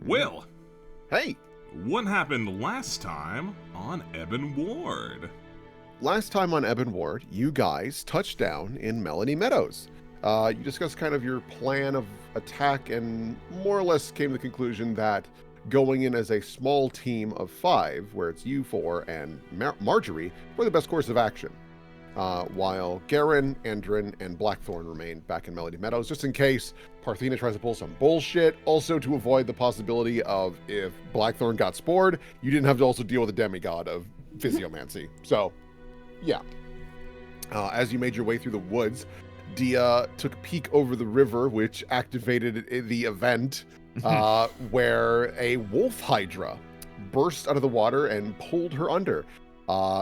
Will, Hey, what happened last time on Ebon Ward? last time on Ebon Ward, you guys touched down in Melody Meadows. You discussed kind of your plan of attack and more or less came to the conclusion that going in as a small team of 5, where it's you 4 and Marjorie, were the best course of action. While Garen, Andrin, and Blackthorn remain back in Melody Meadows, just in case Parthena tries to pull some bullshit, also to avoid the possibility of if Blackthorn got spored, you didn't have to also deal with a demigod of physiomancy. So, yeah. As you made your way through the woods, Dia took a peek over the river, which activated the event where a wolf hydra burst out of the water and pulled her under.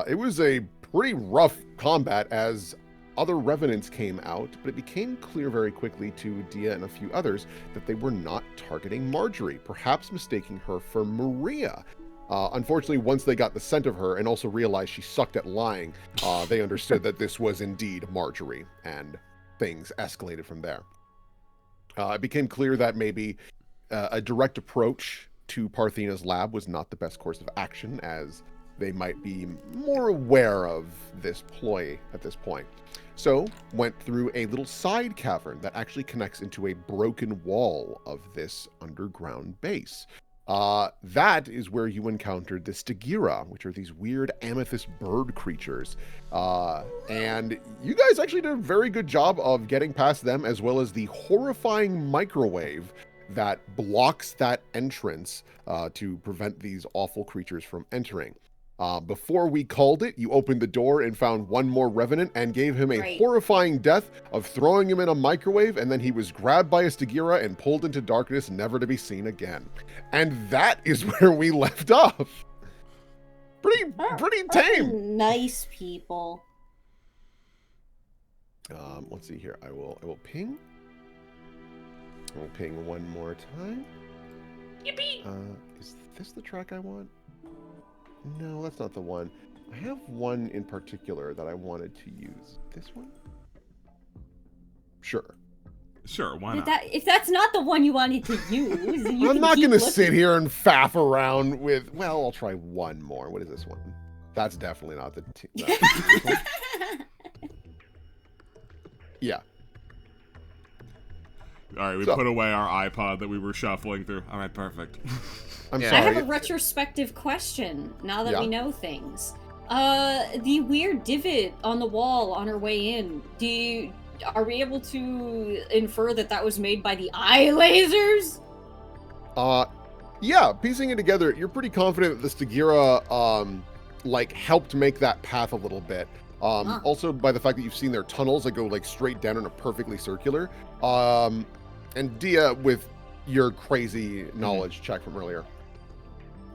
It was a pretty rough combat as other revenants came out, but it became clear very quickly to Dia and a few others that they were not targeting Marjorie, perhaps mistaking her for Maria. Unfortunately, once they got the scent of her and also realized she sucked at lying, they understood that this was indeed Marjorie, and things escalated from there. It became clear that maybe a direct approach to Parthena's lab was not the best course of action, as they might be more aware of this ploy at this point. So, went through a little side cavern that actually connects into a broken wall of this underground base. That is where you encountered the Stagira, which are these weird amethyst bird creatures. And you guys actually did a very good job of getting past them, as well as the horrifying microwave that blocks that entrance to prevent these awful creatures from entering. Before we called it, you opened the door and found one more revenant and gave him a horrifying death of throwing him in a microwave, and then he was grabbed by a Stagira and pulled into darkness, never to be seen again. And that is where we left off. Pretty tame. Nice people. Let's see here. I will ping. I'll ping one more time. Yippee! Is this the track I want? No, that's not the one. I have one in particular that I wanted to use. This one? Sure. Sure, why not? If that's not the one you wanted to use, I'm not going to sit here and faff around with, well, I'll try one more. What is this one? That's definitely not the... Yeah. All right, we put away our iPod that we were shuffling through. All right, perfect. I'm I sorry. have a retrospective question, now that we know things. The weird divot on the wall on our way in, are we able to infer that that was made by the eye lasers? Yeah, piecing it together, you're pretty confident that the Stagira, helped make that path a little bit. Also by the fact that you've seen their tunnels that go, straight down and are perfectly circular. And Dia, with your crazy knowledge check from earlier,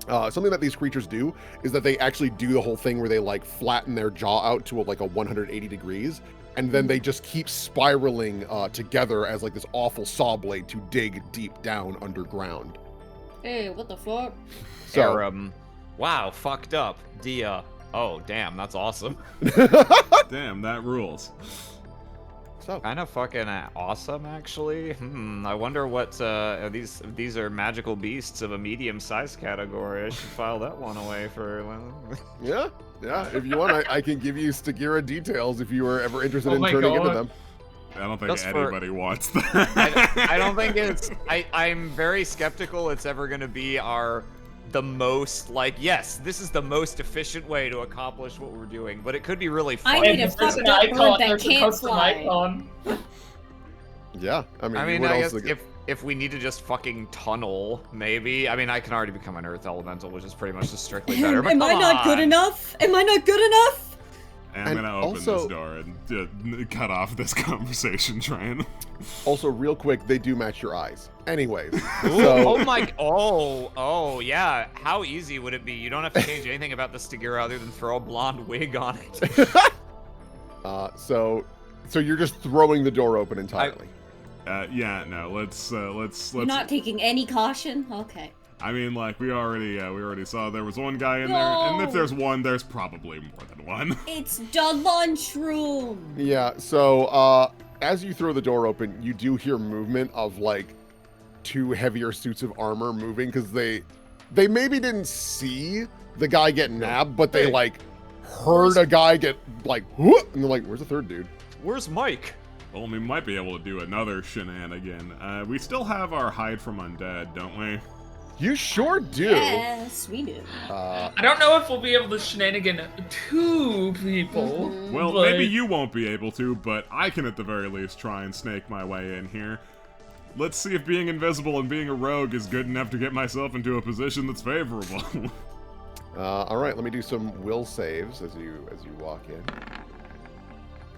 something that these creatures do is that they actually do the whole thing where they flatten their jaw out to a 180 degrees, and then they just keep spiraling together as this awful saw blade to dig deep down underground. Hey, what the fuck? So, wow, fucked up. Dia. Oh, damn, that's awesome. Damn, that rules. So kind of fucking awesome, actually. I wonder what these are magical beasts of a medium-sized category. I should file that one away for. Yeah. If you want, I can give you Stagira details if you were ever interested in turning into them. I don't think anybody wants that. I don't think it's. I'm very skeptical it's ever going to be the most, yes, this is the most efficient way to accomplish what we're doing, but it could be really fun. I need a fucked up bird that can't fly. Yeah, I mean, I guess if we need to just fucking tunnel, maybe. I mean, I can already become an earth elemental, which is pretty much just strictly better, but Am I not good enough? Am I not good enough? I'm gonna open this door and cut off this conversation train. Also, real quick, they do match your eyes. Anyways. Oh, yeah. How easy would it be? You don't have to change anything about the Stagira other than throw a blonde wig on it. So you're just throwing the door open entirely. Yeah, no, let's. You're not taking any caution? Okay. I mean, we already saw there was one guy in there, and if there's one, there's probably more than one. It's the lunchroom! Yeah, so, as you throw the door open, you do hear movement of, two heavier suits of armor moving because they maybe didn't see the guy get nabbed, but they like heard a guy get like whoop, and they're like, "Where's the third dude? Where's Mike?" Well, we might be able to do another shenanigan. We still have our hide from undead, don't we? You sure do. Yes, we do. I don't know if we'll be able to shenanigan 2 people. Well, but... maybe you won't be able to, but I can at the very least try and snake my way in here. Let's see if being invisible and being a rogue is good enough to get myself into a position that's favorable. All right, let me do some will saves as you walk in.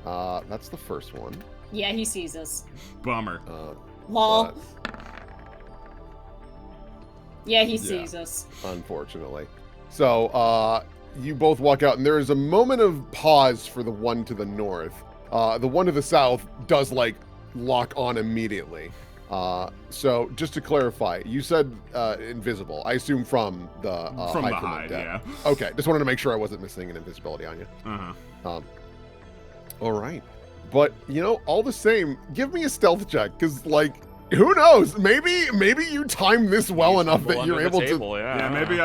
That's the first one. Yeah, he sees us. Bummer. Lol. Yeah, he sees us. Unfortunately. So, you both walk out, and there is a moment of pause for the one to the north. The one to the south does, like, lock on immediately. So, just to clarify, you said invisible. I assume from the from hide the from hide, undead. yeah. Okay, just wanted to make sure I wasn't missing an invisibility on you. Uh-huh. All right. But, you know, all the same, give me a stealth check, because, like, who knows? Maybe you time this well enough that you're able to. Yeah, maybe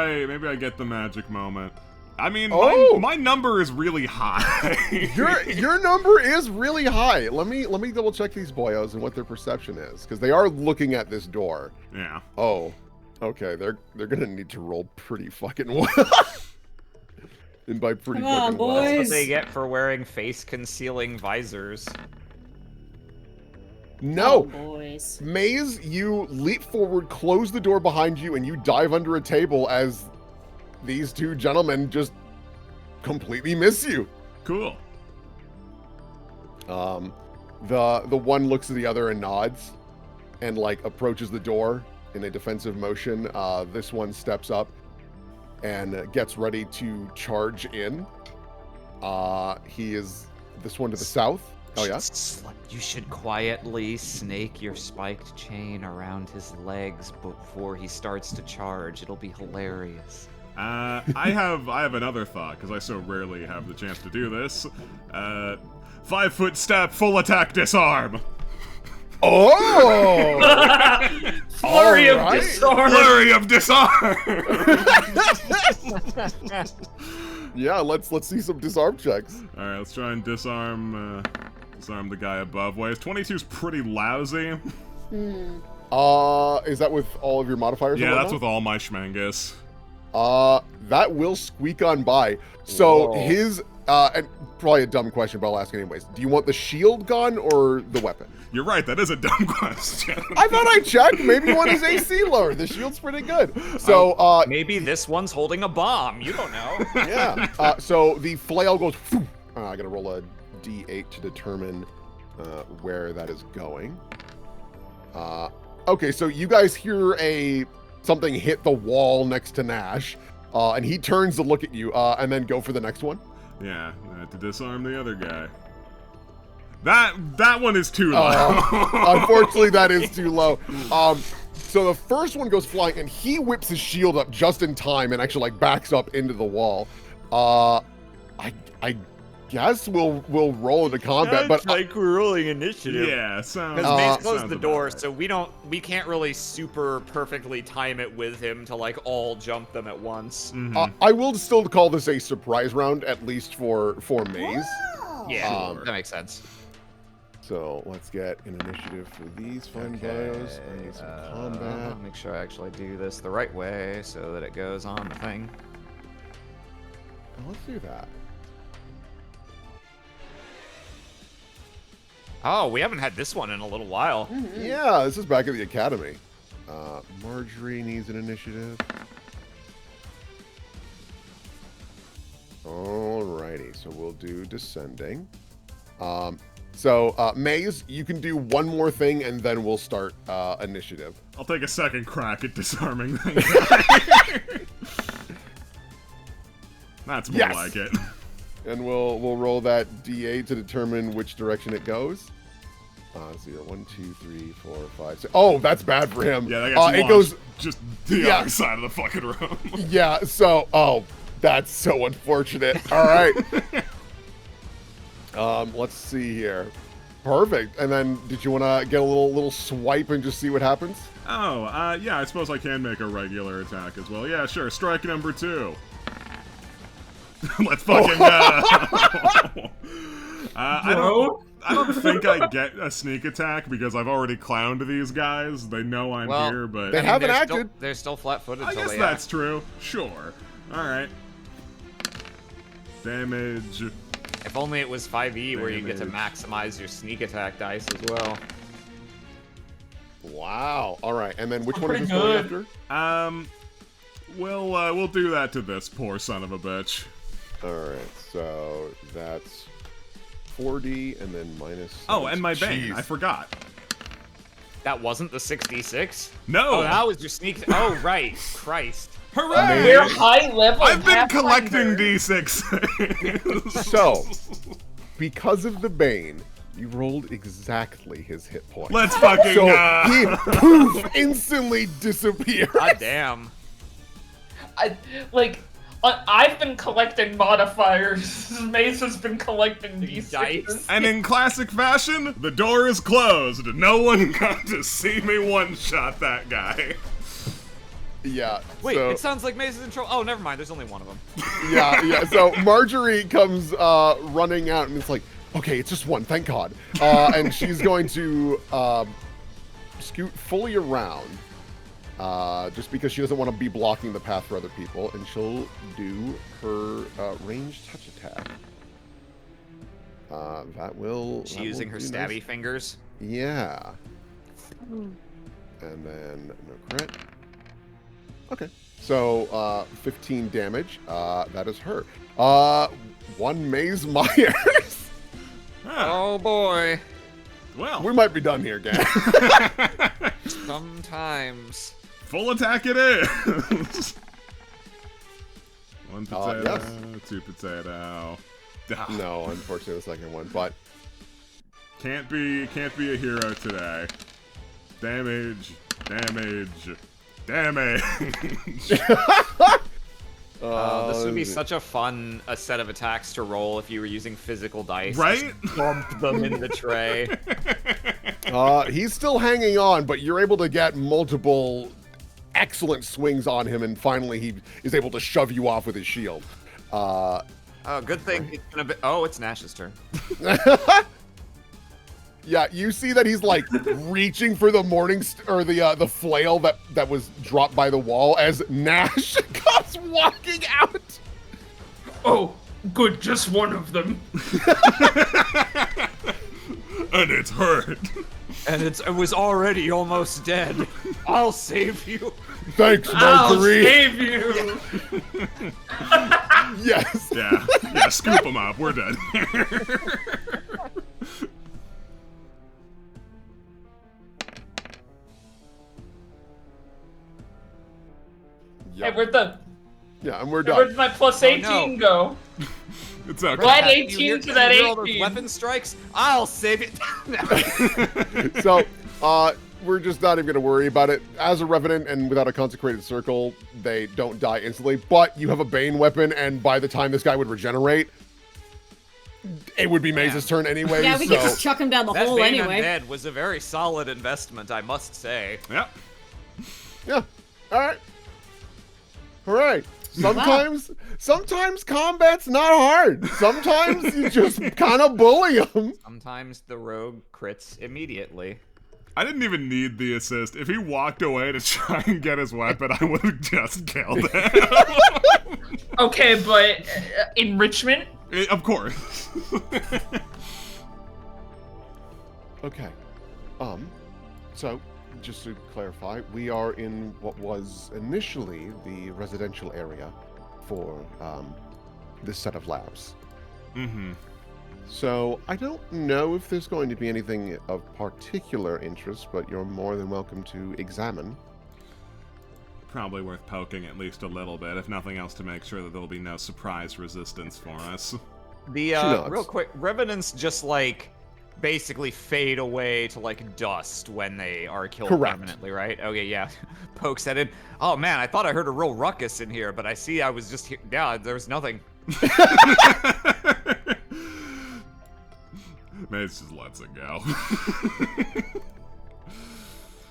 I get the magic moment. I mean, Oh! my number is really high. Your number is really high. Let me double check these boyos and what their perception is, because they are looking at this door. Yeah. Oh, okay. They're gonna need to roll pretty fucking well. And by pretty Come on, fucking well. boys. That's what they get for wearing face-concealing visors. No. Oh, boys. Maze, you leap forward, close the door behind you, and you dive under a table as these two gentlemen just completely miss you. Cool. The one looks at the other and nods and like approaches the door in a defensive motion. This one steps up and gets ready to charge in. He is this one to the south. Oh yeah? You should quietly snake your spiked chain around his legs before he starts to charge. It'll be hilarious. I have another thought, because I so rarely have the chance to do this. 5 foot step, full attack, disarm. Oh! Flurry of Alright. disarm! Flurry of disarm. Yeah, let's see some disarm checks. All right, let's try and disarm the guy above. Wait, 22's pretty lousy. Is that with all of your modifiers? Yeah, and that's whatnot? with all my schmangus. That will squeak on by. So Whoa. his and probably a dumb question, but I'll ask anyways. Do you want the shield gun or the weapon? You're right, that is a dumb question. I thought I checked. Maybe one is AC lower. The shield's pretty good. So Maybe this one's holding a bomb. You don't know. yeah. So the flail goes. I gotta roll a D8 to determine where that is going. Okay, so you guys hear something hit the wall next to Nash, and he turns to look at you, and then go for the next one. Yeah, to disarm the other guy. That one is too low. Unfortunately, that is too low. So the first one goes flying, and he whips his shield up just in time and actually like backs up into the wall. I guess we'll roll into combat, but like we're rolling initiative. Yeah, sounds. Because Maze closed sounds the about door, right. so we can't really super perfectly time it with him to like all jump them at once. Mhm. I will still call this a surprise round, at least for Maze. Yeah, Sure. that makes sense. So let's get an initiative for these fine bios. I need some combat. Make sure I actually do this the right way so that it goes on the thing. Let's do that. Oh, we haven't had this one in a little while. Yeah, this is back at the academy. Marjorie needs an initiative. Alrighty, so we'll do descending. Maze, you can do one more thing and then we'll start initiative. I'll take a second crack at disarming that guy. That's more Yes! like it. And we'll roll that D8 to determine which direction it goes. 0, 1, 2, 3, 4, 5, 6. Oh, that's bad for him. Yeah, that guy's it goes. just the other side of the fucking room. Yeah. So, that's so unfortunate. All right. Let's see here. Perfect. And then, did you want to get a little swipe and just see what happens? Oh, yeah, I suppose I can make a regular attack as well. Yeah, sure. Strike number 2. Let's fucking go. I don't think I get a sneak attack because I've already clowned these guys. They know I'm here, but they haven't acted. They're still flat-footed. I guess that's true. Sure. All right. Damage. If only it was 5e where you get to maximize your sneak attack dice as well. Wow. All right. And then which one is this going after? We'll do that to this poor son of a bitch. All right. So that's 40 and then minus. Oh, and my Bane. Jeez. I forgot. That wasn't the 66? No. Oh, that was your sneak. Oh, right. Christ. Hooray! We're high level. I've been Pathfinder. collecting D6. So, because of the Bane, you rolled exactly his hit points. Let's fucking So he poof instantly disappears. God damn. I've been collecting modifiers. Mace has been collecting these Dice. And in classic fashion, the door is closed. No one got to see me one-shot that guy. Yeah. Wait, so, it sounds like Mace is in trouble. Oh, never mind. There's only one of them. yeah. So Marjorie comes running out, and it's like, okay, it's just one, thank God. And she's going to scoot fully around, just because she doesn't want to be blocking the path for other people, and she'll do her ranged touch attack. That will. Is she using her stabby fingers? Yeah. And then no crit. Okay. So 15 damage. That is her. One Maze Myers. Oh boy. Well, We might be done here, gang. Sometimes. full attack it is. One potato, yes. 2 potato. Ah, No, unfortunately, the second one. But can't be a hero today. Damage. This would be such a fun set of attacks to roll if you were using physical dice. Right? Just bump them in the tray. he's still hanging on, but you're able to get multiple excellent swings on him, and finally he is able to shove you off with his shield. Oh, good thing it's gonna be. Oh, it's Nash's turn. Yeah, you see that he's like reaching for the the flail that was dropped by the wall as Nash comes walking out. Oh, good, just one of them. And it's hurt. And it was already almost dead. I'll save you. Thanks, I'll Mercury. save you. Yes. Yeah, scoop him up. We're done. Hey, where'd and we're done. where'd my plus 18 go? It's okay. Well, add You 18 hear- to that you hear all those 18. weapon strikes? I'll save it. So, we're just not even going to worry about it. As a Revenant and without a consecrated circle, they don't die instantly, but you have a Bane weapon, and by the time this guy would regenerate, it would be Maze's turn anyway. Yeah, we so. could just chuck him down the That hole Bane anyway. Undead was a very solid investment, I must say. Yep. Yeah. All right. Hooray. Sometimes combat's not hard. Sometimes you just kind of bully them. Sometimes the rogue crits immediately. I didn't even need the assist. If he walked away to try and get his weapon, I would have just killed him. Okay, but enrichment? Of course. Okay. So, just to clarify, we are in what was initially the residential area for this set of labs. Mm-hmm. So, I don't know if there's going to be anything of particular interest, but you're more than welcome to examine. Probably worth poking at least a little bit, if nothing else, to make sure that there'll be no surprise resistance for us. The nods. real quick, Revenants just like basically fade away to like dust when they are killed Correct. permanently, right? Okay, yeah. Pokes at it. Oh man, I thought I heard a real ruckus in here, but I see I was just here. Yeah, there was nothing. Mace just lets it go.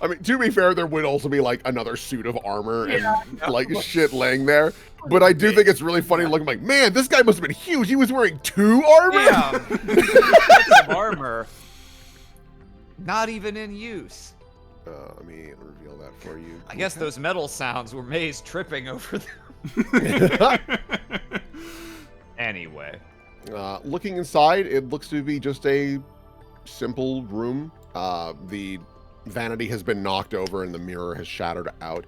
I mean, to be fair, there would also be like another suit of armor and like shit laying there. But I do think it's really funny looking like, man, this guy must have been huge. He was wearing 2 armor? Yeah, 2 sets of armor. Not even in use. Let me reveal that for you. I guess those metal sounds were Maze tripping over them. Anyway. Looking inside, it looks to be just a simple room. The vanity has been knocked over and the mirror has shattered out.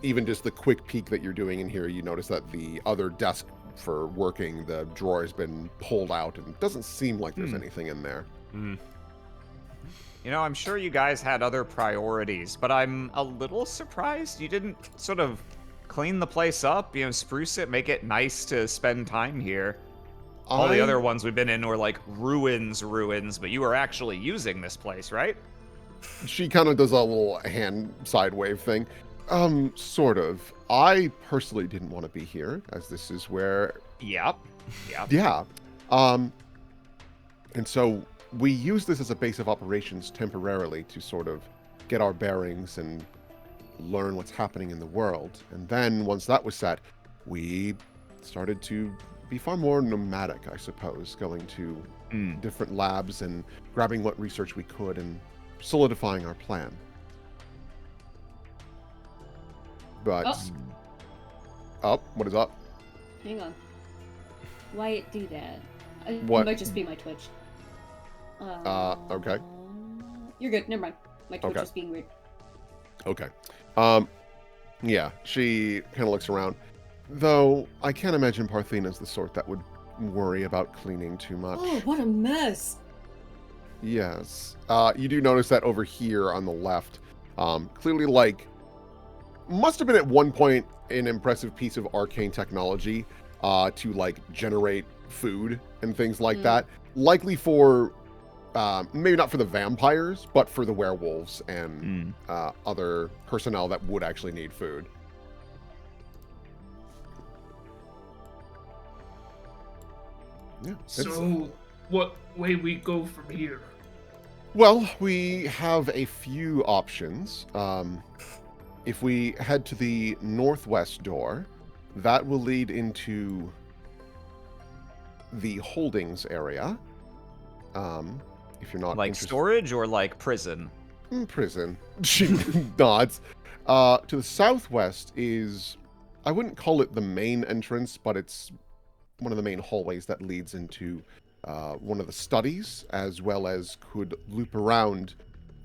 Even just the quick peek that you're doing in here, you notice that the other desk for working, the drawer has been pulled out and it doesn't seem like there's anything in there. You know, I'm sure you guys had other priorities, but I'm a little surprised you didn't sort of clean the place up, you know, spruce it, make it nice to spend time here. All the other ones we've been in were like ruins, but you were actually using this place, right? She kind of does a little hand side wave thing. Sort of. I personally didn't want to be here, as this is where... Yep. Yeah. And so we use this as a base of operations temporarily to sort of get our bearings and learn what's happening in the world. And then once that was set, we started to be far more nomadic, I suppose, going to different labs and grabbing what research we could and solidifying our plan. But... what is up? Hang on. Wyatt, do that. What? It might just be my Twitch. Okay. You're good. Never mind. My Twitch Okay. is being weird. Okay. Yeah, she kind of looks around. Though, I can't imagine Parthena's the sort that would worry about cleaning too much. Oh, what a mess! Yes. You do notice that over here on the left, clearly, like, must have been at one point an impressive piece of arcane technology to, like, generate food and things like that. Likely for, maybe not for the vampires, but for the werewolves and other personnel that would actually need food. Yeah. So, what way we go from here? Well, we have a few options. If we head to the northwest door, that will lead into the holdings area. If you're not Like interested... storage or like prison? Prison. She nods. To the southwest is, I wouldn't call it the main entrance, but it's one of the main hallways that leads into one of the studies, as well as could loop around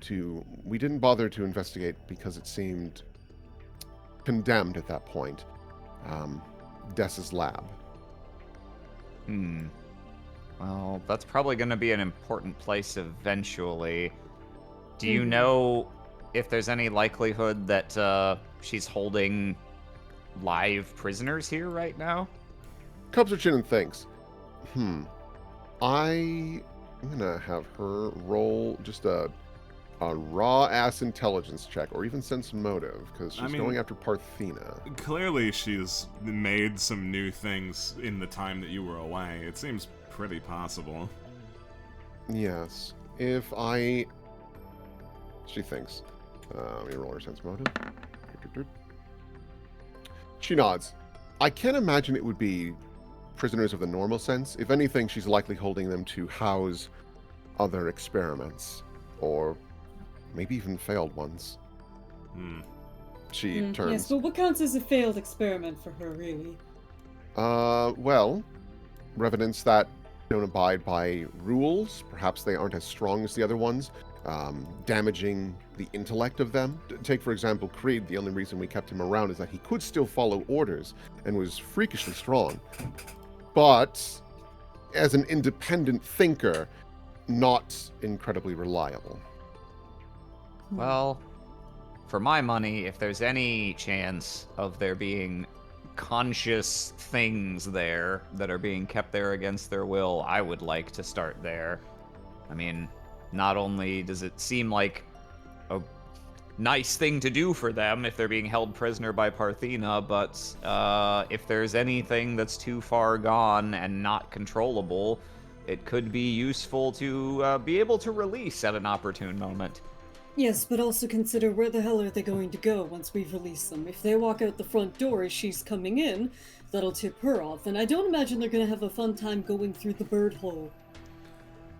to... We didn't bother to investigate because it seemed condemned at that point. Dessa's lab. Well, that's probably going to be an important place eventually. Do you know if there's any likelihood that she's holding live prisoners here right now? Cups her chin and thinks. I'm gonna have her roll just a raw-ass intelligence check, or even sense motive, because she's going after Parthena. Clearly she's made some new things in the time that you were away. It seems pretty possible. Yes. She thinks. Let me roll her sense motive. She nods. I can't imagine it would be prisoners of the normal sense. If anything, she's likely holding them to house other experiments, or maybe even failed ones. She turns. Yes, but what counts as a failed experiment for her, really? Well, revenants that don't abide by rules, perhaps they aren't as strong as the other ones, damaging the intellect of them. Take, for example, Creed. The only reason we kept him around is that he could still follow orders and was freakishly strong. But as an independent thinker, not incredibly reliable. Well, for my money, if there's any chance of there being conscious things there that are being kept there against their will, I would like to start there. I mean, not only does it seem like a nice thing to do for them if they're being held prisoner by Parthena, but if there's anything that's too far gone and not controllable, it could be useful to be able to release at an opportune moment. Yes, but also consider where the hell are they going to go once we've released them. If they walk out the front door as she's coming in, that'll tip her off, and I don't imagine they're gonna have a fun time going through the bird hole.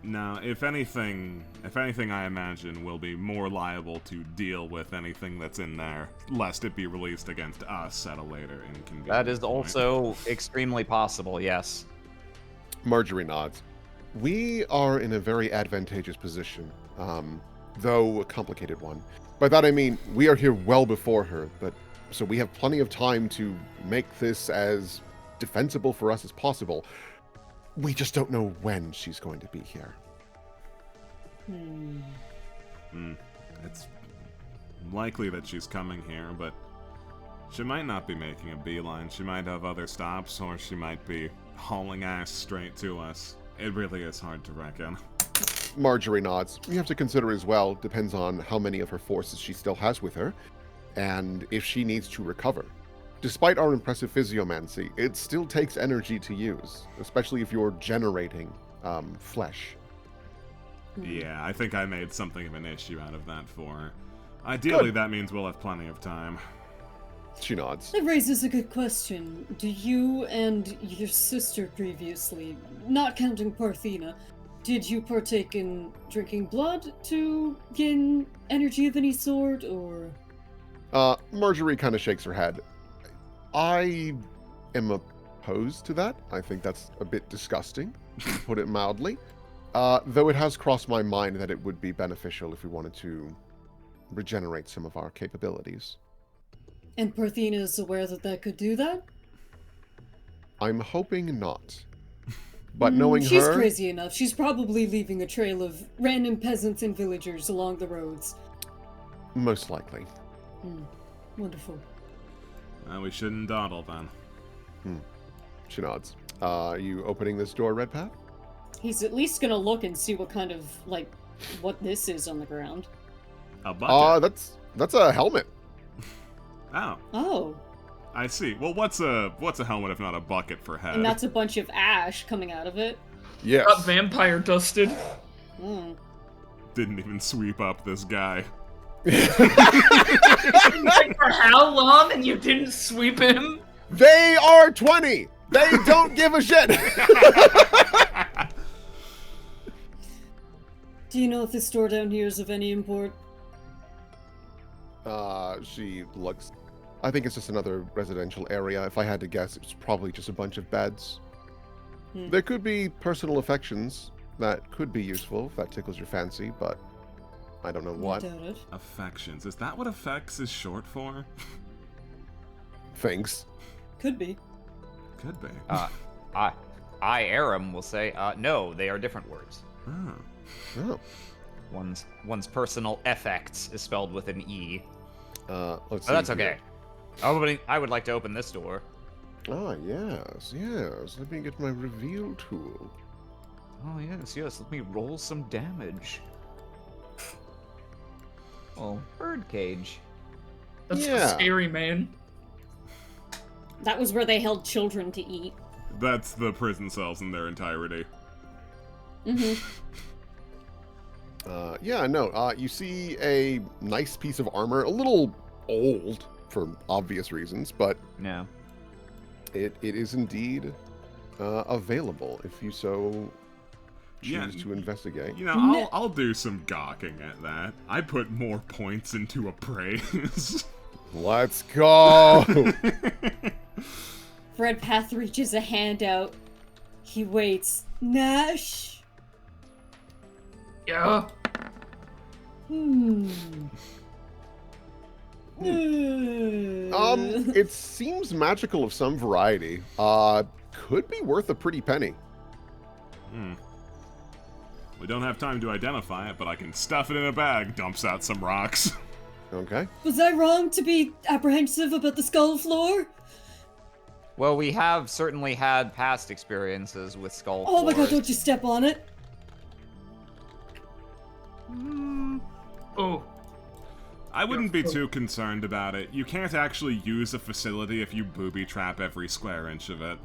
Now, if anything, I imagine we'll be more liable to deal with anything that's in there, lest it be released against us at a later inconvenience That is point. also extremely possible, yes. Marjorie nods. We are in a very advantageous position, though a complicated one. By that I mean, we are here well before her, so we have plenty of time to make this as defensible for us as possible. We just don't know when she's going to be here. It's likely that she's coming here, but she might not be making a beeline. She might have other stops, or she might be hauling ass straight to us. It really is hard to reckon. Marjorie nods. You have to consider as well, depends on how many of her forces she still has with her, and if she needs to recover. Despite our impressive physiomancy, it still takes energy to use, especially if you're generating flesh. Yeah, I think I made something of an issue out of that for her. Ideally, Good. that means we'll have plenty of time. She nods. That raises a good question. Do you and your sister previously, not counting Parthena, did you partake in drinking blood to gain energy of any sort, or...? Marjorie kind of shakes her head. I am opposed to that. I think that's a bit disgusting, to put it mildly. Though it has crossed my mind that it would be beneficial if we wanted to regenerate some of our capabilities. And Parthena is aware that that could do that? I'm hoping not. But knowing she's her... crazy enough. She's probably leaving a trail of random peasants and villagers along the roads. Most likely. Wonderful. We shouldn't dawdle then. She nods. Are you opening this door, Redpath? He's at least gonna look and see what kind of, like, what this is on the ground. A bucket. That's a helmet. Oh, Oh. I see. Well, what's a helmet if not a bucket for head? And that's a bunch of ash coming out of it. Yes. Got vampire dusted. Mm. Didn't even sweep up this guy. Like, for how long and you didn't sweep him? They are 20! They don't give a shit! Do you know if this store down here is of any import? She looks... I think it's just another residential area. If I had to guess, it's probably just a bunch of beds. There could be personal affections that could be useful if that tickles your fancy, but I don't know what. I doubt it. Affections. Is that what affects is short for? Things. Could be. Could be. Aram will say, no, they are different words. Oh. Oh. One's personal effects is spelled with an E. Let's see. But that's here. okay. I would like to open this door. Ah, yes. Let me get my reveal tool. Oh, yes. Let me roll some damage. Oh, birdcage. That's Yeah. scary, man. That was where they held children to eat. That's the prison cells in their entirety. You see a nice piece of armor, a little old for obvious reasons, but No. it is indeed available if you so choose to investigate. You know, I'll do some gawking at that. I put more points into appraise. Let's go! Redpath reaches a hand out. He waits. Nash? Yeah. It seems magical of some variety. Could be worth a pretty penny. We don't have time to identify it, but I can stuff it in a bag. Dumps out some rocks. Okay. Was I wrong to be apprehensive about the skull floor? Well, we have certainly had past experiences with skull Oh my god, floors. don't you step on it! Oh. I wouldn't be too concerned about it. You can't actually use a facility if you booby trap every square inch of it.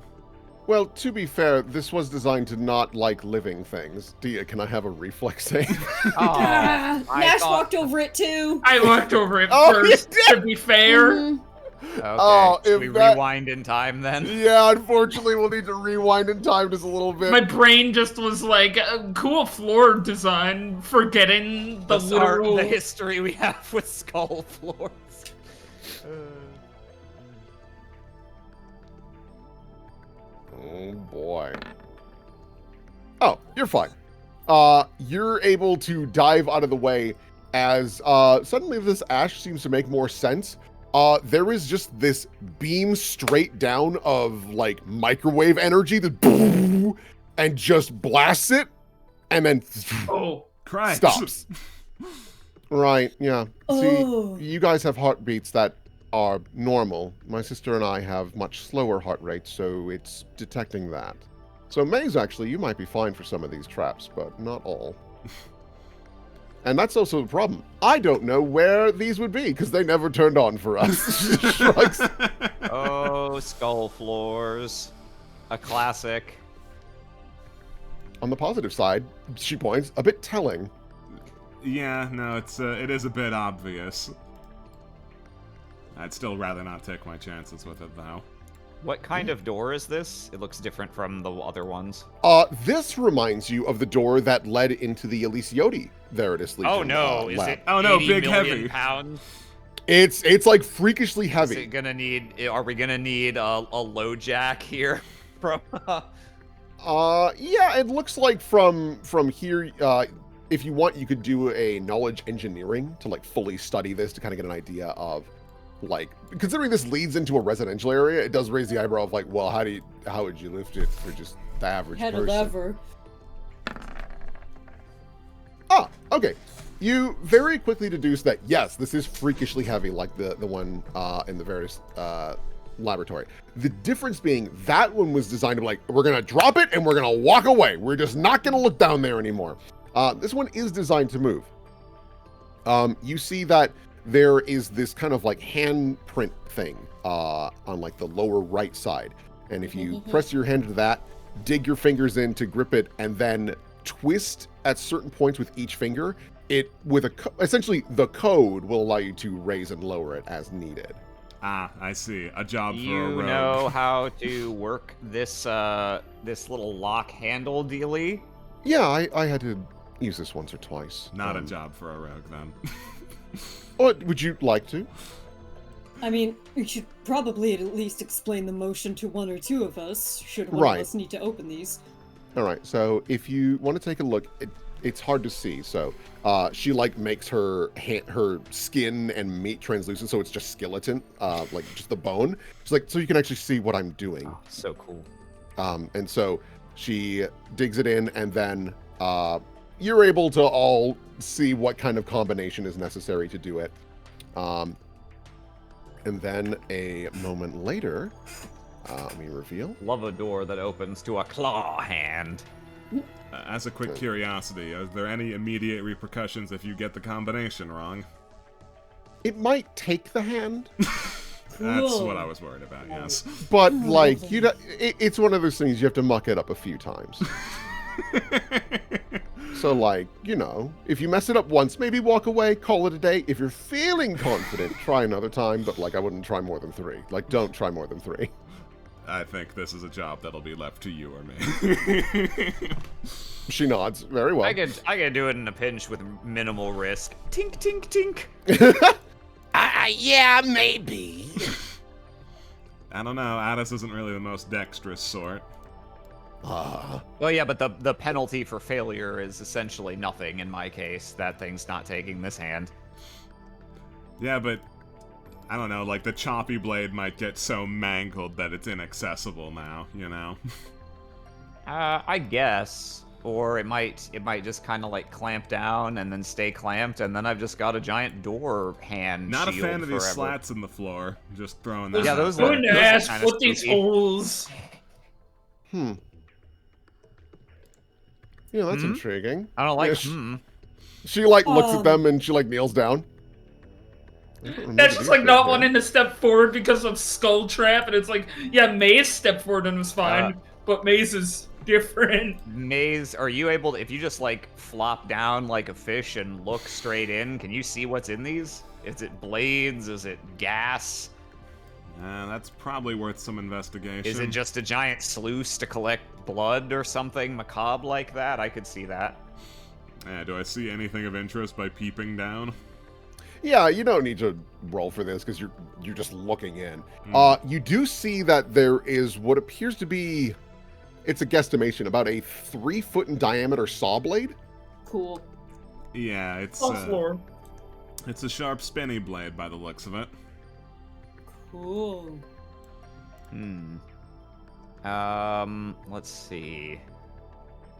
Well, to be fair, this was designed to not like living things. Can I have a reflex save? Nash walked over it too. I walked over it Oh, first, you to be fair. Mhm. Okay, should we if that- rewind in time then? Yeah, unfortunately, we'll need to rewind in time just a little bit. My brain just was like, cool floor design, forgetting the That's our- literal... the history we have with skull floors. Oh boy. Oh, you're fine. You're able to dive out of the way as suddenly this ash seems to make more sense. There is just this beam straight down of like microwave energy that and just blasts it and then Oh, Christ. stops. Right, yeah. Oh. See, you guys have heartbeats that are normal. My sister and I have much slower heart rates, so it's detecting that. So Maze, actually, you might be fine for some of these traps, but not all. And that's also the problem. I don't know where these would be, because they never turned on for us. Shrugs. Oh, skull floors. A classic. On the positive side, she points, a bit telling. Yeah, no, it is a bit obvious. I'd still rather not take my chances with it, though. What kind of door is this? It looks different from the other ones. This reminds you of the door that led into the Elysiote Veritas Legion Oh no, is lab. it Oh, no, 80 big million heavy. pounds? It's like freakishly Is heavy. it gonna need, are we gonna need a low jack here? From Yeah, it looks like from here, if you want, you could do a knowledge engineering to like fully study this to kind of get an idea of, like, considering this leads into a residential area, it does raise the eyebrow of like, well, how would you lift it for just the average Had a person? lever. Ah, okay. You very quickly deduce that yes, this is freakishly heavy, like the one in the Veritas laboratory. The difference being that one was designed to be like, we're gonna drop it and we're gonna walk away. We're just not gonna look down there anymore. This one is designed to move. You see that there is this kind of like handprint thing on like the lower right side. And if you press your hand into that, dig your fingers in to grip it, and then twist at certain points with each finger, it with essentially the code will allow you to raise and lower it as needed. Ah, I see. A job for a you rogue. know how to work this this little lock handle dealy? Yeah, I had to use this once or twice. Not a job for a rogue, then. What would you like to? I mean, you should probably at least explain the motion to one or two of us, should one Right. of us need to open these. All right, so if you want to take a look, it's hard to see. So she like makes her skin and meat translucent, so it's just skeleton, like just the bone. It's like so you can actually see what I'm doing. Oh, so cool. And so she digs it in, and then you're able to all see what kind of combination is necessary to do it. And then a moment later, let me reveal. Love a door that opens to a claw hand. As a quick curiosity, are there any immediate repercussions if you get the combination wrong? It might take the hand, That's what I was worried about, yes. but like it's one of those things you have to muck it up a few times. So like, you know, if you mess it up once, maybe walk away, call it a day. If you're feeling confident, try another time, but like I wouldn't try more than 3. Like don't try more than 3. I think this is a job that'll be left to you or me. She nods. Very well. I could do it in a pinch with minimal risk. Tink, tink, tink. Yeah, maybe. I don't know, Addis isn't really the most dexterous sort. Well, yeah, but the penalty for failure is essentially nothing in my case. That thing's not taking this hand. Yeah, but I don't know, like the choppy blade might get so mangled that it's inaccessible now, you know? I guess. Or it might just kind of like clamp down and then stay clamped, and then I've just got a giant door hand. Not a shield fan of these forever. slats in the floor. Just throwing that. Yeah, out those there. look- Going to those are ask kinda what these spooky. holes. Yeah, that's intriguing. I don't like. Yeah, she like looks at them and she like kneels down. That's just like not wanting to step forward because of skull trap, and it's like, yeah, Maze stepped forward and was fine. but Maze is different. Maze, are you able to, if you just like flop down like a fish and look straight in, can you see what's in these? Is it blades? Is it gas? That's probably worth some investigation. Is it just a giant sluice to collect blood or something macabre like that? I could see that. Do I see anything of interest by peeping down? Yeah, you don't need to roll for this because you're just looking in. You do see that there is what appears to be, it's a guesstimation, about a 3-foot in diameter saw blade. Cool. Yeah, it's a sharp spinny blade by the looks of it. Cool. Let's see.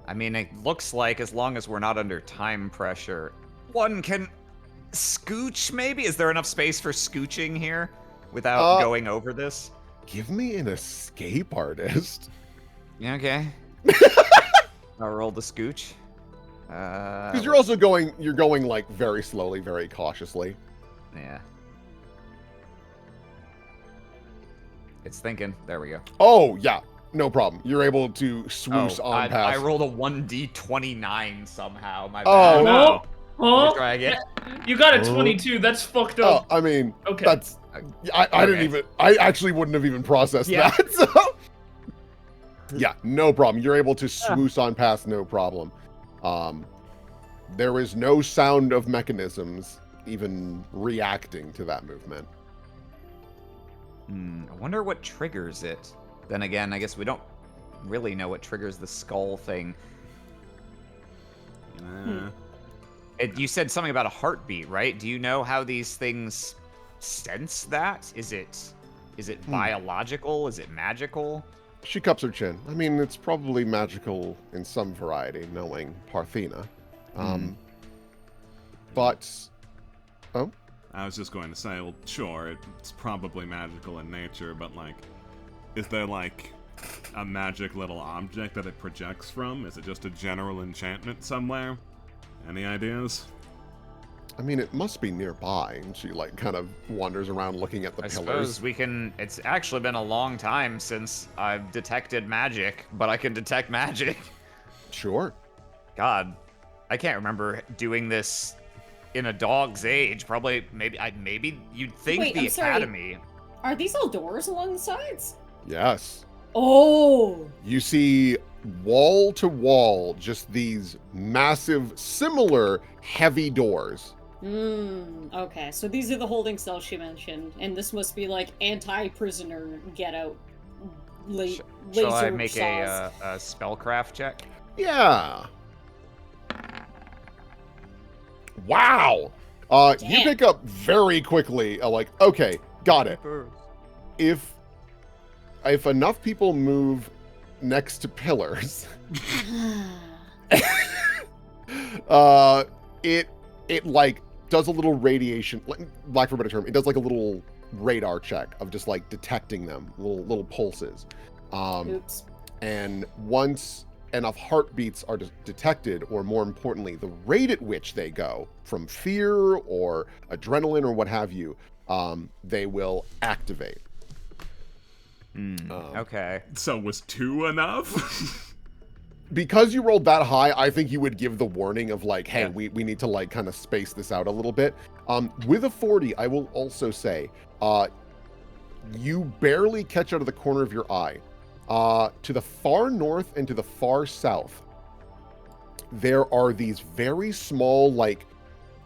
I mean, it looks like as long as we're not under time pressure, one can scooch, maybe? Is there enough space for scooching here without going over this? Give me an escape artist. Yeah, okay. I'll roll the scooch. Because you're also going like very slowly, very cautiously. Yeah. It's thinking. There we go. Oh, yeah. No problem. You're able to swoosh on past. I rolled a 1d29 somehow. My Oh, bad. no. Huh? Try again. You got a 22. That's fucked up. I mean, Okay. that's... I didn't even... I actually wouldn't have even processed that, so... Yeah, no problem. You're able to swoosh on past, no problem. There is no sound of mechanisms even reacting to that movement. I wonder what triggers it. Then again, I guess we don't really know what triggers the skull thing. You said something about a heartbeat, right? Do you know how these things sense that? Is it biological? Is it magical? She cups her chin. I mean, it's probably magical in some variety, knowing Parthena. But... Oh? I was just going to say, well, sure, it's probably magical in nature, but, like, is there, like, a magic little object that it projects from? Is it just a general enchantment somewhere? Any ideas? I mean, it must be nearby, and she, like, kind of wanders around looking at the I pillars. suppose we can... It's actually been a long time since I've detected magic, but I can detect magic. Sure. God, I can't remember doing this in a dog's age. Probably, maybe you'd think Wait, the I'm sorry. academy. Are these all doors along the sides? Yes. Oh! You see wall to wall, just these massive, similar, heavy doors. Okay, so these are the holding cells she mentioned, and this must be like anti-prisoner get out. Shall I make saws. a spellcraft check? Yeah. Wow. You Damn. pick up very quickly, like, okay, got it. If enough people move next to pillars, it like does a little radiation, lack of a better term, it does like a little radar check of just like detecting them, little pulses. Oops. And once enough heartbeats are detected, or more importantly, the rate at which they go from fear or adrenaline or what have you, they will activate. Okay. So was 2 enough? Because you rolled that high, I think you would give the warning of like, hey, we need to like kind of space this out a little bit. With a 40, I will also say, you barely catch out of the corner of your eye. To the far north and to the far south, there are these very small like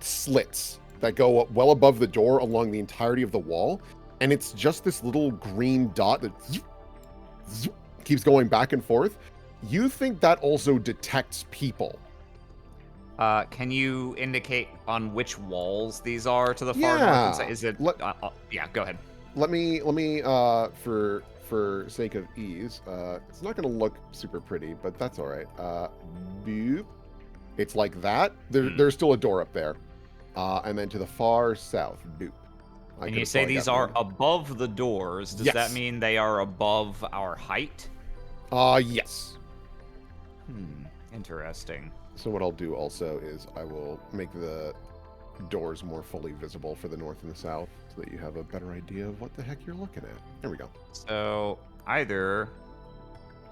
slits that go up well above the door along the entirety of the wall. And it's just this little green dot that keeps going back and forth. You think that also detects people. Can you indicate on which walls these are to the far north and south? Is it? Yeah, go ahead. Let me for sake of ease, it's not going to look super pretty, but that's all right. Boop. It's like that. There's still a door up there, and then to the far south, boop. And you say these are above the doors. Does that mean they are above our height? Yes. Interesting. So what I'll do also is I will make the doors more fully visible for the north and the south so that you have a better idea of what the heck you're looking at. There we go. So either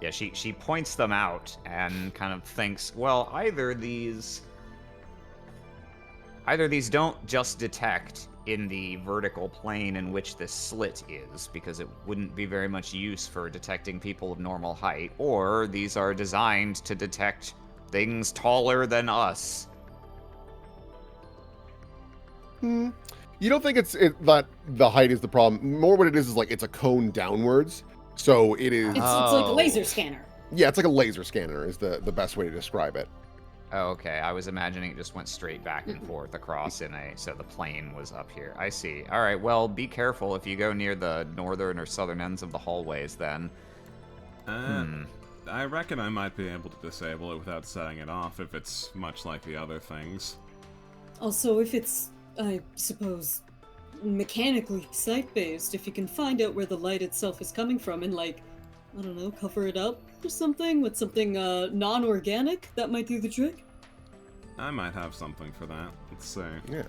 Yeah, she points them out and kind of thinks, well, either these don't just detect in the vertical plane in which this slit is, because it wouldn't be very much use for detecting people of normal height, or these are designed to detect things taller than us. You don't think that the height is the problem? More what it is like it's a cone downwards, so it is. It's like a laser scanner. Yeah, it's like a laser scanner is the best way to describe it. Oh, okay. I was imagining it just went straight back and forth across so the plane was up here. I see. All right, well, be careful if you go near the northern or southern ends of the hallways then. I reckon I might be able to disable it without setting it off if it's much like the other things. Also, if it's, I suppose, mechanically sight-based, if you can find out where the light itself is coming from and, like, I don't know, cover it up or something with something non-organic, that might do the trick. I might have something for that. Let's see. Yeah.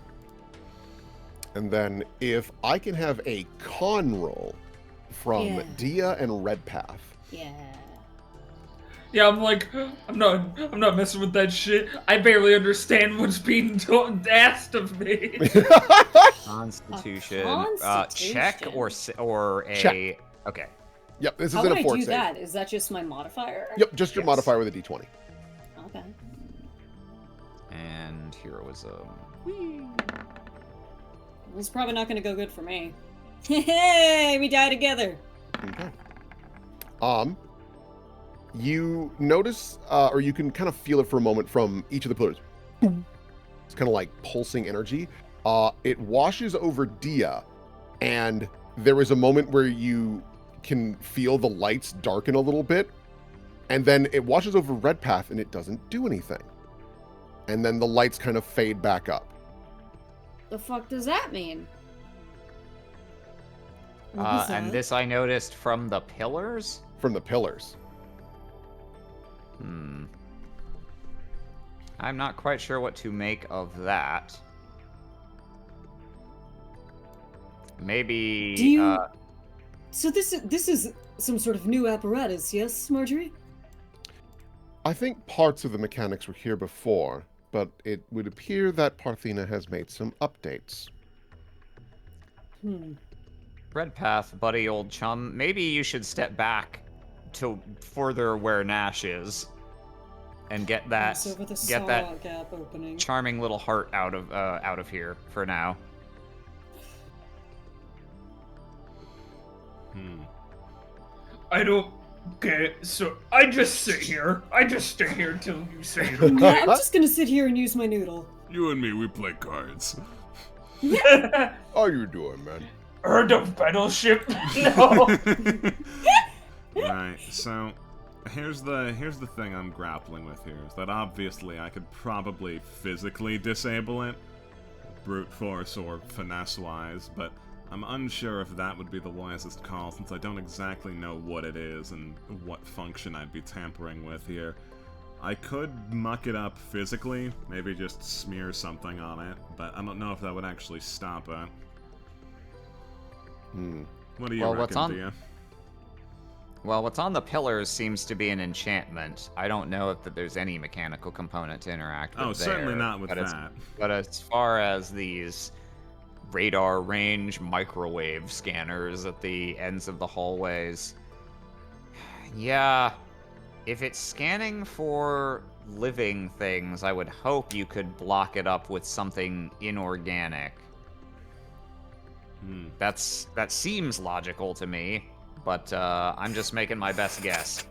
And then if I can have a con roll from Dia and Redpath. Yeah. Yeah, I'm like, I'm not messing with that shit. I barely understand what's being asked of me. Constitution. Check or a. Check. Okay. Yep, this How is in would a I fort do save. that? Is that just my modifier? Yep, just your Yes. modifier with a d20. Okay. And heroism. It's probably not going to go good for me. Hey, we die together. Okay. You notice, or you can kind of feel it for a moment from each of the pillars. It's kind of like pulsing energy. It washes over Dia, and there is a moment where you can feel the lights darken a little bit, and then it washes over Redpath, and it doesn't do anything. And then the lights kind of fade back up. The fuck does that mean? And this I noticed from the pillars? From the pillars. I'm not quite sure what to make of that. Maybe. Do you? So this is some sort of new apparatus, yes, Marjorie? I think parts of the mechanics were here before, but it would appear that Parthena has made some updates. Redpath, buddy, old chum. Maybe you should step back to further where Nash is, and get that Over the get that saw gap opening. charming little heart out of here for now. I don't get it, so I just sit here. I just stay here until you say it. Yeah, I'm just gonna sit here and use my noodle. You and me, we play cards. How you doing, man? Heard of Battleship? No. Right, so here's the thing I'm grappling with here, is that obviously I could probably physically disable it, brute force or finesse-wise, but I'm unsure if that would be the wisest call, since I don't exactly know what it is and what function I'd be tampering with here. I could muck it up physically, maybe just smear something on it, but I don't know if that would actually stop it. What do you reckon, Dia? Well, what's on the pillars seems to be an enchantment. I don't know if there's any mechanical component to interact with. Oh, certainly not with that. But as far as these radar range microwave scanners at the ends of the hallways, yeah, if it's scanning for living things, I would hope you could block it up with something inorganic. That seems logical to me, but I'm just making my best guess.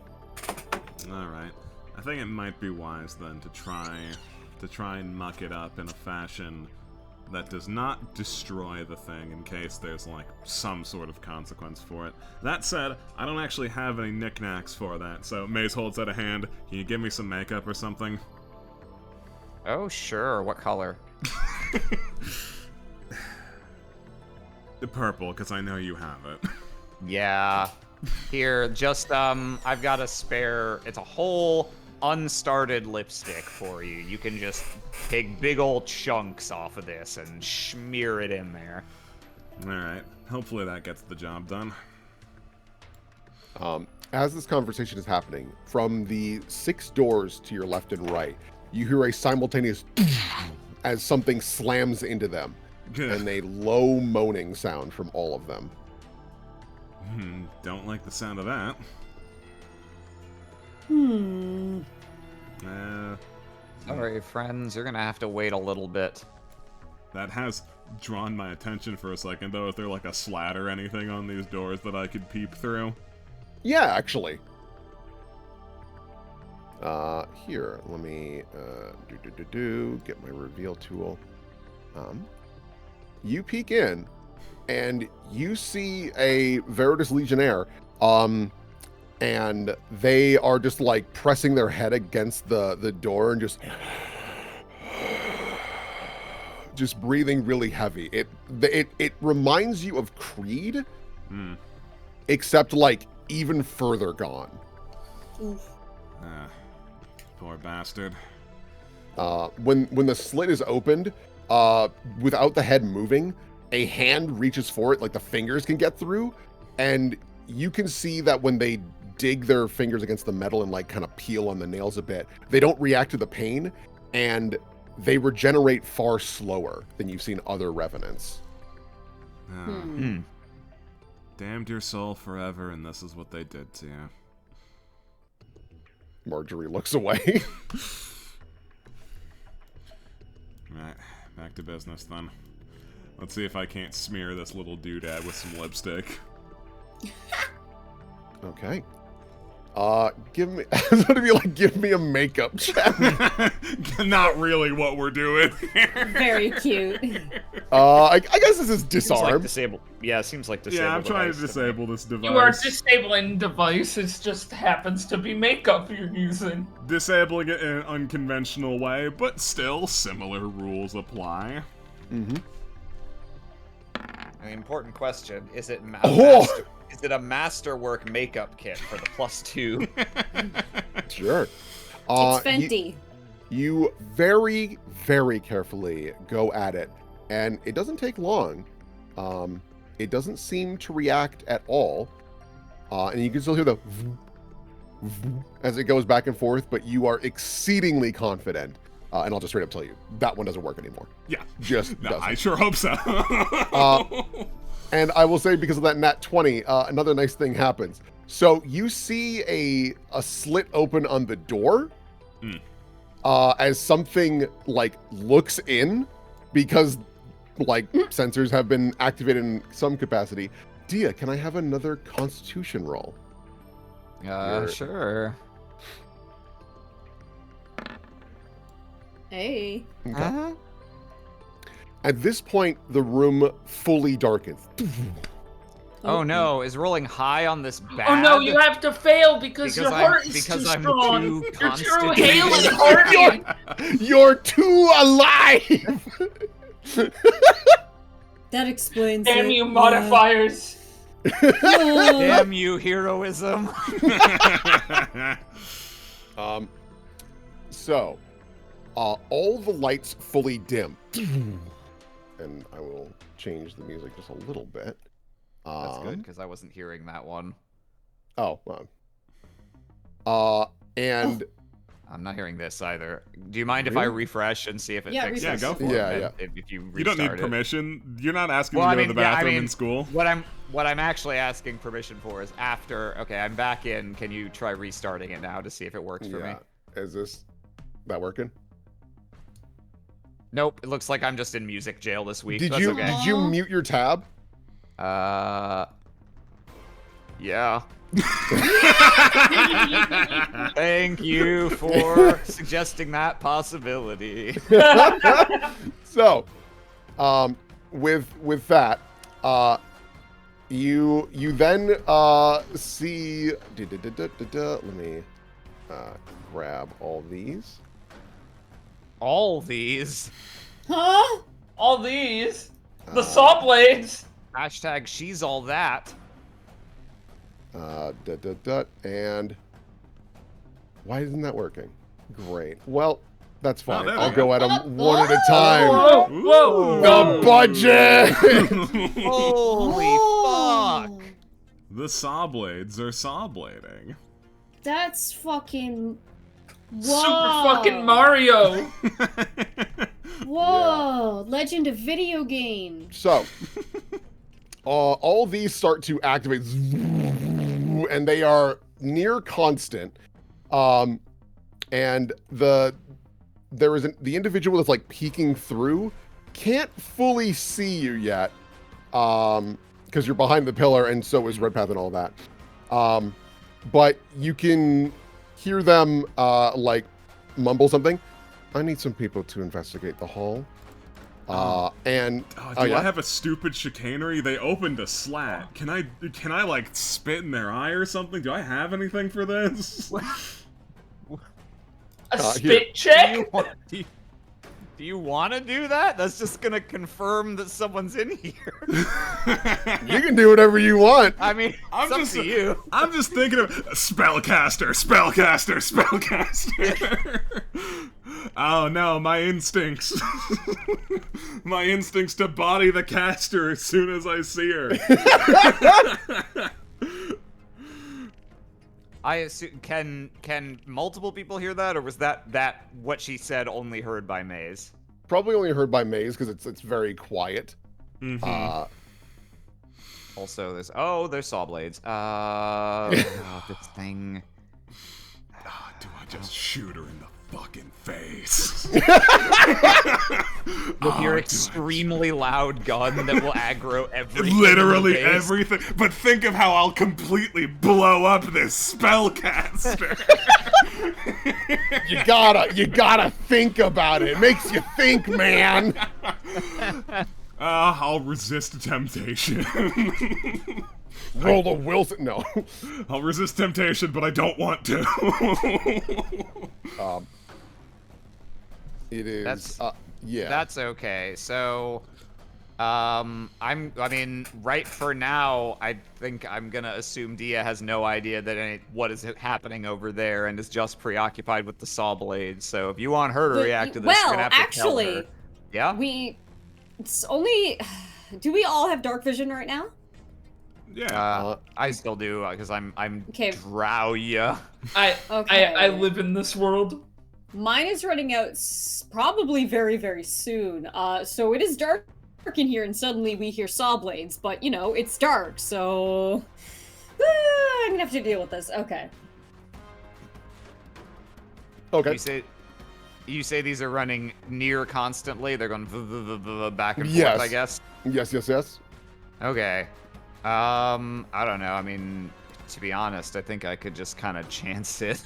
Alright. I think it might be wise then to try and muck it up in a fashion that does not destroy the thing in case there's like some sort of consequence for it. That said, I don't actually have any knickknacks for that, so Maze holds out a hand. Can you give me some makeup or something? Oh, sure. What color? The purple, because I know you have it. Yeah. Here, just, I've got a spare, it's a whole unstarted lipstick for you. You can just take big old chunks off of this and smear it in there. Alright. Hopefully that gets the job done. As this conversation is happening, from the 6 doors to your left and right, you hear a simultaneous as something slams into them, and a low moaning sound from all of them. Don't like the sound of that. Sorry, friends, you're gonna have to wait a little bit. That has drawn my attention for a second, though. Is there like a slat or anything on these doors that I could peep through? Yeah, actually. Here, let me get my reveal tool. You peek in, and you see a Veritas Legionnaire, and they are just like pressing their head against the door and just breathing really heavy. It reminds you of Creed, except like even further gone. Poor bastard. When the slit is opened, without the head moving, a hand reaches for it, like the fingers can get through, and you can see that when they dig their fingers against the metal and like kind of peel on the nails a bit, they don't react to the pain, and they regenerate far slower than you've seen other revenants. Damned your soul forever, and this is what they did to you. Marjorie looks away. Right, back to business then. Let's see if I can't smear this little doodad with some lipstick. Okay. Give me. I was gonna be like, give me a makeup check. Not really what we're doing. Very cute. I guess this is Seems like disarm. disable. Yeah, seems like disable. Yeah, I'm trying to device disable this device. You are disabling device. It just happens to be makeup you're using. Disabling it in an unconventional way, but still similar rules apply. Mm-hmm. An important question: is it is it a masterwork makeup kit for the +2? Sure. It's Fenty. You very, very carefully go at it, and it doesn't take long. It doesn't seem to react at all, and you can still hear the as it goes back and forth, but you are exceedingly confident, and I'll just straight up tell you, that one doesn't work anymore. Yeah. Just No, doesn't. I sure hope so. And I will say, because of that nat 20, another nice thing happens. So you see a slit open on the door as something like looks in, because like sensors have been activated in some capacity. Dia, can I have another Constitution roll? Sure. Hey. Okay. At this point, the room fully darkens. Oh no, is rolling high on this bad? Oh no, you have to fail because your heart is too I'm strong. too You're too constituted. hale and hearty. You're too alive! That explains Damn it. you, modifiers. Damn you, heroism. So, all the lights fully dim. And I will change the music just a little bit. That's good, because I wasn't hearing that one. Oh, well. And I'm not hearing this either. Do you mind if I refresh and see if it fixes Yeah, go for it. Yeah. If you You don't need restart it? permission. You're not asking Well, to I go to mean, the yeah, I bathroom mean, in school. What I'm actually asking permission for is after. Okay, I'm back in. Can you try restarting it now to see if it works for me? Is that working? Nope. It looks like I'm just in music jail this week. Did That's you okay. did you mute your tab? Yeah. Thank you for suggesting that possibility. So, with that, you then see. Let me grab all these. All these. Huh? All these. The saw blades. Hashtag she's all that. And why isn't that working? Great. Well, that's fine. there I'll we go go. at them one at a time. Whoa, whoa. The budget! Holy fuck. The saw blades are saw blading. That's fucking... Whoa. Super fucking Mario! Whoa! Legend of video game. So, all these start to activate, and they are near constant. And the individual that's like peeking through can't fully see you yet, because you're behind the pillar, and so is Redpath and all that. But you can hear them like mumble something. I need some people to investigate the hall. Do I have a stupid chicanery? They opened a slat. Can I like spit in their eye or something? Do I have anything for this? A spit check? Do you want to do that? That's just gonna confirm that someone's in here. You can do whatever you want. I mean, it's up to you. I'm just thinking of spellcaster. Oh no, my instincts. My instincts to body the caster as soon as I see her. I assume, can multiple people hear that, or was that what she said only heard by Maze? Probably only heard by Maze because it's very quiet. Mm-hmm. Also, there's saw blades. This thing. Do I just shoot her in the fucking face? With your extremely loud gun that will aggro everything. Literally everything. But think of how I'll completely blow up this spellcaster. You gotta think about it. It makes you think, man. I'll resist temptation. Roll the Wilson. No. I'll resist temptation, but I don't want to. It is. Yeah. That's okay. So, I mean, right for now, I think I'm gonna assume Dia has no idea that what is happening over there and is just preoccupied with the saw blade. So if you want her to react to this, you're gonna have to tell her. Yeah. It's only. Do we all have dark vision right now? Yeah. I still do because I'm Okay. Drowya. I live in this world. Mine is running out probably very, very soon. So it is dark in here, and suddenly we hear saw blades, but you know, it's dark, so I'm gonna have to deal with this. Okay. Okay. You say these are running near constantly? They're going back and Yes. forth, I guess? Yes. Okay. I don't know. I mean, to be honest, I think I could just kind of chance it.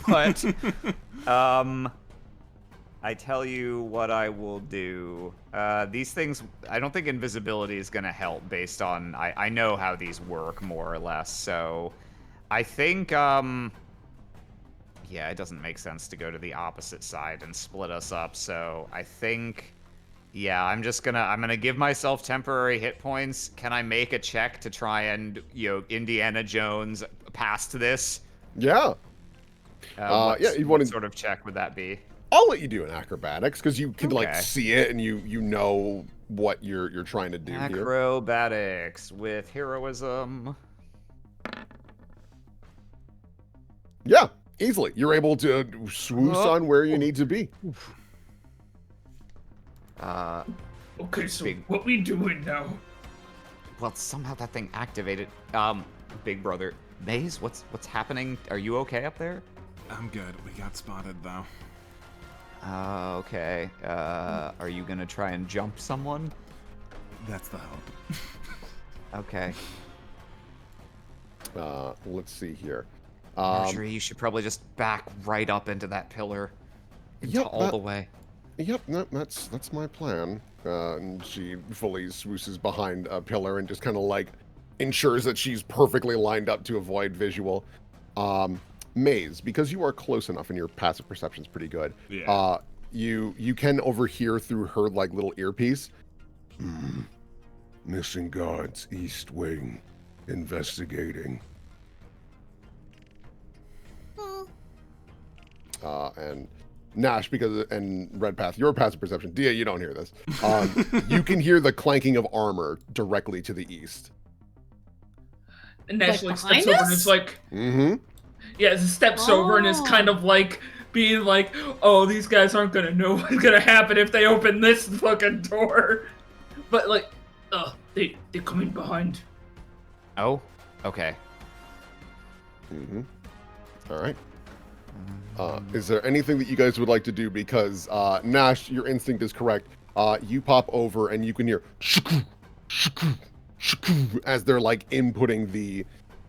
But, I tell you what I will do. These things, I don't think invisibility is going to help based on, I know how these work more or less. So I think, yeah, it doesn't make sense to go to the opposite side and split us up. So I think, yeah, I'm gonna give myself temporary hit points. Can I make a check to try and, Indiana Jones past this? Yeah. What you sort of check would that be? I'll let you do an acrobatics because you can like Okay. see it and you know what you're trying to do here. Acrobatics with heroism. Yeah, easily. You're able to swoosh on where you need to be. Okay, so Big- what we doing now? Well, somehow that thing activated. Big brother, Maze, what's happening? Are you okay up there? I'm good. We got spotted though. Okay. Are you gonna try and jump someone? That's the hope. Okay. Let's see here. Marjorie, you should probably just back right up into that pillar. All the way. Yep, that's my plan. And she fully swooshes behind a pillar and just kind of like ensures that she's perfectly lined up to avoid visual. Maze, because you are close enough and your passive perception's pretty good. Yeah. You can overhear through her like little earpiece. Missing guards, East Wing, investigating. And Nash, and Redpath, your passive perception. Dia, you don't hear this. You can hear the clanking of armor directly to the east. And Nash Like, steps behind over us? and is like, Mm-hmm. yeah, he steps over and is kind of like being like, oh, these guys aren't gonna know what's gonna happen if they open this fucking door. But like, they're coming behind. Oh, okay. Mm-hmm. All right. Is there anything that you guys would like to do? Because Nash, your instinct is correct. You pop over and you can hear as they're like inputting the.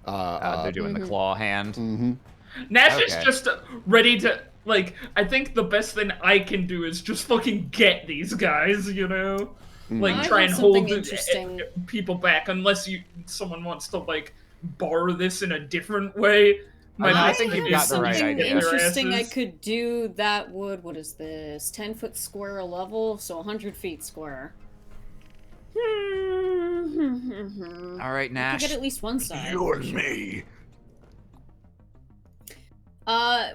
They're doing the claw hand. Mm-hmm. Nash is just ready to like. I think the best thing I can do is just fucking get these guys. You know, like I try have and hold something interesting. people back unless someone wants to like bar this in a different way. I think you've got the right something idea. interesting I could do that would, what is this, 10-foot square a level, so 100 feet square. All right, I Nash. could get at least one side. You and me. Can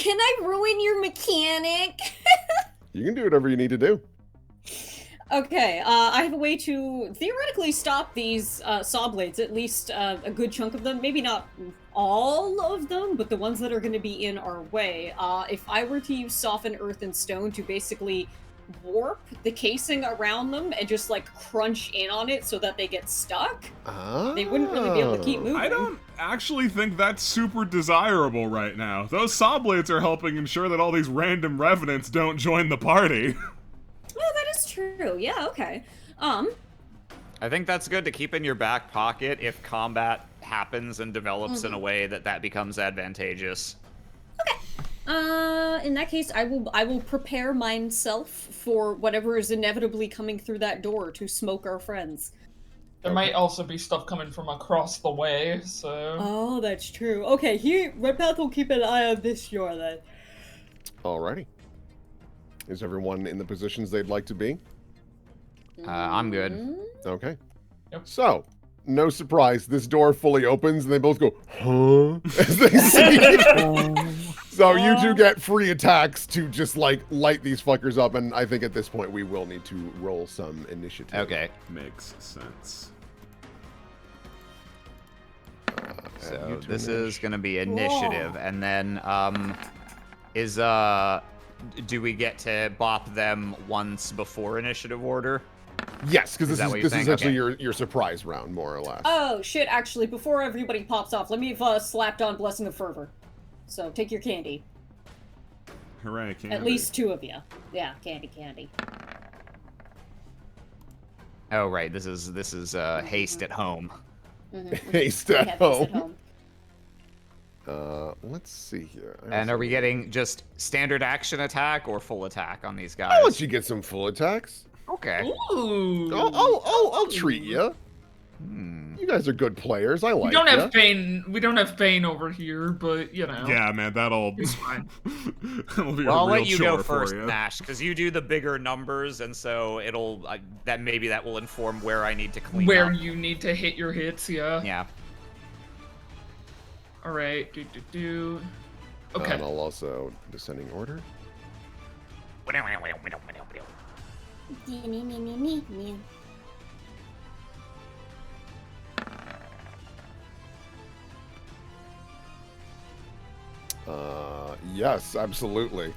I ruin your mechanic? You can do whatever you need to do. Okay, I have a way to theoretically stop these saw blades, at least a good chunk of them. Maybe not all of them, but the ones that are going to be in our way. If I were to use soften earth and stone to basically warp the casing around them and just like crunch in on it so that they get stuck, they wouldn't really be able to keep moving. I don't actually think that's super desirable right now. Those saw blades are helping ensure that all these random revenants don't join the party. Oh, that is true. Yeah, okay. I think that's good to keep in your back pocket if combat happens and develops in a way that becomes advantageous. In that case, I will prepare myself for whatever is inevitably coming through that door to smoke our friends. There might also be stuff coming from across the way, so. Oh, that's true. Okay, Red Path will keep an eye on this door then. Alrighty. Is everyone in the positions they'd like to be? I'm good. Okay. Yep. So, no surprise, this door fully opens and they both go, huh? As they see. So you two get free attacks to just like light these fuckers up, and I think at this point we will need to roll some initiative. Okay. Makes sense. So this is gonna be initiative, and then do we get to bop them once before initiative order? Yes, because Is that this what is you're saying? essentially Okay. your surprise round, more or less. Oh, shit, actually, before everybody pops off, let me have slapped on Blessing of Fervor. So, take your candy. Hooray, candy. At least 2 of you. Yeah, candy. Oh right, this is haste at home. Haste We at have this at home. home. Let's see here. And are we getting just standard action attack or full attack on these guys? I'll let you get some full attacks. Okay. Ooh. I'll treat you. You guys are good players. I like. We don't ya. have Bane. We don't have Bane over here, but you know. Yeah, man, that'll It's fine. that'll be Well, a I'll real let you chore go for first, you. Nash, because you do the bigger numbers, and so it'll that will inform where I need to clean Where up. you need to hit your hits, yeah. Yeah. All right. Okay. And I'll also descending order. Yes, absolutely.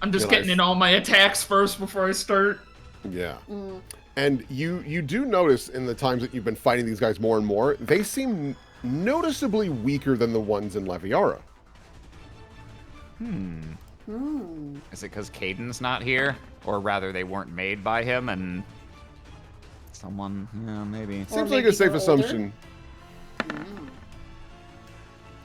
I'm just Yeah, getting nice. in all my attacks first before I start. Yeah. And you do notice in the times that you've been fighting these guys more and more, they seem noticeably weaker than the ones in Leviara. Is it because Caden's not here, or rather they weren't made by him and someone? Yeah, maybe. Seems like maybe a safe they're older? assumption.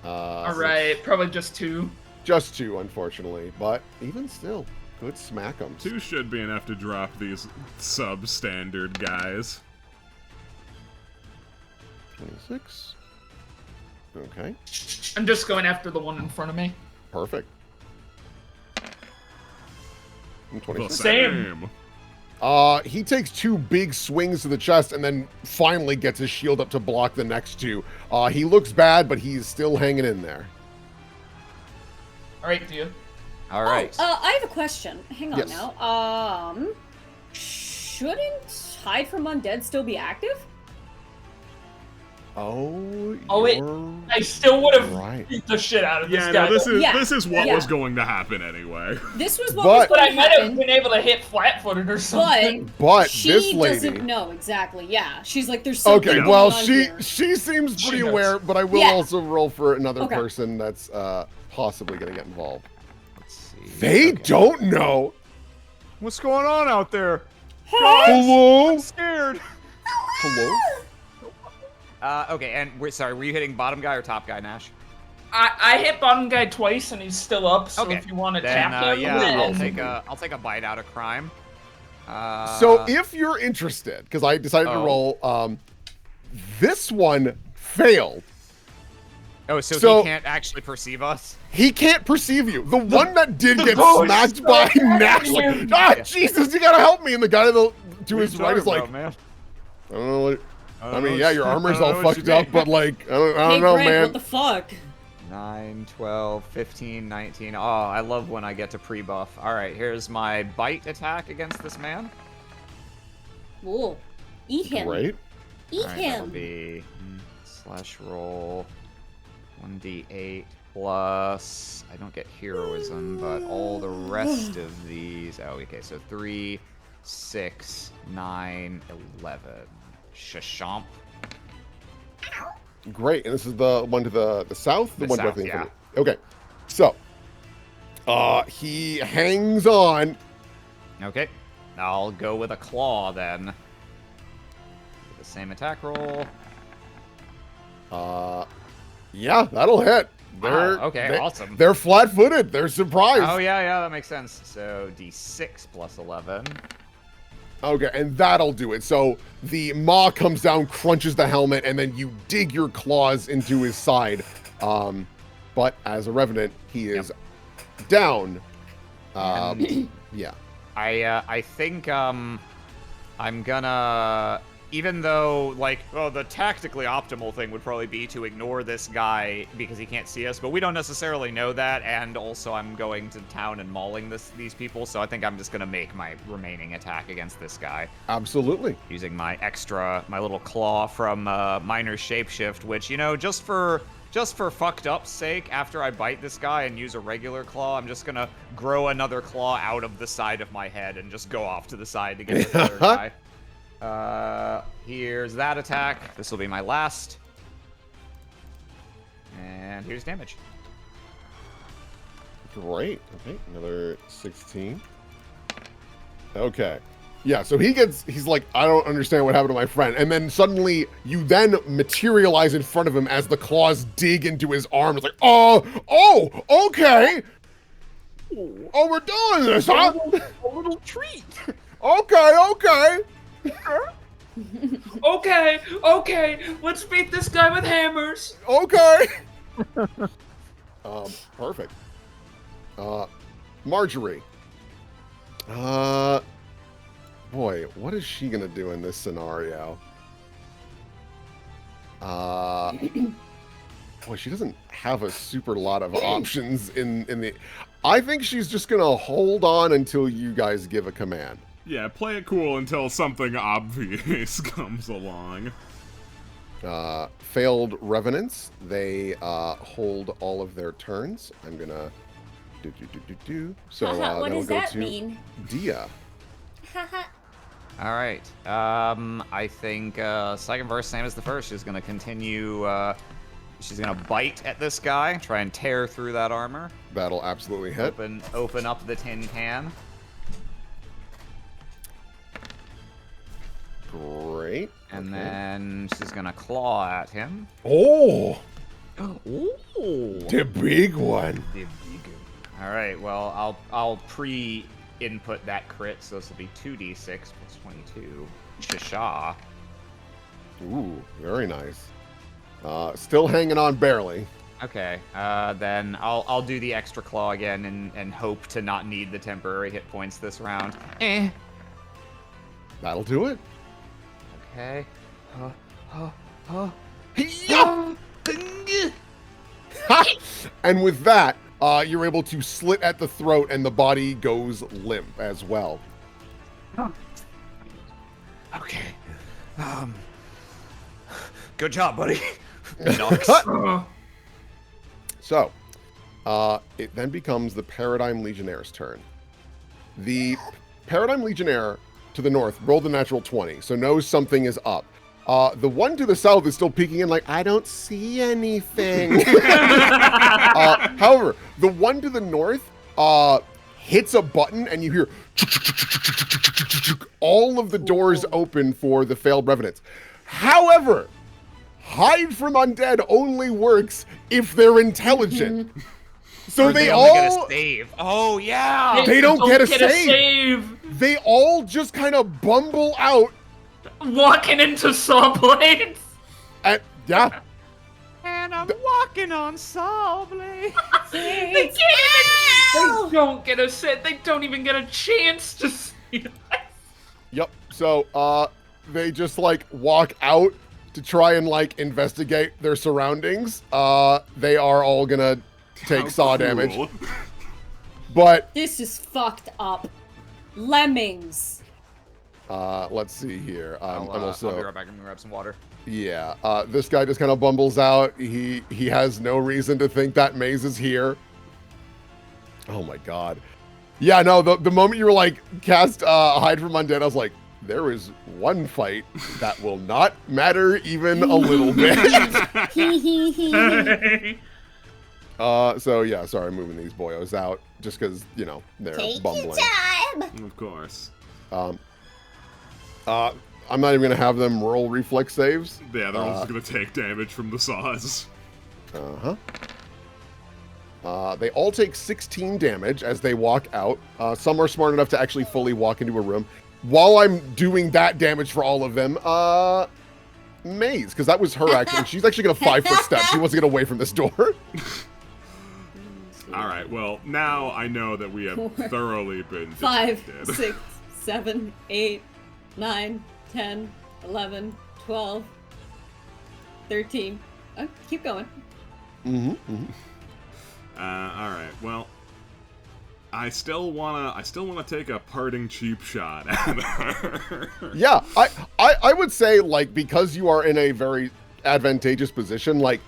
All right, probably just 2. Just 2, unfortunately, but even still, good smack'ems. 2 should be enough to drop these substandard guys. 26. Okay, I'm just going after the one in front of me. perfect. And The 26. Same. He takes 2 big swings to the chest and then finally gets his shield up to block the next 2. He looks bad, but he's still hanging in there. All right, Dia. All right. I have a question. Hang on Yes. now. Shouldn't hide from undead still be active? Oh, wait. you're I still would have right. beat the shit out of this Yeah, guy. no, this Yeah. is what Yeah. was going to happen anyway. This was what But- was But going I to might have happen. been able to hit flat-footed or something. But She this lady. doesn't know exactly. Yeah, she's like, there's something Okay, going well, on she here. seems She pretty knows. aware, but I will Yeah. also roll for another Okay. person that's possibly going to get involved. Let's see. They Okay. don't know. What's going on out there? Hello? Scared. Hello? Okay, and sorry, were you hitting bottom guy or top guy, Nash? I hit bottom guy twice and he's still up. So Okay. if you want to Then, tap him, yeah, then- I'll take a bite out of crime. So if you're interested, because I decided to Oh. roll, this one failed. So he can't actually perceive us? He can't perceive you. The one that did get ghost smacked by stuck at Nash, you. like, ah, Jesus, you gotta help me. And the guy to his right is like, man? I don't know what. I mean, know yeah, what your you- armor's I don't all know what fucked you up, mean. but like, I don't Hey, know, Greg, man. what the fuck? 9, 12, 15, 19. Oh, I love when I get to pre-buff. All right, here's my bite attack against this man. Whoa. Eat him. Right? Eat All right, that'll him. be slash roll 1d8 plus. I don't get heroism, but all the rest of these. Oh, okay. So 3, 6, 9, 11. Shashamp. Great. And this is the one to the south? The The one south, directly in yeah. front of you. Okay. So, he hangs on. Okay. I'll go with a claw then. Do the same attack roll. Yeah, that'll hit. Wow, okay, awesome. They're flat-footed. They're surprised. Oh, yeah, that makes sense. So d6 plus 11. Okay, and that'll do it. So the maw comes down, crunches the helmet, and then you dig your claws into his side. But as a revenant, he is down. Yeah. I think I'm gonna, even though like, well, the tactically optimal thing would probably be to ignore this guy because he can't see us, but we don't necessarily know that, and also I'm going to town and mauling these people, so I think I'm just gonna make my remaining attack against this guy Absolutely. using my little claw from Minor Shapeshift, which, you know, just for fucked up's sake, after I bite this guy and use a regular claw, I'm just gonna grow another claw out of the side of my head and just go off to the side to get the other guy. Here's that attack. This will be my last. And here's damage. Great. Okay, another 16. Okay. Yeah, so he's like, I don't understand what happened to my friend. And then suddenly you then materialize in front of him as the claws dig into his arm. It's like, oh, okay. Oh, we're doing this, huh? A little treat. Okay. Okay, let's beat this guy with hammers. Okay. Perfect. Marjorie. Boy, what is she gonna do in this scenario? Boy, she doesn't have a super lot of options in the. I think she's just gonna hold on until you guys give a command. Yeah, play it cool until something obvious comes along. Failed revenants. They hold all of their turns. I'm gonna do. So Haha, what then does we'll go that to mean? Dia. Haha. All right. I think second verse, same as the first. She's gonna continue. She's gonna bite at this guy, try and tear through that armor. That'll absolutely hit. Open up the tin can. Great. And Okay. then she's gonna claw at him. Oh, Ooh. the big one. All right. Well, I'll pre-input that crit, so this will be 2d6 plus 22. Shisha. Ooh, very nice. Still hanging on barely. Okay. Then I'll do the extra claw again and hope to not need the temporary hit points this round. That'll do it. Okay. And with that, you're able to slit at the throat, and the body goes limp as well. Okay. Good job, buddy. Knocks. So, it then becomes the Paradigm Legionnaire's turn. The Paradigm Legionnaire to the north rolled a natural 20, so knows something is up. The one to the south is still peeking in like, I don't see anything. However, the one to the north hits a button and you hear all of the doors open for the failed revenants. However, hide from undead only works if they're intelligent. So Or they only get all a save. Oh yeah. They don't get a save. They all just kind of bumble out. Walking into saw blades. Yeah. And I'm walking on saw blades. They can't even. They don't get a set. They don't even get a chance to see it. Yep. So they just like walk out to try and like investigate their surroundings. They are all gonna take saw damage. But This is fucked up. Lemmings. let's see here. I'm I'll also be right back. I'm gonna grab some water. yeah. This guy just kind of bumbles out. He has no reason to think that Maze is here. Oh my god. Yeah, no, the moment you were like cast hide from undead, I was like, there is one fight that will not matter even a little bit. So yeah, sorry, I'm moving these boyos out just because, you know, they're bumbling. Of course. I'm not even gonna have them roll reflex saves. Yeah, they're all just gonna take damage from the saws. They all take 16 damage as they walk out. Some are smart enough to actually fully walk into a room. While I'm doing that damage for all of them, Maze, because that was her action. She's actually gonna 5-foot step. She wants to get away from this door. All right. Well, now I know that we have thoroughly been 5, detected. 6, 7, 8, 9, 10, 11, 12, 13. Oh, keep going. All right. Well, I still wanna take a parting cheap shot at her. Yeah, I would say, like, because you are in a very advantageous position, like,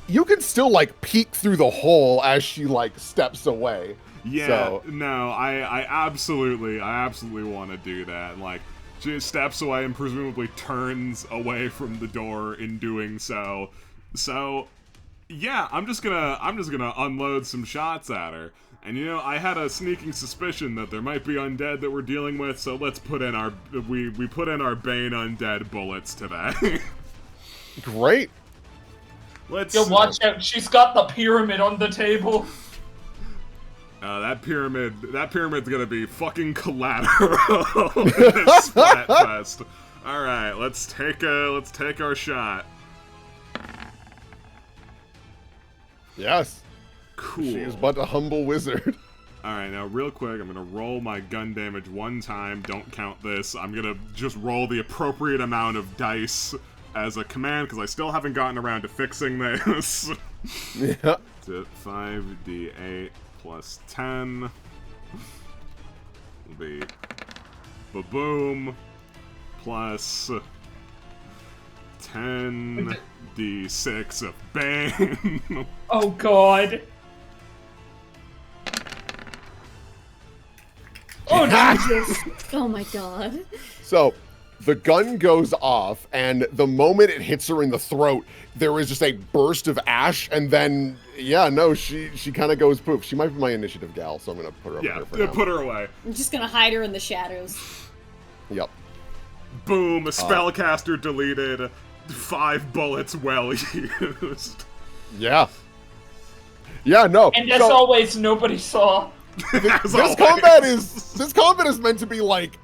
you can still like peek through the hole as she like steps away. Yeah. So. No, I absolutely want to do that. Like, she steps away and presumably turns away from the door in doing so. So, yeah, I'm just gonna unload some shots at her. And you know, I had a sneaking suspicion that there might be undead that we're dealing with, so let's put in our we put in our Bane undead bullets today. Great. Let's Yo, watch out! She's got the pyramid on the table. that pyramid's gonna be fucking collateral in this splat fest. All right, let's take our shot. Yes. Cool. She is but a humble wizard. Alright, now real quick, I'm gonna roll my gun damage one time, don't count this. I'm gonna just roll the appropriate amount of dice as a command, because I still haven't gotten around to fixing this. Yeah. To 5d8 plus 10 will be ba-boom plus 10d6 of Bane. Oh god. Oh Jesus! Oh my god. So the gun goes off, and the moment it hits her in the throat, there is just a burst of ash, and then yeah, no, she kind of goes poof. She might be my initiative gal, so I'm gonna put her over Yeah, here for now. put her away. I'm just gonna hide her in the shadows. Yep. Boom, a spellcaster deleted, 5 bullets well used. Yeah. Yeah, no. And as so, always, nobody saw. As this always. combat is meant to be like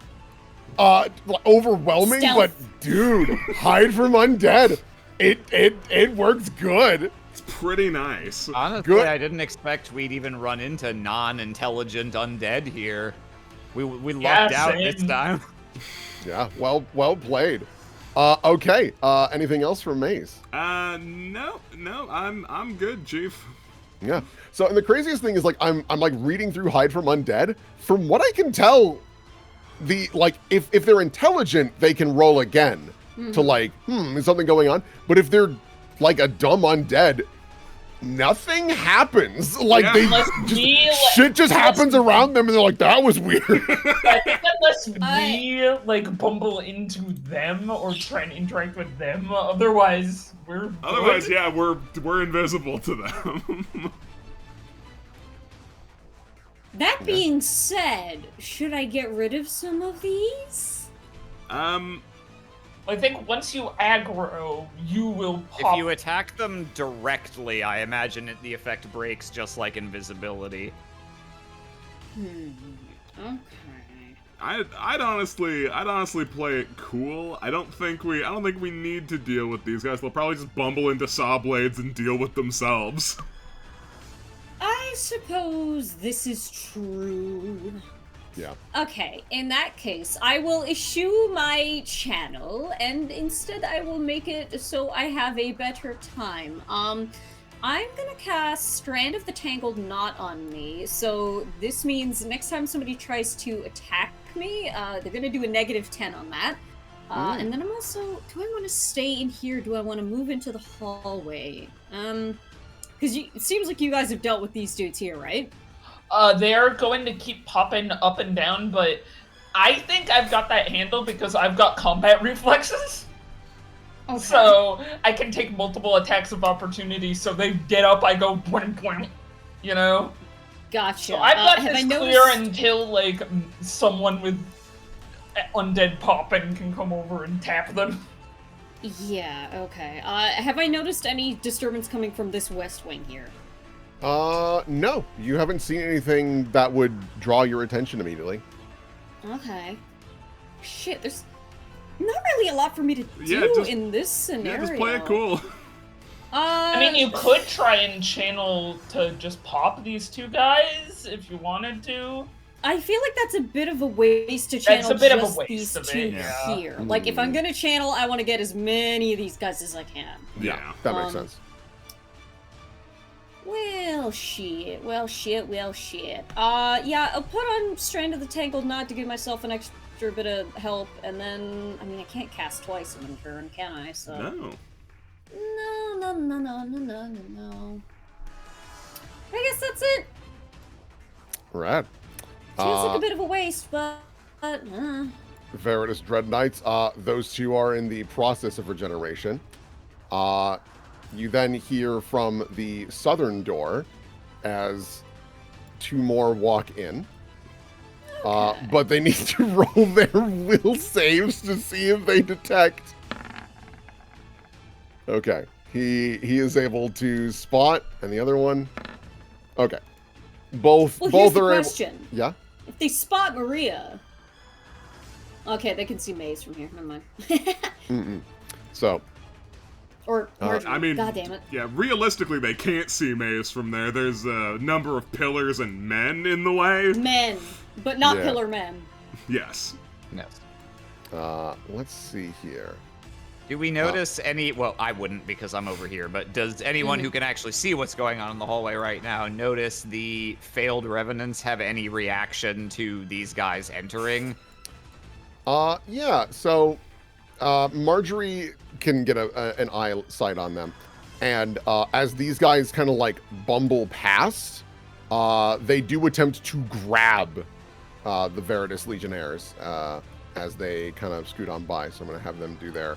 overwhelming, Stealth. but dude, hide from undead. It works good. It's pretty nice. Honestly, Good. I didn't expect we'd even run into non-intelligent undead here. We lucked out this same. time. Yeah, well played. Okay. Anything else from Maze? No, I'm good, Chief. Yeah. So, and the craziest thing is, like, I'm like reading through Hide from Undead. From what I can tell, if they're intelligent, they can roll again to like, is something going on? But if they're like a dumb undead, nothing happens. Like shit just happens around them, and they're like, that was weird. I think unless we like bumble into them or try and interact with them, otherwise we're good. Yeah, we're invisible to them. That being said, should I get rid of some of these? I think once you aggro, you will pop. If you attack them directly, I imagine the effect breaks just like invisibility. Okay. I'd honestly play it cool. I don't think we need to deal with these guys. They'll probably just bumble into saw blades and deal with themselves. I suppose this is true. Yeah. Okay, in that case, I will eschew my channel, and instead I will make it so I have a better time. I'm gonna cast Strand of the Tangled Knot on me, so this means next time somebody tries to attack me, they're gonna do a -10 on that. And then I'm also, do I want to stay in here? Do I want to move into the hallway? Because it seems like you guys have dealt with these dudes here, right? They're going to keep popping up and down, but I think I've got that handled because I've got combat reflexes. Okay. So I can take multiple attacks of opportunity, so they get up, I go boing boing, you know? Gotcha. So I've got this clear until, like, someone with undead popping can come over and tap them. Yeah, okay. Have I noticed any disturbance coming from this west wing here? No. You haven't seen anything that would draw your attention immediately. Okay. Shit, there's not really a lot for me to do in this scenario. Yeah, just play it cool. I mean, you could try and channel to just pop these two guys if you wanted to. I feel like that's a bit of a waste to channel these two here. Like, if I'm gonna channel, I want to get as many of these guys as I can. Yeah, that makes sense. Well, shit. Yeah, I'll put on Strand of the Tangled Knot to give myself an extra bit of help, and then, I mean, I can't cast twice in a turn, can I? So. No. No. I guess that's it. Right. Feels like a bit of a waste, but Veritas Dread Knights, those two are in the process of regeneration. You then hear from the southern door as two more walk in. Okay. But they need to roll their will saves to see if they detect. Okay. He is able to spot, and the other one. Okay. Both are question. Able. Yeah. If they spot Maria. Okay, they can see Maze from here. Never mind. So. Or I mean, God damn it. Yeah, realistically, they can't see Maze from there. There's a number of pillars and men in the way. Men, but not pillar men. Yes. Let's see here. Do we notice any? Well, I wouldn't because I'm over here. But does anyone who can actually see what's going on in the hallway right now notice the failed revenants have any reaction to these guys entering? Yeah. So, Marjorie can get an eye sight on them, and as these guys kind of like bumble past, they do attempt to grab the Veritas Legionnaires as they kind of scoot on by. So I'm gonna have them do their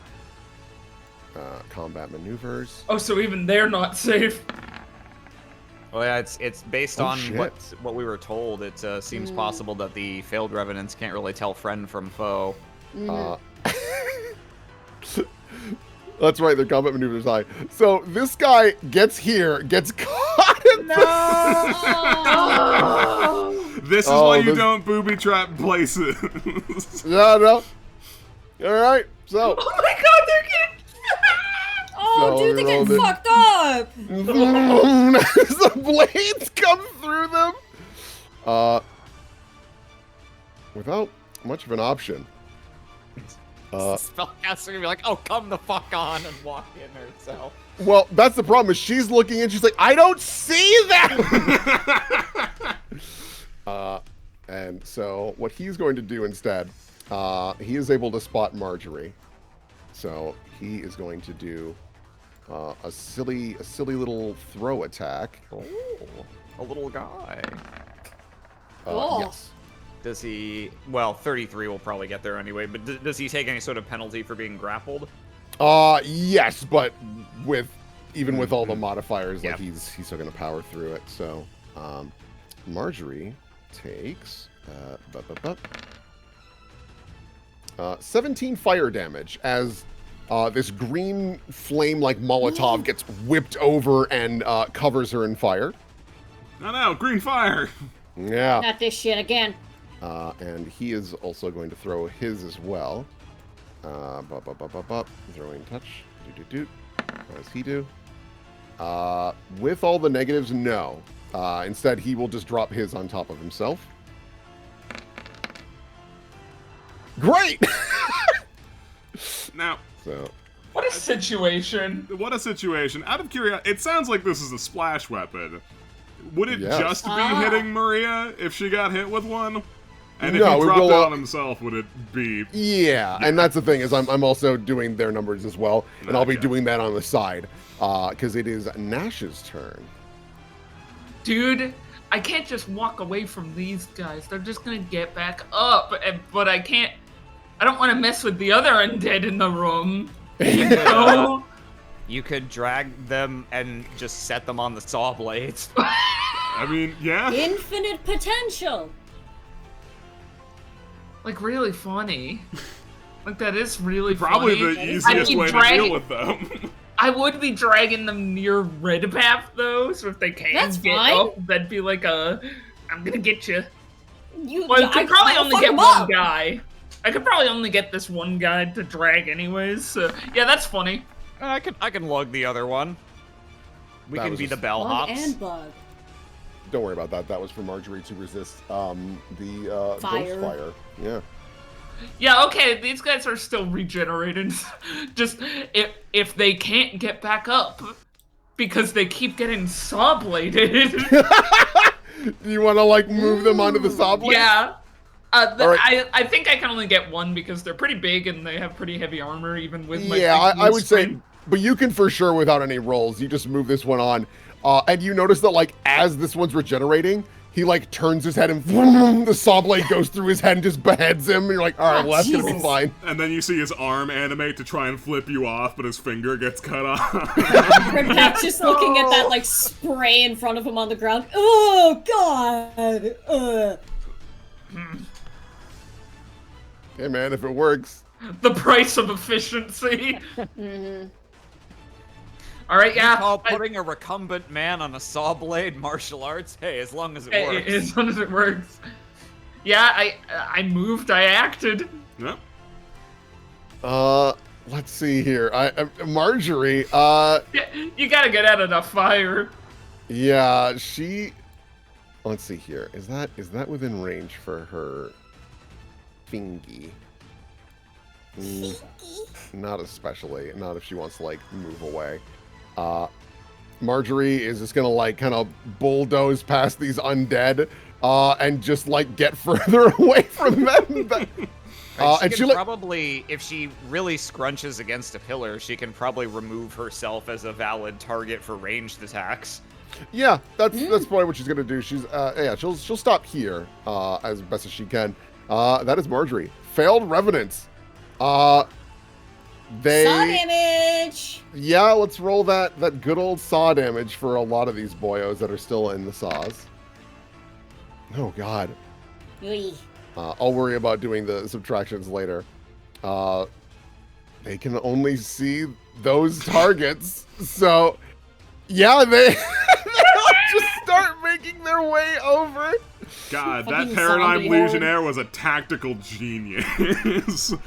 combat maneuvers. Oh, so even they're not safe. Well, yeah, it's based on what we were told. It seems possible that the failed revenants can't really tell friend from foe. That's right, their combat maneuvers high. So this guy gets here, gets caught in This is why you don't booby trap places. No. Alright, so. Oh my god, they're getting. Oh, dude, they get fucked up! As the blades come through them. Without much of an option. Spellcaster gonna be like, "Oh, come the fuck on," and walk in herself. Well, that's the problem. Is she's looking and she's like, "I don't see them." And so what he's going to do instead, he is able to spot Marjorie. So he is going to do a silly little throw attack. Oh, a little guy. Oh. Yes. Does he? Well, 33 will probably get there anyway. But does he take any sort of penalty for being grappled? Yes, but even with all the modifiers, Yep. like he's still gonna power through it. So, Marjorie takes 17 fire damage as this green flame like Molotov gets whipped over and covers her in fire. No, green fire! Yeah. Not this shit again. And he is also going to throw his as well. Throwing touch. How does he do? With all the negatives, no. Instead, he will just drop his on top of himself. Great! Now, So, What a situation. what a situation. Out of curiosity, it sounds like this is a splash weapon. Would it Yes. just be hitting Maria if she got hit with one? And No, if it he would dropped go it up- on himself, would it be... yeah, and that's the thing is I'm also doing their numbers as well, and I'll be Okay. doing that on the side because it is Nash's turn. Dude, I can't just walk away from these guys. They're just gonna get back up. But I can't. I don't want to mess with the other undead in the room. You know? You could drag them and just set them on the saw blades. I mean, yeah. Infinite potential. Like, really funny. Like, that is really Probably funny. the I'd easiest be way to dragging- deal with them. I would be dragging them near Red Path, though, so if they can't That's get fine. up, that'd be like a, I'm gonna get you. You, Well, I could probably I'll only fuck get him one up. guy. I could probably only get this one guy to drag anyways, so yeah, that's funny. I can lug the other one. We That can was be the just- bellhops. Bug and bug. Don't worry about that. That was for Marjorie to resist the Fire. ghost fire. Yeah. Yeah, okay, these guys are still regenerated. Just, if they can't get back up, because they keep getting saw-bladed. You want to like move them onto the saw blade? Yeah. All right. I think I can only get one because they're pretty big and they have pretty heavy armor, even with my Yeah, big I would say, screen. but you can for sure without any rolls. You just move this one on, and you notice that like as this one's regenerating, he like turns his head and the saw blade goes through his head and just beheads him. And you're like, all right, well that's gonna be Jesus. fine. And then you see his arm animate to try and flip you off, but his finger gets cut off. Grimpack's just looking at that like spray in front of him on the ground. Oh God! Hey man, if it works. The price of efficiency. Mhm. All right, yeah. Call putting a recumbent man on a saw blade martial arts? Hey, as long as it works. As long as it works. Yeah, I moved. I acted. Yep. Let's see here. Marjorie. Yeah, you gotta get out of the fire. Yeah, she. Let's see here. Is that within range for her thingy? Not especially. Not if she wants to like move away. Marjorie is just gonna like kind of bulldoze past these undead and just like get further away from them. Right, she and can she like probably, if she really scrunches against a pillar, she can probably remove herself as a valid target for ranged attacks. yeah, that's probably what she's gonna do. She's yeah, she'll stop here as best as she can. That is Marjorie. Failed revenants. They Saw damage. yeah, let's roll that good old saw damage for a lot of these boyos that are still in the saws. Oh God. Oy. I'll worry about doing the subtractions later. They can only see those targets, so yeah, they'll just start making their way over. God, that Fucking Paradigm zombie horde. Legionnaire was a tactical genius.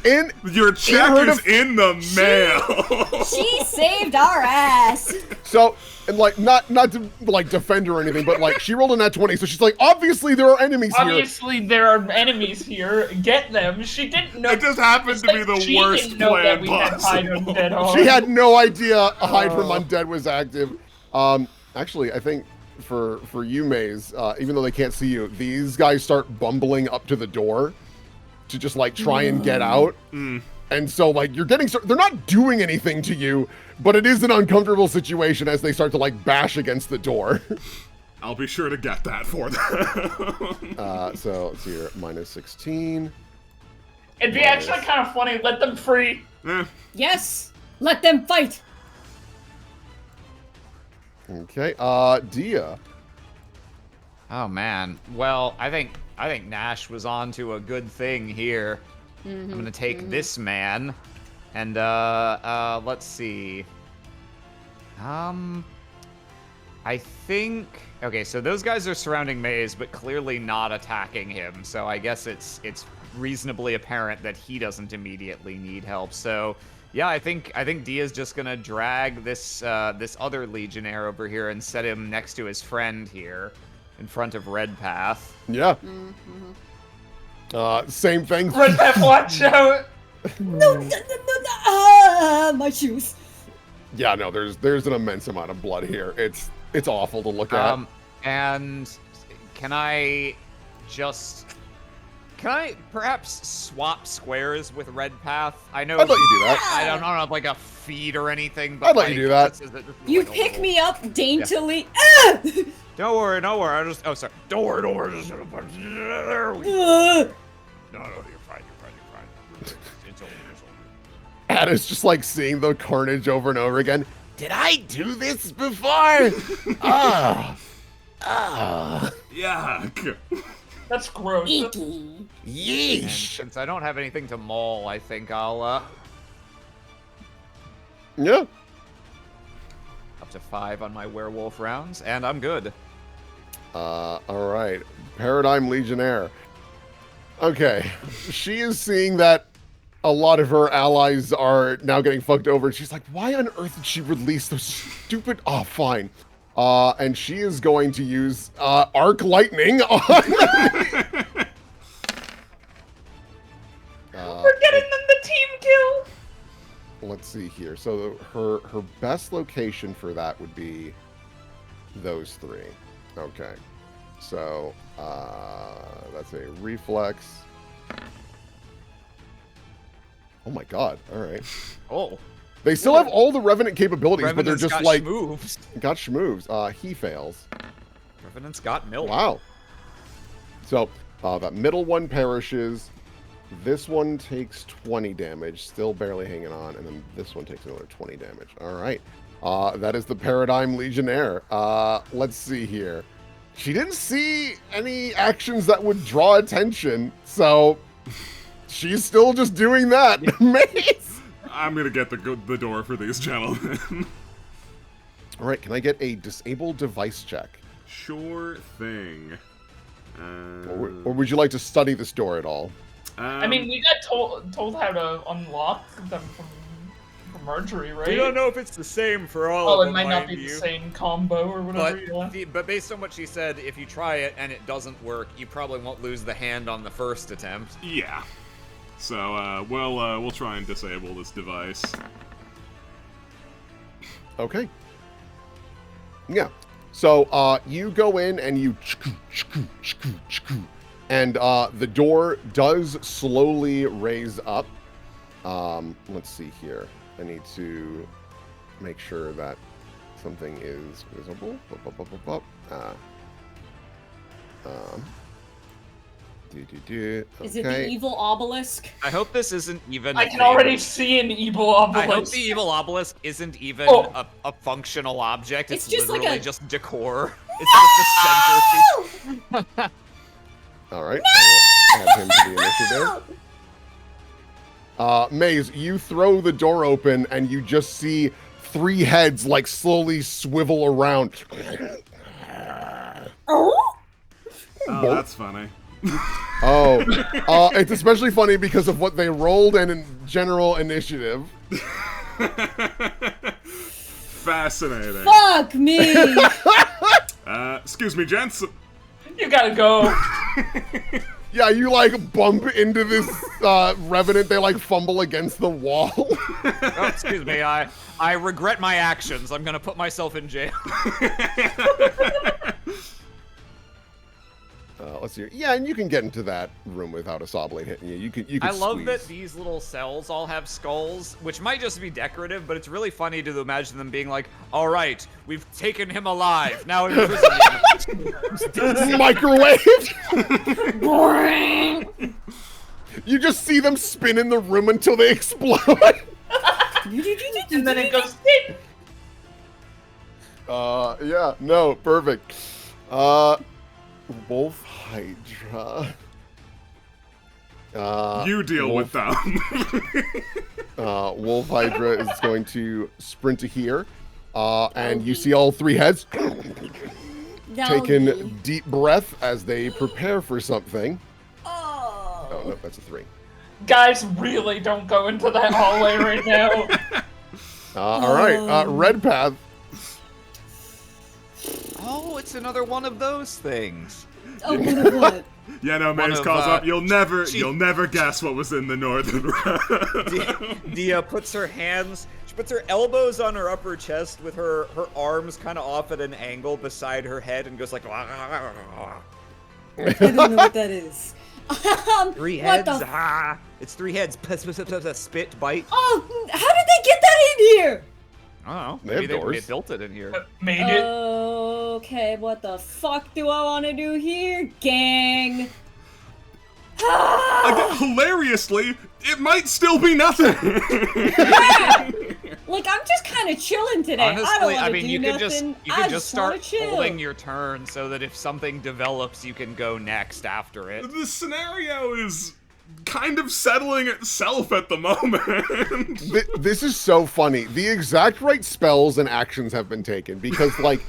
In Your check heard is of- in the mail. She saved our ass. so and like not to like defend her or anything, but like she rolled a nat 20, so she's like, obviously there are enemies here. Obviously, there are enemies here. Get them. She didn't know. It just happened to be the she worst didn't know that plan we had hide possible. undead on. She had no idea Hide from Undead was active. Actually, I think for you, Maze, even though they can't see you, these guys start bumbling up to the door to just like try and get out. And so like you're getting, they're not doing anything to you, but it is an uncomfortable situation as they start to like bash against the door. I'll be sure to get that for them. So let's see here, minus 16. It'd be actually kind of funny. Let them free. Yes, let them fight. Okay, Dia. Oh man. Well, I think Nash was on to a good thing here. I'm gonna take this man, and let's see. I think. Okay, so those guys are surrounding Maze, but clearly not attacking him. So I guess it's reasonably apparent that he doesn't immediately need help. So yeah, I think Dia's just gonna drag this this other legionnaire over here and set him next to his friend here, in front of Red Path. Yeah. Same thing. Red Path, watch out! No, my shoes. Yeah, no, there's an immense amount of blood here. It's awful to look at. And can I perhaps swap squares with Red Path? I know I'd let you do that. I don't know, like a feed or anything, but I'd let you do that. You pick me up daintily. Don't worry. I just. Oh, sorry. Don't worry. Just there we go. No, you're fine. It's over. Ada's just like seeing the carnage over and over again. Did I do this before? Yuck. That's gross. And Yeesh. since I don't have anything to maul, I think I'll Yeah. up to 5 on my werewolf rounds, and I'm good. All right. Paradigm Legionnaire. Okay. She is seeing that a lot of her allies are now getting fucked over. She's like, why on earth did she release those stupid... Oh, fine. And she is going to use arc lightning on... We're getting them the team kill. Let's see here. So her best location for that would be those 3. Okay. So that's a reflex. Oh my god. All right. Oh. They still have all the Revenant capabilities, but they're Revenant's just got like schmoves. got schmoves. He fails. Revenant's got milk. Wow. So that middle one perishes. This one takes 20 damage, still barely hanging on, and then this one takes another 20 damage. All right. That is the Paradigm Legionnaire. Let's see here. She didn't see any actions that would draw attention, so she's still just doing that. Maze! I'm gonna get the door for these gentlemen. All right, can I get a disable device check? Sure thing. Or would you like to study this door at all? I mean, we got told how to unlock them from Marjorie, right? We don't know if it's the same for all Oh, of it them, might not be mind the you. same combo or whatever. But based on what she said, if you try it and it doesn't work, you probably won't lose the hand on the first attempt. Yeah. So we'll try and disable this device. Okay. Yeah. So you go in and you and the door does slowly raise up. Let's see here. I need to make sure that something is visible. Is it the evil obelisk? I hope this isn't even. I can already see an evil obelisk. I hope the evil obelisk isn't even a functional object. It's just literally like a... just decor. It's just a centerpiece. All right. I will add him to the initiative. Maze, you throw the door open and you just see 3 heads like slowly swivel around. Oh? Oh, that's funny. It's especially funny because of what they rolled and in general initiative. Fascinating. Fuck me! Excuse me, gents. You gotta go. Yeah, you like bump into this revenant. They like fumble against the wall. Oh, excuse me. I regret my actions. I'm gonna put myself in jail. let's see. Yeah, and you can get into that room without a saw blade hitting you. You can I love squeeze. that these little cells all have skulls, which might just be decorative, but it's really funny to imagine them being like, all right, we've taken him alive. Now imprison him. Microwave. You just see them spin in the room until they explode. And then it goes ding. Yeah, no, perfect. Wolf Hydra. You deal with them. Wolf Hydra is going to sprint to here. And you see all three heads taking deep breath as they prepare for something. Oh, no, that's a 3. Guys, really don't go into that hallway right now. All right, Red Path. Oh, it's another one of those things. Oh, what? Yeah, no, Maze of, calls up. You'll never guess what was in the northern room. Dia puts her elbows on her upper chest with her arms kind of off at an angle beside her head and goes like, I don't know what that is. 3 What heads. the It's 3 heads. Spit, bite. Oh, how did they get that in here? I don't know. They have Maybe they doors. built it in here. Made it. Okay, what the fuck do I want to do here, gang? Again, hilariously, it might still be nothing. Yeah. Like, I'm just kind of chilling today. I don't Honestly, want to do you could nothing. you I could just wanna start chill. holding your turn so that if something develops, you can go next after it. The scenario is kind of settling itself at the moment. This is so funny. The exact right spells and actions have been taken because, like,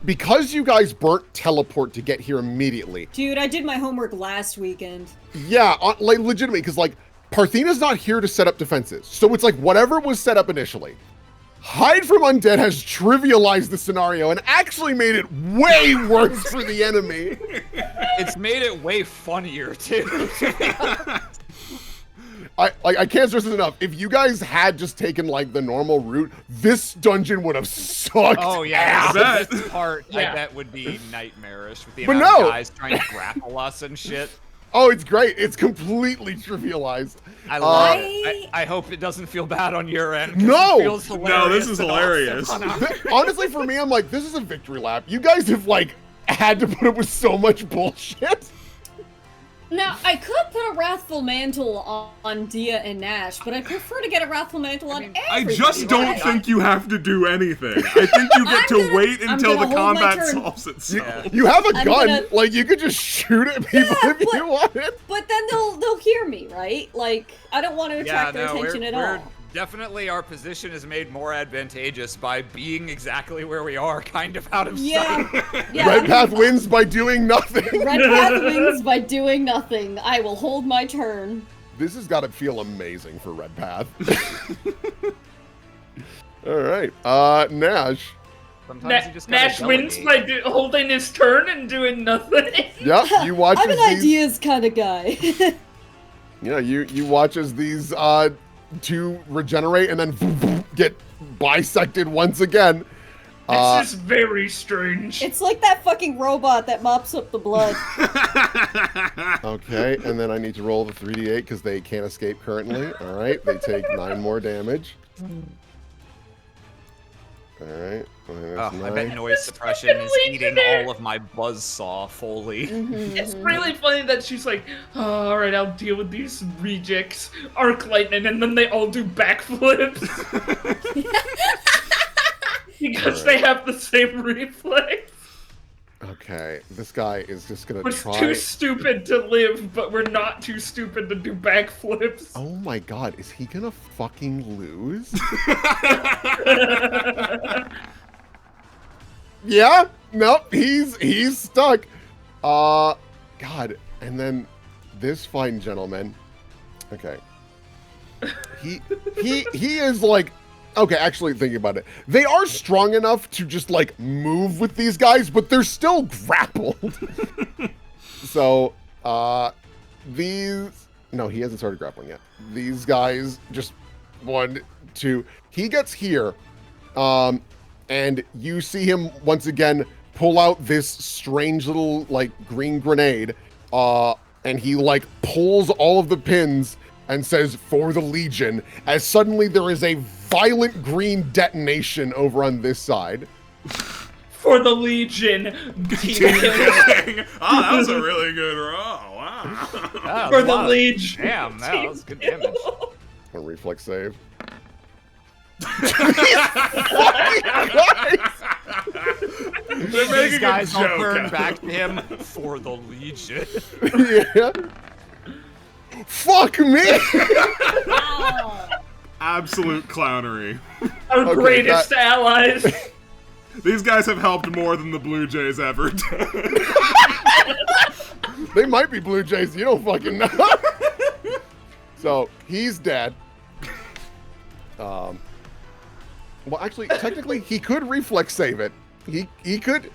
because you guys burnt teleport to get here immediately. Dude, I did my homework last weekend. Yeah, like, legitimately, because, like, Parthena's not here to set up defenses. So it's like whatever was set up initially. Hide from Undead has trivialized the scenario and actually made it way worse for the enemy. It's made it way funnier, too. I can't stress this enough. If you guys had just taken, like, the normal route, this dungeon would have sucked. Oh, yeah. ass. This part, Yeah. I bet, would be nightmarish with the But amount no! of guys trying to grapple us and shit. Oh, it's great. It's completely trivialized. I love it. I hope it doesn't feel bad on your end. 'cause No! it feels hilarious No, this is and hilarious. awesome on our- Honestly, for me, I'm like, this is a victory lap. You guys have, like, had to put up with so much bullshit. Now, I could put a Wrathful Mantle on Dia and Nash, but I prefer to get a Wrathful Mantle on I everybody. just don't Right? think you have to do anything. I think you get to wait I'm until the gonna hold my combat turn. solves itself. You have a I'm gun. gonna- Like, you could just shoot at people Yeah, if you wanted. But then they'll hear me, right? Like, I don't want to attract their attention at all. Definitely our position is made more advantageous by being exactly where we are, kind of out of Yeah, sight. yeah. Red Path wins by doing nothing. Red Path wins by doing nothing. I will hold my turn. This has got to feel amazing for Red Path. All right. Nash. Sometimes you just gotta Nash wins delegate. by holding his turn and doing nothing. Yep, you watch I'm as an these... ideas kind of guy. Yeah, you watch as these two regenerate and then get bisected once again. This is very strange. It's like that fucking robot that mops up the blood. Okay, and then I need to roll the 3d8 because they can't escape currently. All right, they take 9 more damage. All right, that's I bet 9. noise suppression is eating all of my buzzsaw fully. It's really funny that she's like, oh, all right, I'll deal with these rejects, arc lightning, and then they all do backflips because they have the same reflex. Okay, this guy is just gonna We're try. too stupid to live, but we're not too stupid to do backflips. Oh my god, is he gonna fucking lose? Yeah, nope, he's stuck. God, and then this fine gentleman. Okay, he is like. Okay, actually thinking about it, they are strong enough to just like move with these guys, but they're still grappled. So, these, no, he hasn't started grappling yet. These guys just 1, 2, he gets here, and you see him once again pull out this strange little like green grenade And he like pulls all of the pins and says, "For the Legion," as suddenly there is a violent green detonation over on this side. For the Legion. Oh, that was a really good roll. Wow. For the Legion. Damn, that was good damage. A reflex save. These guys all turn back to him for the Legion. Yeah. Fuck me! Wow. Absolute clownery. Our Okay, greatest allies. These guys have helped more than the Blue Jays ever did. They might be Blue Jays, you don't fucking know. So, he's dead. Well, actually, technically, he could reflex save it. He could...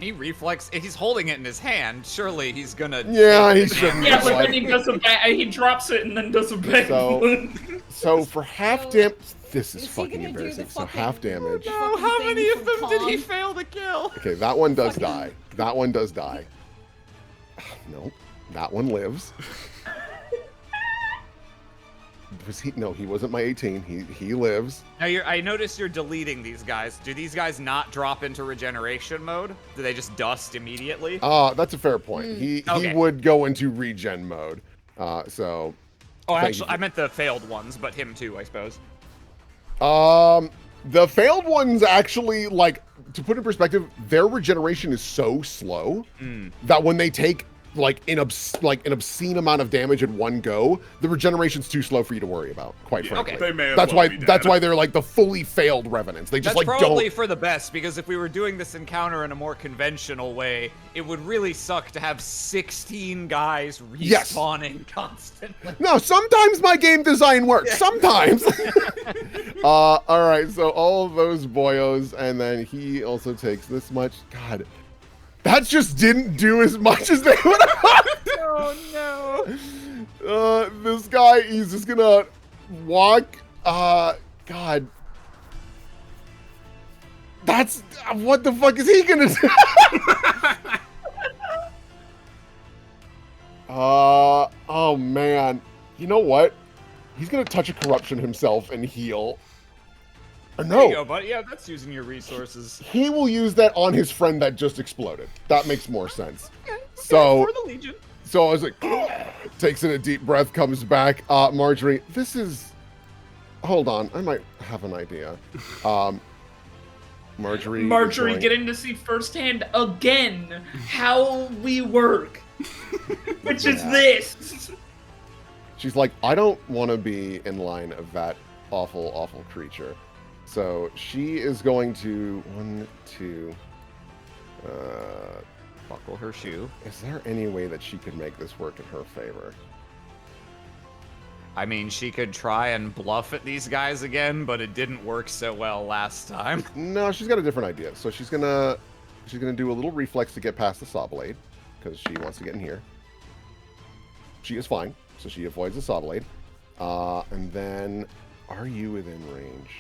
He's holding it in his hand. Surely he's gonna... Yeah, he shouldn't. Yeah, but then he does a he drops it and then does a backflip. So for half damage... This is Is he fucking gonna do embarrassing. the So fucking- half damage. No, how many of them did he fail to kill? Okay, that one does die. That one does die. Nope. That one lives. Was he? No, he wasn't my 18. He lives. Now I notice you're deleting these guys. Do these guys not drop into regeneration mode? Do they just dust immediately? That's a fair point. He Okay. would go into regen mode. So Oh, thank actually, you. I meant the failed ones, but him too, I suppose. The failed ones actually, like, to put in perspective, their regeneration is so slow that when they take like an obscene amount of damage in one go, the regeneration's too slow for you to worry about, quite frankly. They may as That's well why be dead. that's why they're like the fully failed revenants. They just That's like probably don't. for the best, because if we were doing this encounter in a more conventional way, it would really suck to have 16 guys Yes. respawning constantly. No, sometimes my game design works. Sometimes. All right, so all of those boyos, and then he also takes this much. God, that just didn't do as much as they would have hoped. Oh no. This guy, he's just gonna walk. God. That's what the fuck is he gonna do? Oh man. You know what? He's gonna touch a corruption himself and heal. Or There you no, go, buddy. Yeah, that's using your resources. he will use that on his friend that just exploded. That makes more sense. So, For the Legion. so I was like, takes in a deep breath, comes back. Marjorie, this is. Hold on, I might have an idea. Marjorie. Marjorie is going- getting to see firsthand again how we work. Which is Yeah. this. She's like, I don't want to be in line of that awful, awful creature. So she is going to Buckle her shoe. Is there any way that she could make this work in her favor? I mean, she could try and bluff at these guys again, but it didn't work so well last time. No, she's got a different idea. So she's gonna do a little reflex to get past the saw blade because she wants to get in here. She is fine, so she avoids the saw blade. And then, are you within range?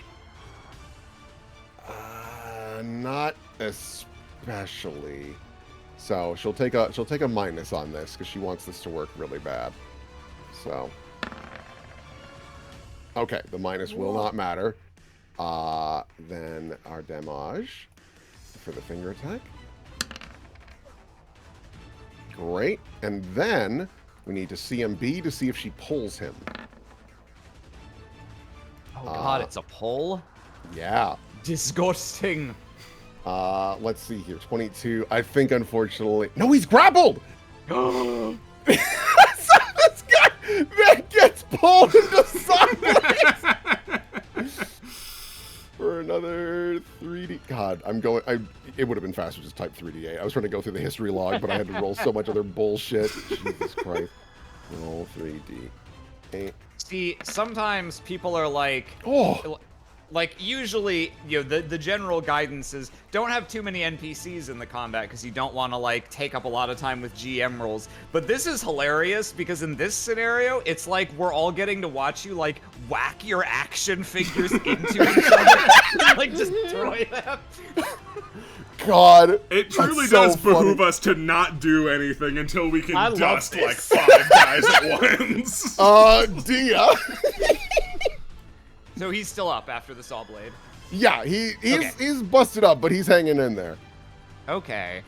Not especially. So she'll take a minus on this because she wants this to work really bad. So, okay, the minus will not matter. Then our damage for the finger attack. Great. And then we need to CMB to see if she pulls him. Oh god, it's a pull? Yeah. Disgusting. Let's see here. 22. I think, unfortunately... No, he's grappled! So this guy that gets pulled into silence for another 3D. God, it would have been faster to just type 3D8. I was trying to go through the history log, but I had to roll so much other bullshit. Jesus Christ. Roll 3D8. See, sometimes people are like... Oh! Like, usually, you know, the general guidance is don't have too many NPCs in the combat because you don't want to, like, take up a lot of time with GM rolls. But this is hilarious because in this scenario, it's like we're all getting to watch you, like, whack your action figures into each other and, like, destroy them. God. It truly That's so does behoove funny. us to not do anything until we can I love dust this. like 5 guys at once. Dia. So he's still up after the saw blade. Yeah, he's busted up, but he's hanging in there. Okay.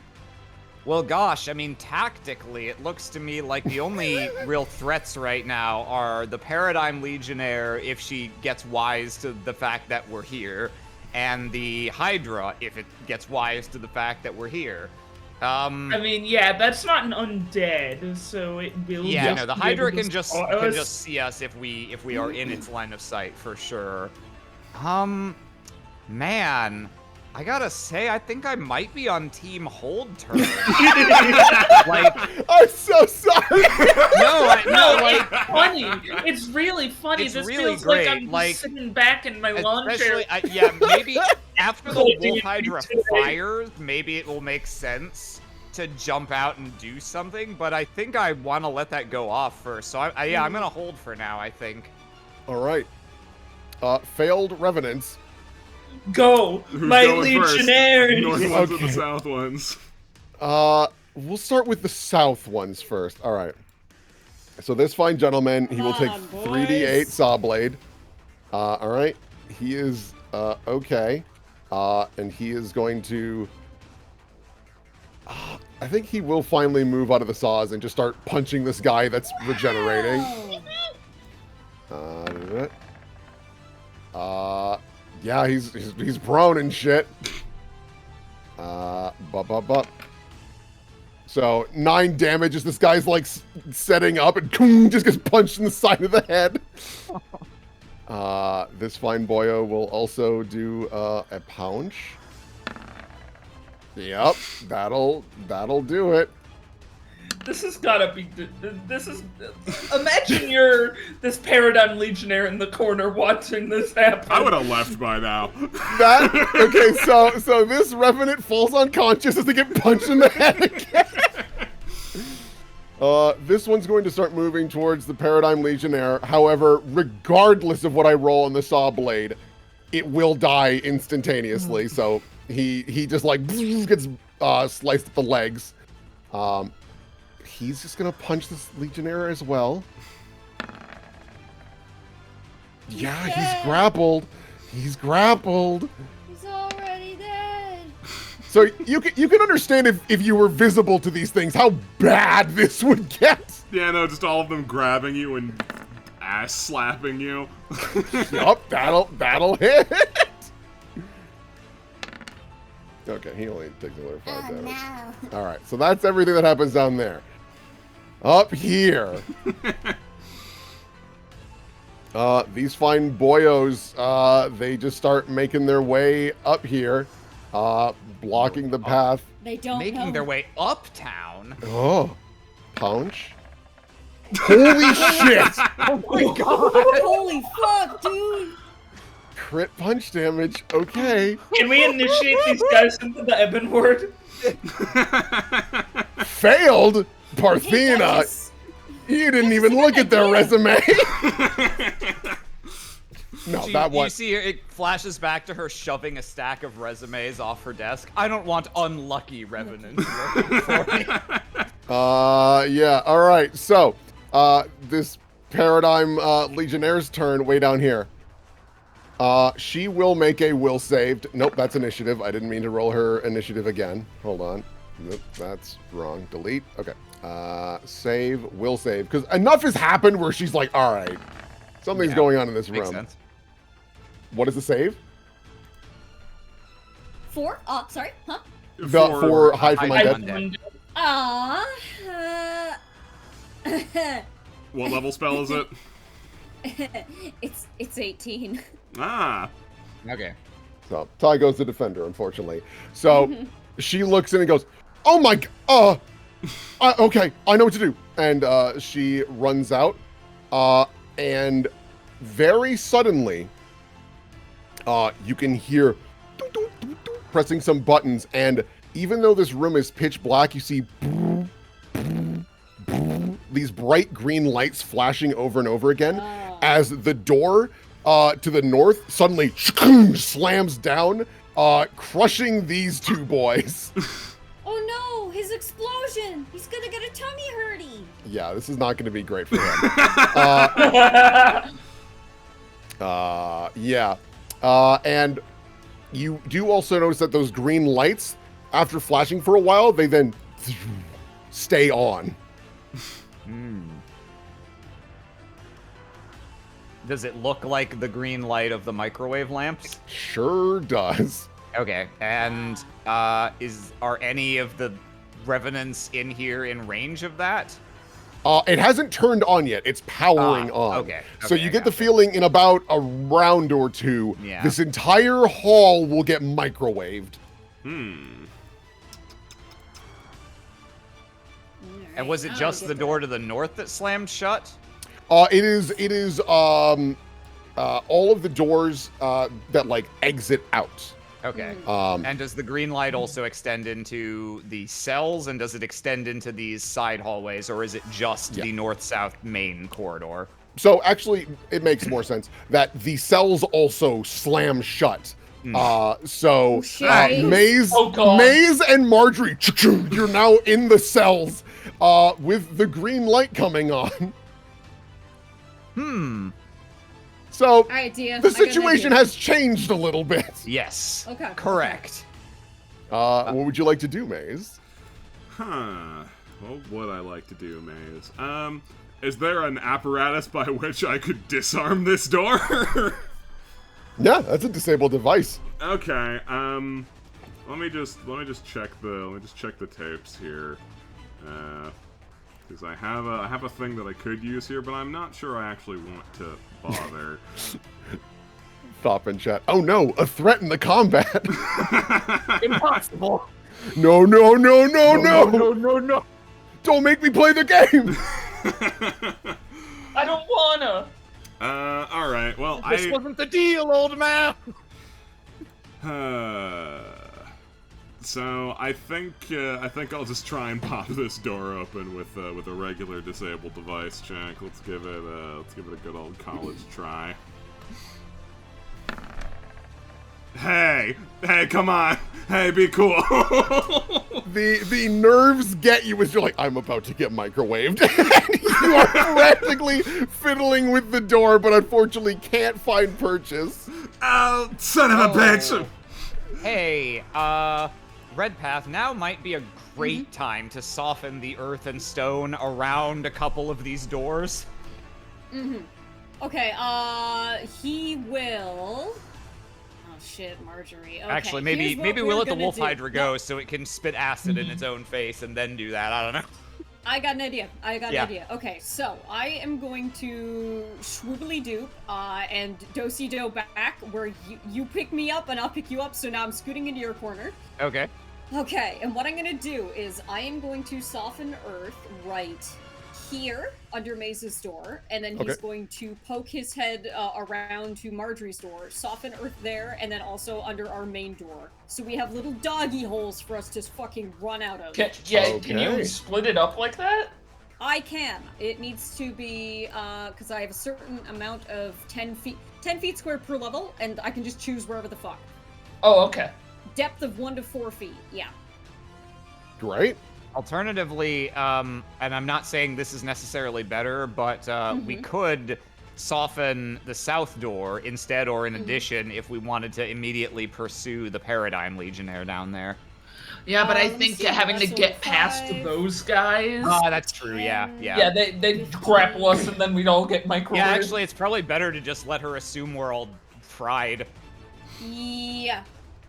Well, gosh, I mean, tactically, it looks to me like the only real threats right now are the Paradigm Legionnaire, if she gets wise to the fact that we're here, and the Hydra, if it gets wise to the fact that we're here. I mean, yeah, that's not an undead, so it will. Yeah, just no, the be Hydra able to can just spot us. see us if we are in its line of sight for sure. Man, I gotta say, I think I might be on Team Hold Turn. Like, I'm so sorry. No, it's funny. It's really funny. It's this really feels great, like I'm like, just sitting back in my lawn chair. especially, yeah, maybe after the Holding Wolf it Hydra today. fires, maybe it will make sense to jump out and do something, but I think I want to let that go off first. So, yeah, I'm gonna hold for now, I think. All right. Failed revenants. Go, Who's my going first? legionnaires. North ones or the Okay. south ones? We'll start with the south ones first. All right. So this fine gentleman, he will take Come on, 3d8 boys. saw blade. All right. He is okay. And he is going to. I think he will finally move out of the saws and just start punching this guy that's regenerating. Yeah, he's prone and shit. So 9 damage as this guy's like setting up and just gets punched in the side of the head. This fine boyo will also do a punch. Yep, that'll do it. This has gotta be. This is. Imagine you're this Paradigm Legionnaire in the corner watching this happen. I would have left by now. Okay, so this revenant falls unconscious as they get punched in the head again. This one's going to start moving towards the Paradigm Legionnaire. However, regardless of what I roll on the saw blade, it will die instantaneously. So he just like gets sliced at the legs. He's just gonna punch this Legionnaire as well. Yeah, he's grappled. He's grappled. He's already dead. So you can understand if you were visible to these things how bad this would get. Yeah, no, just all of them grabbing you and ass slapping you. Yup, that'll hit. Okay, he only takes another 5 damage. No. All right, so that's everything that happens down there. Up here. These fine boyos, they just start making their way up here, blocking the path. They don't Making know. their way uptown. Oh, punch. Holy shit! Oh my god! Holy fuck, dude! Crit punch damage, okay. Can we initiate these guys into the Ebon ward? Failed? Hey, Parthena, Duchess, you didn't even look at their resume. No, You that one. see her, it flashes back to her shoving a stack of resumes off her desk. I don't want unlucky revenants working for me. Yeah, all right. So, this Paradigm Legionnaire's turn way down here. She will make a will saved. Nope, that's initiative. I didn't mean to roll her initiative again. Hold on. Nope, that's wrong. Delete. Okay. Save, will save. Because enough has happened where she's like, all right, something's Yeah, going on in this Makes room. sense. What is the save? 4? Sorry? Huh? For hide from hide undead. undead. What level spell is it? It's 18. Ah. Okay. So Ty goes to defender, unfortunately. So she looks in and goes, "Oh my, okay, I know what to do." And she runs out, and very suddenly, you can hear pressing some buttons, and even though this room is pitch black, you see these bright green lights flashing over and over again as the door to the north suddenly slams down, crushing these two boys. Oh no, his explosion! He's gonna get a tummy hurty! Yeah, this is not going to be great for him. Yeah. And you do also notice that those green lights, after flashing for a while, they then stay on. Does it look like the green light of the microwave lamps? Sure does. Okay, and are any of the revenants in here in range of that? It hasn't turned on yet. It's powering on. Okay. So okay, you I get the gotcha. feeling in about a round or two, Yeah. this entire hall will get microwaved. And was it just the door to the north that slammed shut? It is all of the doors that like exit out. Okay. Um, And does the green light also extend into the cells, and does it extend into these side hallways, or is it just Yeah. the north-south main corridor? So actually, it makes more sense that the cells also slam shut. So shit. Maze, Oh, God. Maze and Marjorie, you're now in the cells with the green light coming on. So Alright, Dia. the situation has changed a little bit. Yes. Okay, Correct. What would you like to do, Maze? Huh. What would I like to do, Maze? Is there an apparatus by which I could disarm this door? Yeah, that's a disabled device. Okay. Let me just check the tapes here. Because I have a thing that I could use here, but I'm not sure I actually want to bother. Thop in chat. Oh no, a threat in the combat. Impossible. No. No. Don't make me play the game. I don't wanna. All right. Well, This wasn't the deal, old man. So I think I'll just try and pop this door open with a regular disabled device check. Let's give it a good old college try. Hey, come on. Hey, be cool. The nerves get you as you're like, I'm about to get microwaved. And you are frantically fiddling with the door, but unfortunately can't find purchase. Oh, son of a bitch. Hey, Red Path, now might be a great time to soften the earth and stone around a couple of these doors. Okay, he will... Oh shit, Marjorie. Okay, Actually, here's what maybe we're we'll let the gonna wolf do. hydra go so it can spit acid in its own face and then do that. I don't know. I got an idea. Yeah. Okay, so I am going to swoobly doop and do-si-do back where you pick me up and I'll pick you up, so now I'm scooting into your corner. Okay. Okay, and what I'm gonna do is I am going to soften Earth right here under Maze's door, and then he's Okay. going to poke his head around to Marjorie's door, soften Earth there, and then also under our main door. So we have little doggy holes for us to fucking run out of. Can Okay. you split it up like that? I can. It needs to be, because I have a certain amount of 10 feet squared per level, and I can just choose wherever the fuck. Oh, okay. Depth of 1 to 4 feet, yeah. Great. Alternatively, and I'm not saying this is necessarily better, but we could soften the south door instead or in addition if we wanted to immediately pursue the Paradigm Legionnaire down there. Yeah, but I let me think see, having to wrestle get past 5. those guys. Ah, that's true, yeah. Yeah, they'd grapple us and then we'd all get microwaved. Yeah, actually, it's probably better to just let her assume we're all fried. Yeah.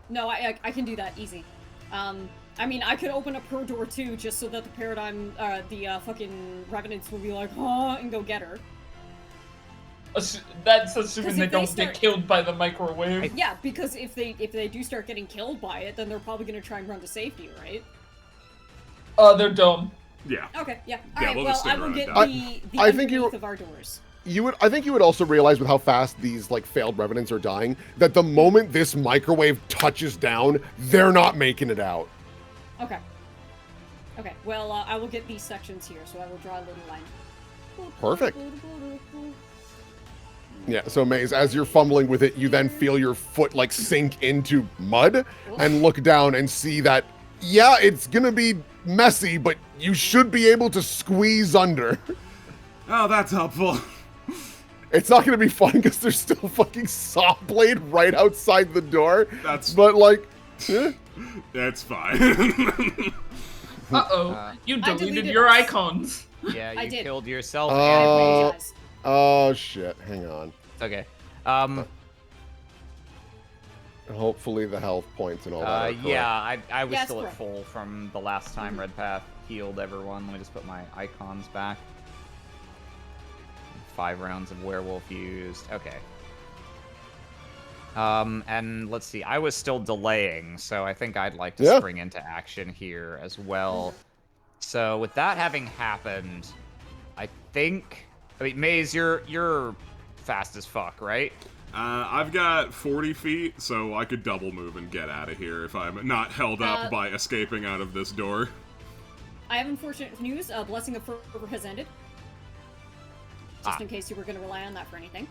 No, I can do that, easy. I mean, I could open up her door too, just so that the Paradigm, the fucking Revenants will be like, huh, and go get her. That's assuming 'Cause they if they don't start- get killed by the microwave. Yeah, because if they do start getting killed by it, then they're probably gonna try and run to safety, right? They're dumb. Yeah. Okay, yeah. Yeah, Alright, we'll well, just I stick will around get that. the I think you- underneath of our doors. I think you would also realize with how fast these like failed revenants are dying that the moment this microwave touches down, they're not making it out. Okay. Okay, well, I will get these sections here, so I will draw a little line. Perfect. Yeah, so Maze, as you're fumbling with it, you then feel your foot like sink into mud and look down and see that, yeah, it's gonna be messy, but you should be able to squeeze under. Oh, that's helpful. It's not gonna be fun because there's still fucking saw blade right outside the door. But like, That's fine. Uh-oh, you deleted your icons. Yeah, I you did. killed yourself. Oh. I apologize. Oh shit, hang on. It's okay. Hopefully the health points and all that are correct. Yeah, I was Yeah, still at correct. full from the last time Red Path healed everyone. Let me just put my icons back. 5 rounds of werewolf used. Okay. And let's see. I was still delaying, so I think I'd like to spring into action here as well. So with that having happened, I think. I mean, Maze, you're fast as fuck, right? I've got 40 feet, so I could double move and get out of here if I'm not held up by escaping out of this door. I have unfortunate news. Blessing of Fervor has ended. Just in case you were going to rely on that for anything.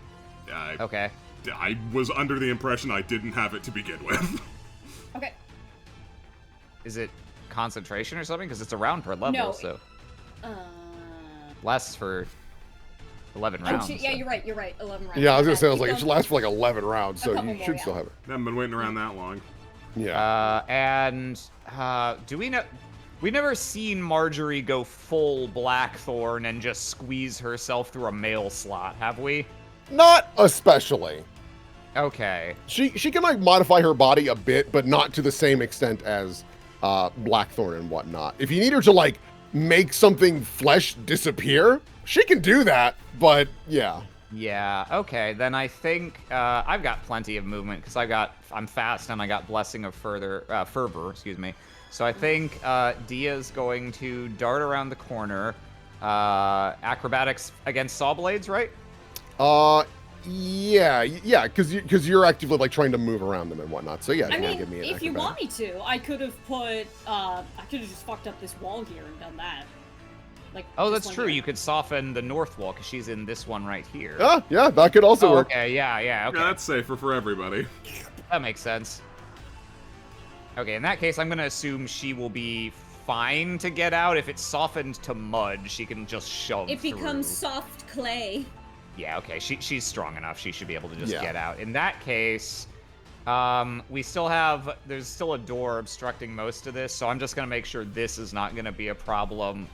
Okay. I was under the impression I didn't have it to begin with. Okay. Is it concentration or something? Because it's a round per level, No. so lasts for 11 rounds. Yeah, so. you're right. 11 rounds. Yeah, I was gonna say, I was It like, it should last for like 11 rounds, so couple you more, should yeah. still have it. Haven't been waiting around that long. Yeah. Do we know? We've never seen Marjorie go full Blackthorn and just squeeze herself through a mail slot, have we? Not especially. Okay. She can like modify her body a bit, but not to the same extent as Blackthorn and whatnot. If you need her to like make something flesh disappear, she can do that, but yeah. Yeah, okay, then I think I've got plenty of movement because I'm fast and I got Blessing of Fervor, excuse me. So I think Dia's going to dart around the corner. Acrobatics against saw blades, right? Yeah, because you're actively like trying to move around them and whatnot. So yeah, I mean, give me an if you acrobatic. want me to, I could have put, I could have just fucked up this wall here and done that. Like. Oh, this that's one true. here. You could soften the north wall because she's in this one right here. Yeah, that could also work. Okay, yeah, okay. Yeah, that's safer for everybody. That makes sense. Okay, in that case, I'm gonna assume she will be fine to get out. If it's softened to mud, she can just shove It becomes through. soft clay. Yeah, okay, she's strong enough. She should be able to just Yeah. get out. In that case, there's still a door obstructing most of this, so I'm just gonna make sure this is not gonna be a problem.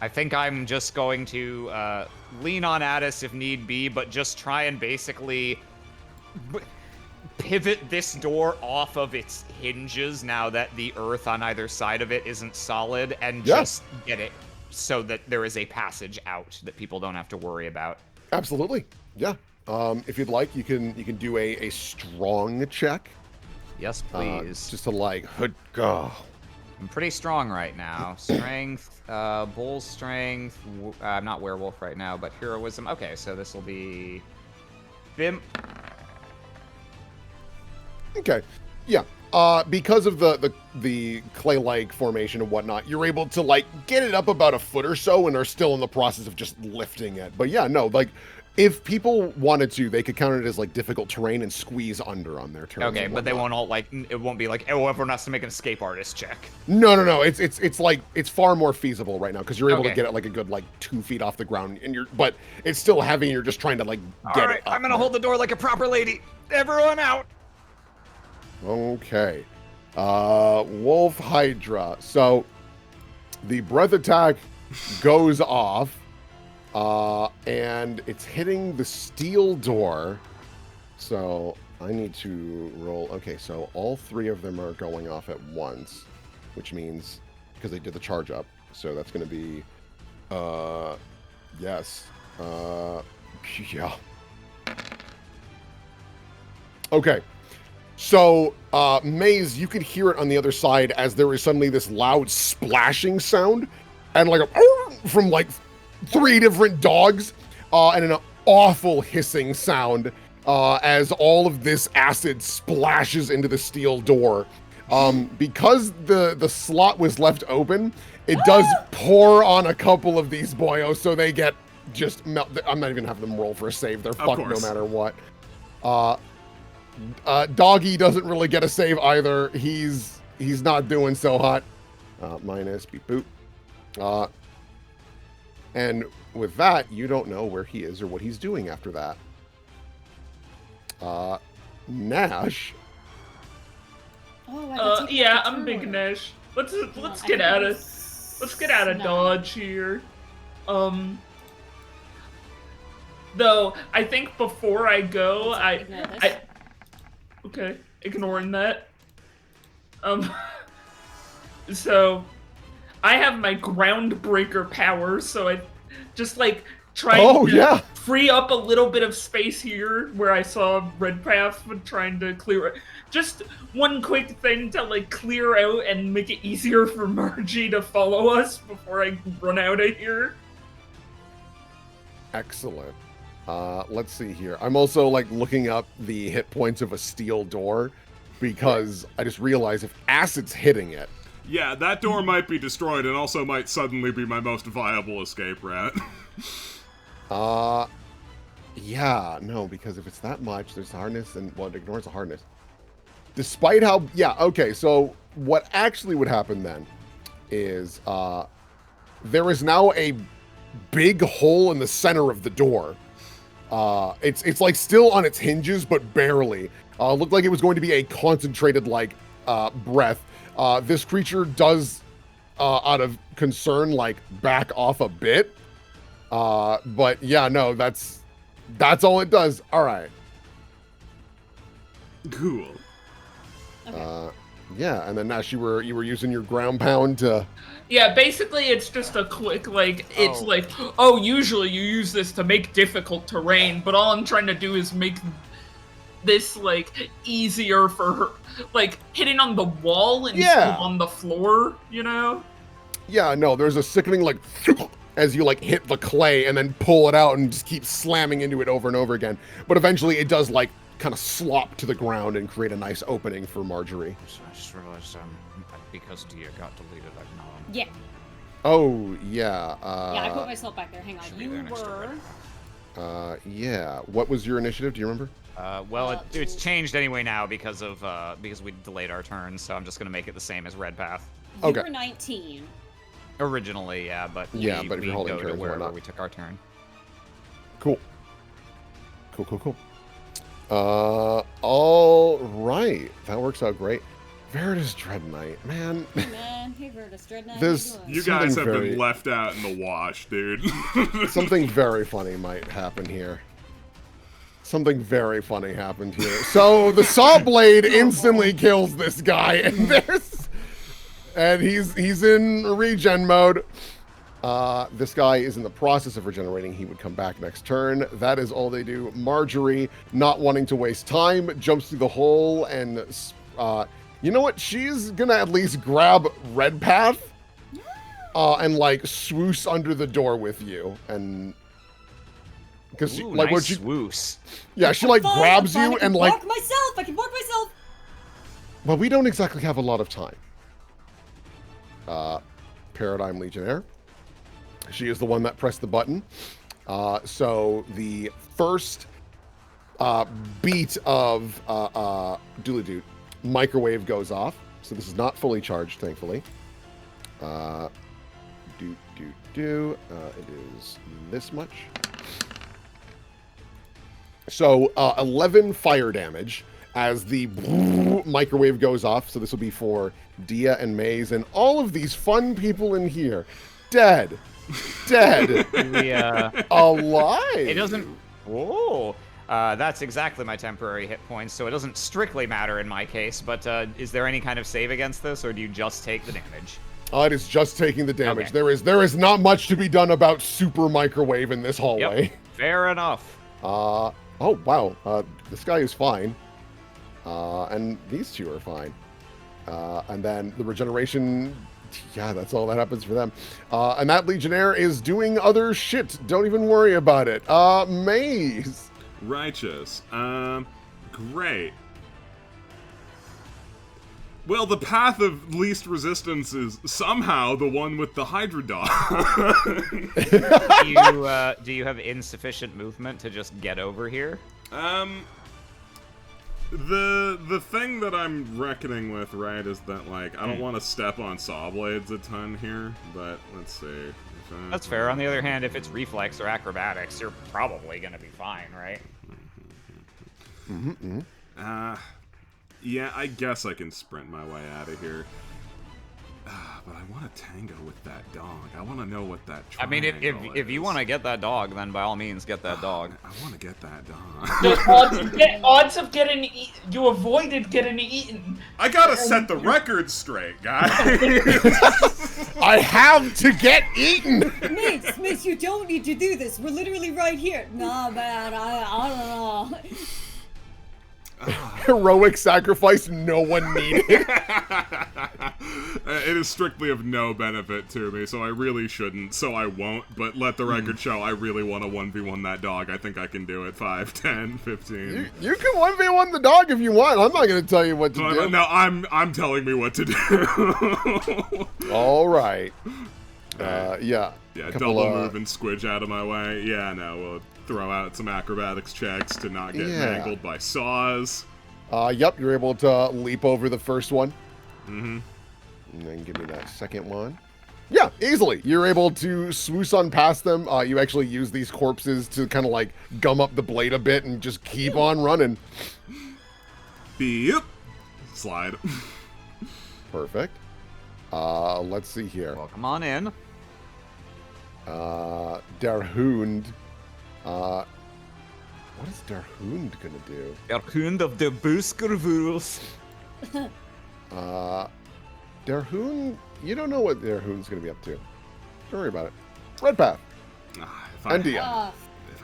I think I'm just going to lean on Addis if need be, but just try and basically pivot this door off of its hinges now that the earth on either side of it isn't solid, and just get it so that there is a passage out that people don't have to worry about. Absolutely. Yeah. If you'd like, you can do a strong check. Yes, please. Just to like go. I'm pretty strong right now. Strength, bull strength. I'm not werewolf right now, but heroism. Okay, so this will be Bimp. Okay. Yeah. Because of the clay-like formation and whatnot, you're able to like get it up about a foot or so, and are still in the process of just lifting it. But yeah, no, like if people wanted to, they could count it as like difficult terrain and squeeze under on their turns. Okay, but they won't all like. It won't be like, oh, everyone has to make an escape artist check. No. It's like it's far more feasible right now because you're able to Okay. get it like a good like 2 feet off the ground, and but it's still heavy. And you're just trying to like get All right, it. Up I'm gonna there. hold the door like a proper lady. Everyone out. Okay. Wolf Hydra. So the breath attack goes off, and it's hitting the steel door. So I need to roll. Okay, so all 3 of them are going off at once, which means because they did the charge up. So that's going to be, yes. Yeah. Okay. So, Maze, you could hear it on the other side as there is suddenly this loud splashing sound, and like from like 3 different dogs, and an awful hissing sound as all of this acid splashes into the steel door. Because the slot was left open, it does pour on a couple of these boyos, so they get just melt. I'm not even having them roll for a save. They're Of fucked no course. matter what. Doggy doesn't really get a save either. He's not doing so hot. Minus beep boop. And with that, you don't know where he is or what he's doing after that. Nash. Oh, I got to take yeah, the I'm Big turn. Nash. Let's I get out of Snap. dodge here. Though I think before I go, Ignore this. okay, ignoring that. So I have my groundbreaker power, so I just like trying to free up a little bit of space here where I saw Red Path trying to clear it. Just one quick thing to like clear out and make it easier for Margie to follow us before I run out of here. Excellent. Let's see here. I'm also like looking up the hit points of a steel door because I just realized if acid's hitting it. Yeah, that door might be destroyed and also might suddenly be my most viable escape route. Yeah, no, because if it's that much, there's hardness and, well, it ignores the hardness. Despite how, yeah, okay, so what actually would happen then is there is now a big hole in the center of the door. It's like still on its hinges, but barely. Looked like it was going to be a concentrated, like, breath. This creature does, out of concern, like, back off a bit. But yeah, no, that's all it does. All right. Cool. Okay. Yeah, and then Nash, you were using your ground pound to. Yeah, basically it's just a quick, like, it's like, oh, usually you use this to make difficult terrain, but all I'm trying to do is make this, like, easier for her, like, hitting on the wall instead of on the floor, you know? Yeah, no, there's a sickening, like, as you, like, hit the clay and then pull it out and just keep slamming into it over and over again. But eventually it does, like, kind of slop to the ground and create a nice opening for Marjorie. I just realized, because Dia got deleted, I've now... Yeah. Oh, yeah. Yeah, I put myself back there. Hang on. should be You there next to were. Red. Yeah. What was your initiative? Do you remember? Well, it's changed anyway now because we delayed our turn, so I'm just gonna make it the same as Red Path. You Okay. were 19. Originally, yeah, but Yeah, we, but if we you're holding go to turns, why wherever not? we took our turn. Cool. Cool. All right. That works out great. Veritas Dread Knight, man. Hey, man. Hey, Virtus. Dread Knight. This- How you You doing? guys Something have very- been left out in the wash, dude. Something very funny might happen here. Something very funny happened here. So the saw blade instantly kills this guy, and he's in regen mode. This guy is in the process of regenerating. He would come back next turn. That is all they do. Marjorie, not wanting to waste time, jumps through the hole and, you know what? She's gonna at least grab Red Path, and like swoosh under the door with you, and because Ooh, like nice what she, swoos. yeah, she like Fine, grabs I'm fine, you I can and like, walk myself. I can walk myself. well, we don't exactly have a lot of time. Paradigm Legionnaire. She is the one that pressed the button. So the first beat of Doodly-Doo microwave goes off. So this is not fully charged, thankfully. It is this much. So 11 fire damage as the microwave goes off. So this will be for Dia and Maze and all of these fun people in here. Dead. We, Alive. it doesn't... Whoa! That's exactly my temporary hit points, so it doesn't strictly matter in my case, but is there any kind of save against this, or do you just take the damage? It is just taking the damage. Okay. There is not much to be done about super microwave in this hallway. Yep, fair enough. Oh, wow. This guy is fine. And these two are fine. And then the regeneration, yeah, that's all that happens for them. And that Legionnaire is doing other shit. Don't even worry about it. Maze. Righteous. Great. Well, the path of least resistance is somehow the one with the Hydra dog. Do you have insufficient movement to just get over here? The thing that I'm reckoning with, right, is that, like, I don't want to step on saw blades a ton here, but let's see. That's fair. On the other hand, if it's reflex or acrobatics, you're probably gonna be fine, right? Yeah, I guess I can sprint my way out of here. But I want to tango with that dog. I want to know what that I mean, triangle if you is. want to get that dog, then by all means, get that dog. I want to get that dog. The odds of getting you avoided getting eaten. I gotta set the record straight, guys. I have to get eaten! Mace, you don't need to do this. We're literally right here. Nah, man, I don't know. Heroic sacrifice no one needed. It is strictly of no benefit to me, so I really shouldn't, so I won't, but let the record show I really want to 1v1 that dog. I think I can do it. 5, 10, 15. You can 1v1 the dog if you want. I'm not going to tell you what to do. No, I'm telling me what to do. All right. Yeah. Yeah, double move and squidge out of my way. Yeah, no, we'll throw out some acrobatics checks to not get mangled by saws. Yep, you're able to leap over the first one. Mm-hmm. And then give me that second one. Yeah, easily. You're able to swoosh on past them. You actually use these corpses to kind of like gum up the blade a bit and just keep on running. Beep. Slide. Perfect. Let's see here. Well, come on in. Der Hund. What is Der Hund gonna do? Der Hund of the Buskervurs. Der Hund, you don't know what Der Hund's gonna be up to. Don't worry about it. Red path. If I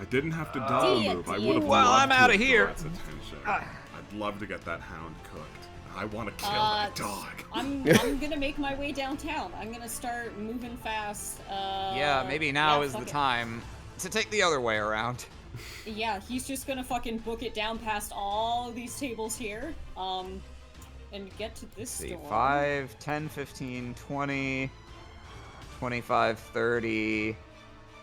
didn't have to double move, I would have loved I'm out to of here. draw its attention. I'd love to get that hound cooked. I want to kill that dog. I'm gonna make my way downtown. I'm gonna start moving fast. Yeah, maybe now is the fuck it. time to take the other way around. Yeah, he's just gonna fucking book it down past all of these tables here, and get to this See, door. 5, 10, 15, 20, 25, 30,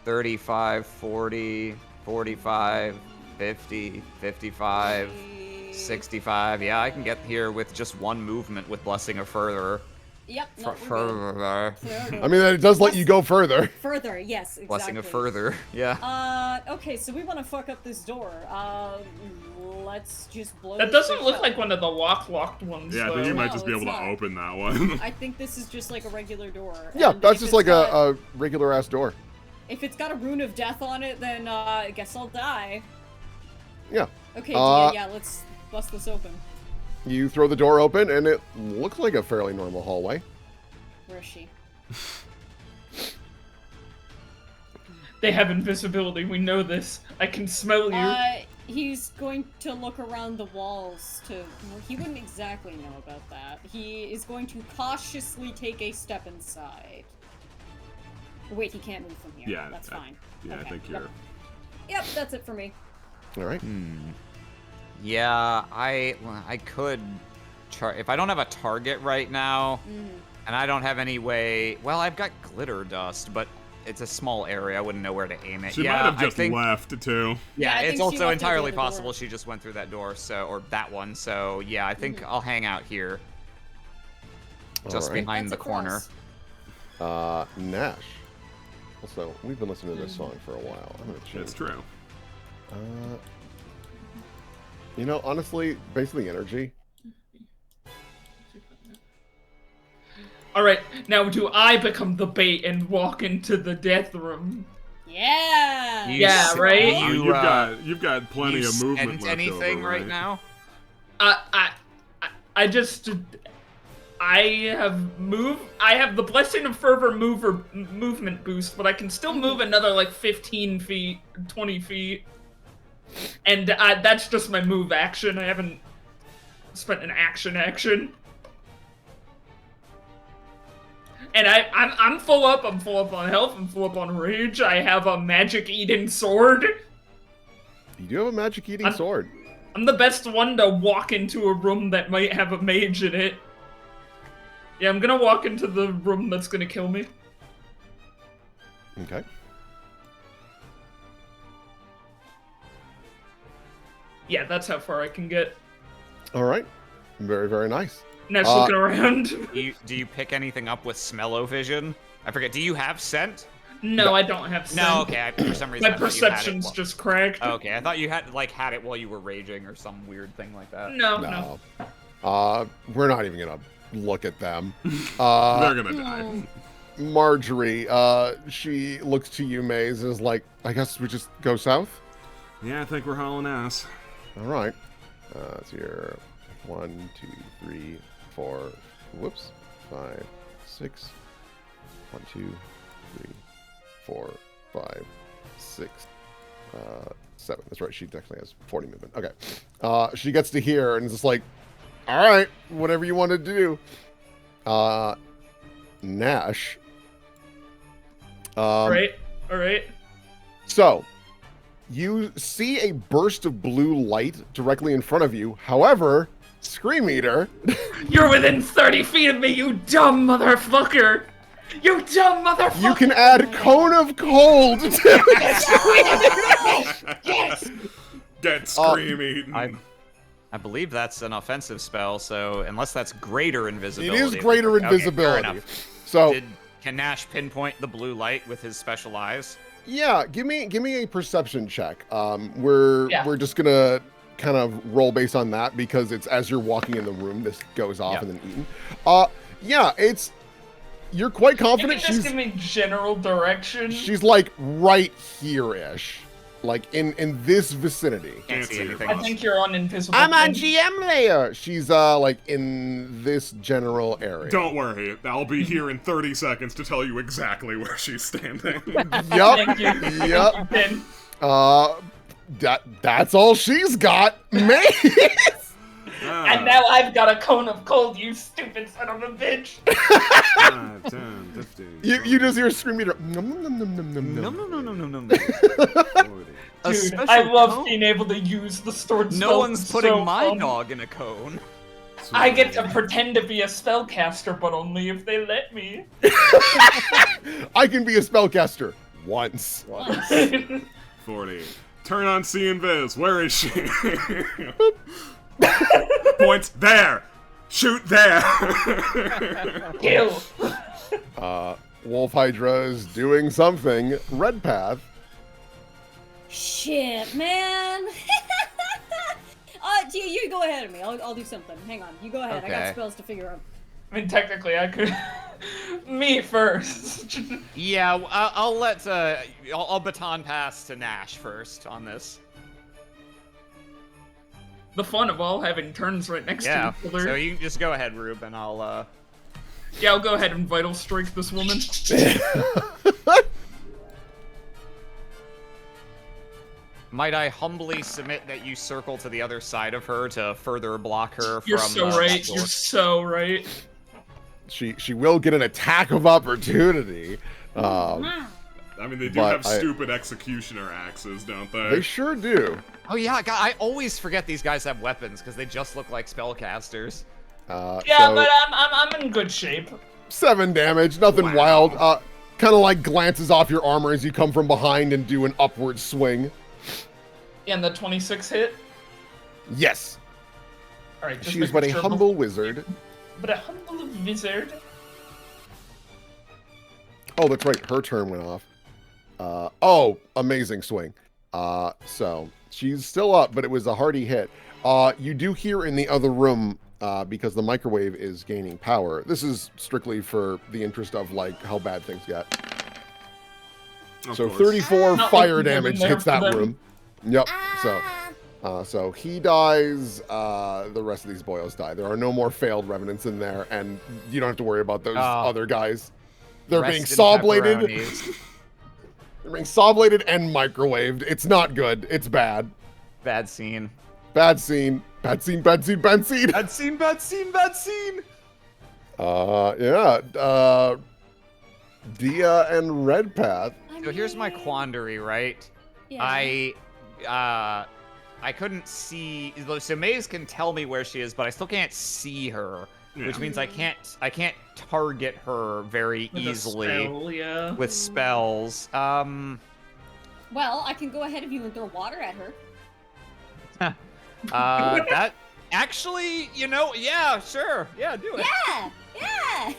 35, 40, 45, 50, 55, 65. Yeah, I can get here with just one movement with Blessing of Further. Yep, no, we're good. Further. I mean, it does let you go further. Further, yes, exactly. Blessing of Further, yeah. Okay, so we want to fuck up this door. Let's just blow That this doesn't bitch look up. like one of the locked ones. Yeah, I think though. you might No, just be it's able not. to open that one. I think this is just like a regular door. Yeah, And that's if just it's like got- a regular ass door. If it's got a rune of death on it, then I guess I'll die. Yeah. Okay, yeah, let's bust this open. You throw the door open, and it looks like a fairly normal hallway. Where is she? They have invisibility. We know this. I can smell you. He's going to look around the walls to... Well, he wouldn't exactly know about that. He is going to cautiously take a step inside. Wait, he can't move from here. Yeah, That's fine. Yeah, Okay, I think you're... Yep, that's it for me. All right. Yeah, I could... if I don't have a target right now, and I don't have any way... Well, I've got glitter dust, but it's a small area. I wouldn't know where to aim it. She yeah, might have I just think, left, too. Yeah, I it's think she also left entirely through the door. possible she just went through that door, so or that one. So yeah, I think I'll hang out here, just Alright. behind That's the corner. across. Nash. Also, we've been listening to this song for a while. I'm gonna change. It's true. You know, honestly, based on the energy, All right, now do I become the bait and walk into the death room? Yeah! You Yeah, s- right? You, You've got plenty you of movement spent left anything over, right now? I have the Blessing of Fervor movement boost, but I can still move another like 15 feet, 20 feet. And that's just my move action. I haven't spent an action. And I'm full up. I'm full up on health. I'm full up on rage. I have a magic eating sword. you do have a magic eating sword. I'm the best one to walk into a room that might have a mage in it. Yeah, I'm gonna walk into the room that's gonna kill me. Okay. Yeah, that's how far I can get. All right. Very, very nice. Nash looking around. Do you pick anything up with smell-o-vision? I forget. Do you have scent? No, I don't have scent. No, okay. For some reason, My I thought you had it perception's just cracked. Okay, I thought you had it while you were raging or some weird thing like that. No. We're not even gonna look at them. They're gonna die. Marjorie, she looks to you, Maze, and is like, I guess we just go south? Yeah, I think we're hauling ass. All right. So you're 1, 2, 3, 4, whoops, 5, 6. 1, 2, 3, 4, 5, 6, 7. That's right. She technically has 40 movement. Okay. She gets to here and is just like, all right, whatever you want to do. Nash. All right. So, you see a burst of blue light directly in front of you. However, Scream Eater. You're within 30 feet of me, you dumb motherfucker! You dumb motherfucker! You can add Cone of Cold to Yes! Get Scream Eaten. I believe that's an offensive spell, so unless that's greater invisibility. It is greater Okay, fair invisibility. enough. So Can Nash pinpoint the blue light with his special eyes? yeah, give me a perception check. We're just gonna kind of roll based on that because it's as you're walking in the room, this goes off and then eaten. Yeah, you're quite confident. You can just give me general direction. She's like right here-ish, like in this vicinity. Can't see anything. I think you're on invisible. I'm on GM layer. She's like in this general area. Don't worry, I'll be here in 30 seconds to tell you exactly where she's standing. Thank you. Yep. Ben. That's all she's got. Man. And now I've got a cone of cold, you stupid son of a bitch. 5, 10, 15, You just hear a Scream Eater. Nom, nom, nom, nom, nom, nom. No. 40. Dude, I love being able to use the stored spell. No one's putting so my fun. dog in a cone. I get to pretend to be a spellcaster, but only if they let me. I can be a spellcaster once. 40. Turn on See and Viz. Where is she? Points there. Shoot there. Kill. Wolf Hydra is doing something. Red Path. Shit, man. You go ahead of me. I'll do something. Hang on. You go ahead. I Okay. got spells to figure out. I mean, technically, I could. Me first. Yeah, I'll baton pass to Nash first on this. The fun of all having turns right next Yeah, to each other. so you can just go ahead, Rube, and I'll, Yeah, I'll go ahead and Vital Strike this woman. Might I humbly submit that you circle to the other side of her to further block her You're from so that right. door? You're so right. She will get an attack of opportunity. I mean, they do But have stupid executioner axes, don't they? They sure do. Oh yeah, God, I always forget these guys have weapons because they just look like spellcasters. Yeah, So, but I'm in good shape. 7 damage, nothing wild. Kind of like glances off your armor as you come from behind and do an upward swing. And the 26 hit. Yes. All right. Just She's making but a sure humble wizard. But a humble wizard. Oh, that's right. Her turn went off. Oh, amazing swing. So she's still up, but it was a hearty hit. You do hear in the other room, because the microwave is gaining power. This is strictly for the interest of like how bad things get. So course. 34 Not fire like damage there hits for that them. room. Yep. So he dies. The rest of these boyos die. There are no more failed revenants in there, and you don't have to worry about those other guys. They're being Rest in saw bladed. pepperonis. They're being saw bladed and microwaved. It's not good. It's bad. Bad scene. Bad scene. Bad scene. Bad scene. Bad scene. Bad scene. Bad scene. Bad scene. Yeah. Dia and Red Path. So here's my quandary, right? Yeah. I couldn't see. So Maze can tell me where she is, but I still can't see her. Yeah. which means I can't target her very With a easily spell, yeah. with spells. Well, I can go ahead of you and throw water at her. That actually, yeah, sure, yeah, do it. Yeah! Yeah!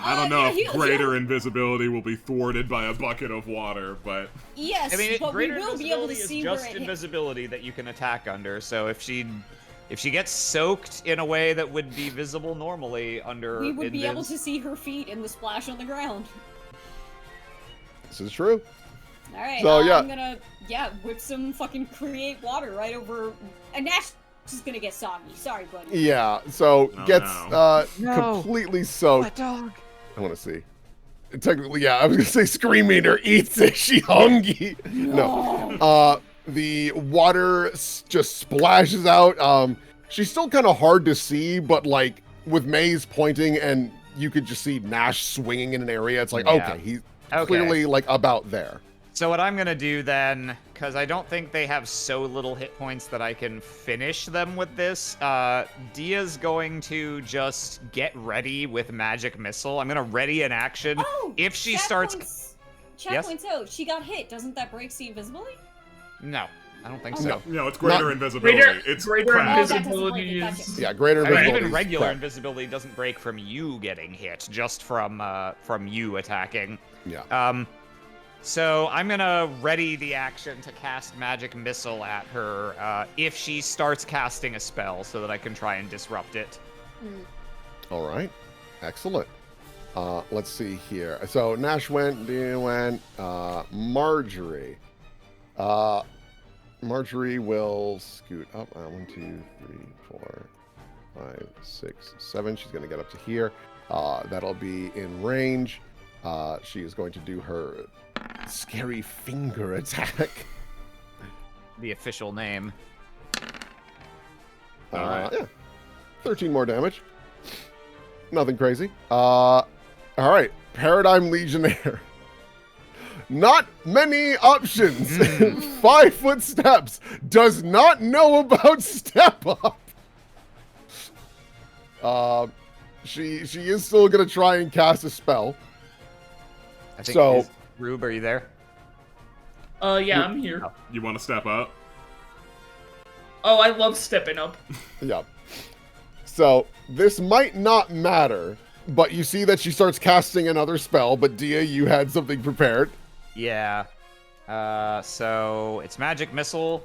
I don't know yeah, if greater invisibility will be thwarted by a bucket of water, but Yes, I mean, but we greater will be able to invisibility is see just where it hit. invisibility that you can attack under. So if she gets soaked in a way that would be visible normally under, We would be able to see her feet in the splash on the ground. This is true. Alright, So, yeah. I'm gonna, whip some fucking create water right over... And Nash is gonna get soggy. Sorry, buddy. Yeah, so Oh, gets No. completely soaked. What dog? I want to see. Technically, yeah, I was gonna say Scream Eater eats it. She hungry. No. The water just splashes out. She's still kind of hard to see, but like with Maze pointing and you could just see Nash swinging in an area. It's like, Yeah. okay, he's clearly like about there. So what I'm gonna do then, because I don't think they have so little hit points that I can finish them with this, Dia's going to just get ready with Magic Missile. I'm gonna ready an action. Oh! If she chat starts... Chat points out, she got hit. Doesn't that break see invisibility? No, I don't think Oh, so. no, it's greater Not- invisibility. it's greater craft. invisibility Gotcha. is... Yeah, greater I mean, invisibility. even is regular crap. invisibility doesn't break from you getting hit, just from you attacking. Yeah. So I'm gonna ready the action to cast Magic Missile at her if she starts casting a spell, so that I can try and disrupt it. All right. Excellent. Let's see here. So Nash went, Dia went, Marjorie. Marjorie will scoot up. 1, 2, 3, 4, 5, 6, 7. She's going to get up to here. That'll be in range. She is going to do her scary finger attack. The official name. All right. Yeah. 13 more damage. Nothing crazy. All right. Paradigm Legionnaire. Not many options. 5-foot steps. Does not know about step up. She is still gonna try and cast a spell. I think. So- Rube, are you there? Yeah, I'm here. You want to step up? Oh, I love stepping up. Yeah. So this might not matter, but you see that she starts casting another spell. But Dia, you had something prepared. Yeah. So it's Magic Missile.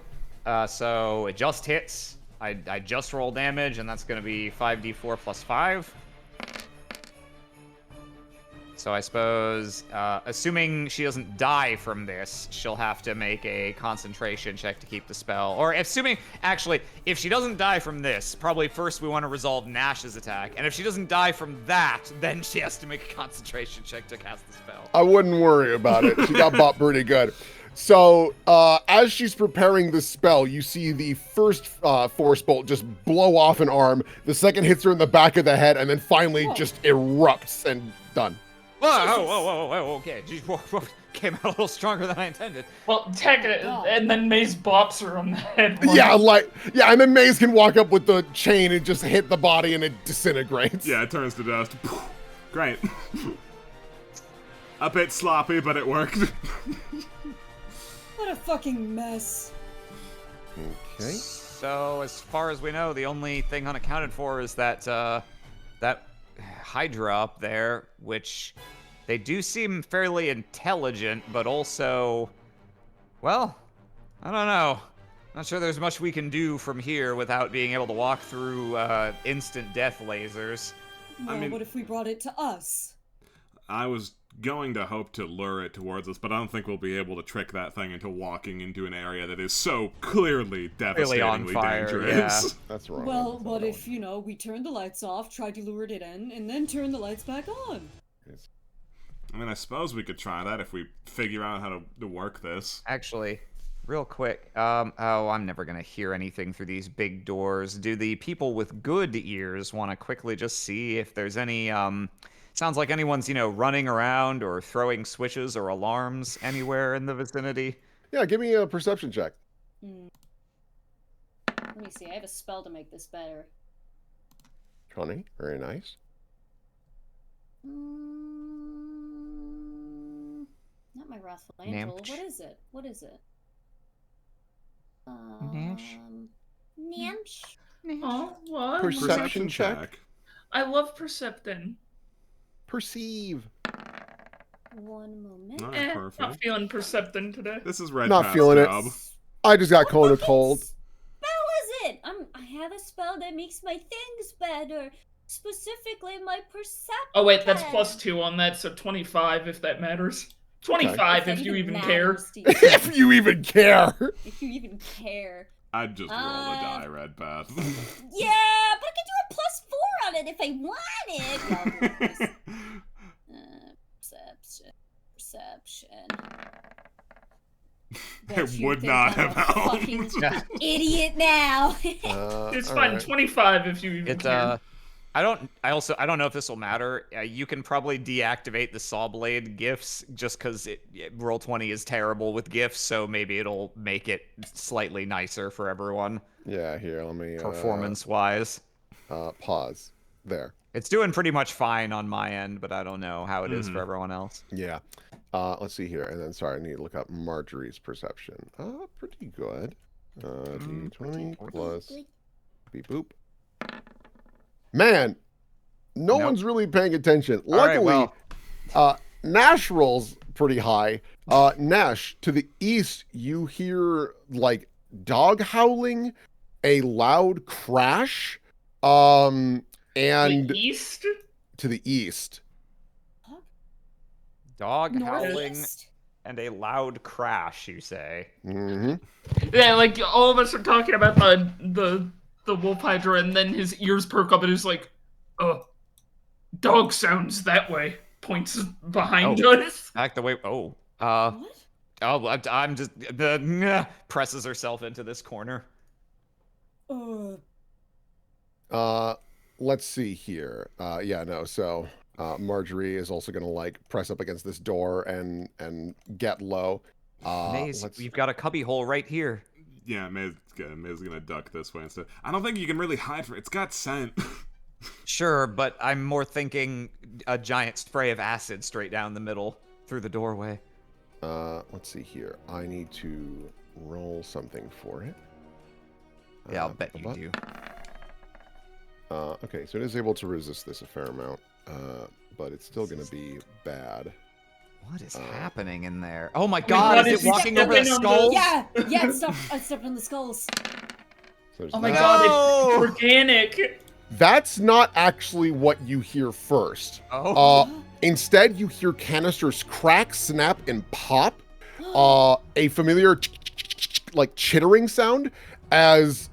So it just hits. I just roll damage, and that's going to be 5d4 plus 5. So I suppose, assuming she doesn't die from this, she'll have to make a concentration check to keep the spell. Or assuming, actually, if she doesn't die from this, probably first we want to resolve Nash's attack. And if she doesn't die from that, then she has to make a concentration check to cast the spell. I wouldn't worry about it. She got bought pretty good. So, as she's preparing the spell, you see the first force bolt just blow off an arm. The second hits her in the back of the head, and then finally just erupts and done. Whoa, okay. Geez, whoa, came out a little stronger than I intended. Well, and then Maze bops her on the head. And then Maze can walk up with the chain and just hit the body and it disintegrates. Yeah, it turns to dust. Great. A bit sloppy, but it worked. What a fucking mess. Okay. So, as far as we know, the only thing unaccounted for is that that Hydra up there, which they do seem fairly intelligent, but also, well, I don't know. Not sure there's much we can do from here without being able to walk through instant death lasers. Well, mean- what if we brought it to us? I was going to hope to lure it towards us, but I don't think we'll be able to trick that thing into walking into an area that is so clearly devastatingly fire, dangerous. yeah. That's wrong. Well, That's what wrong. if, we turned the lights off, tried to lure it in, and then turn the lights back on? I mean, I suppose we could try that if we figure out how to work this. Actually, real quick, I'm never gonna hear anything through these big doors. Do the people with good ears want to quickly just see if there's any, sounds like anyone's, running around or throwing switches or alarms anywhere in the vicinity? Yeah, give me a perception check. Let me see, I have a spell to make this better. 20. Very nice. Not my wrathful angel. Namch. What is it? What is it? Nash. Namch. Oh, what? Perception check. I love Perceptin. Perceive. One moment. Not Not perfect. feeling Perceptin today. This is Red Not Path's feeling it. job. I just got Kona cold. Spell is it? I have a spell that makes my things better. Specifically, my perception. Oh wait, that's +2 on that, so 25 if that matters. 25 if you even care. If you even care. If you even care. I'd just roll a die, Red Path. Yeah, but I could do a +4 on it if I wanted. Perception. It would not have helped. Idiot now. It's all fine, right. 25 if you even care. I don't know if this will matter. You can probably deactivate the saw blade gifts just because roll 20 is terrible with gifts, so maybe it'll make it slightly nicer for everyone. Yeah, here, let me... Performance wise. Pause. There. It's doing pretty much fine on my end, but I don't know how it is for everyone else. Yeah. Let's see here. And then, sorry, I need to look up Marjorie's perception. Pretty good. D20 plus... Beep boop. Man, no Nope. one's really paying attention. All right, Luckily, well. Nash rolls pretty high. Nash, to the east, you hear like dog howling, a loud crash, and The east? to the east. Dog howling Northeast? and a loud crash, you say? Mm-hmm. Yeah, like all of us are talking about the wolf hydra, and then his ears perk up and he's like, dog sounds that way. Points behind us. Back the way. What? I'm just presses herself into this corner. Let's see here. Yeah, no. So Marjorie is also gonna like press up against this door and get low. Maze, we've got a cubby hole right here. Yeah, May's gonna duck this way instead. I don't think you can really hide from it. It's got scent. Sure, but I'm more thinking a giant spray of acid straight down the middle through the doorway. Let's see here. I need to roll something for it. Yeah, I'll bet you do. Okay, so it is able to resist this a fair amount, but it's still going to be bad. What is happening in there? Oh my God, god, is is he it walking over the stepping on skulls? Yeah, I stepped on the skulls. So there's Oh my that. god, No! it's organic. That's not actually what you hear first. Oh. Instead, you hear canisters crack, snap, and pop. A familiar like chittering sound as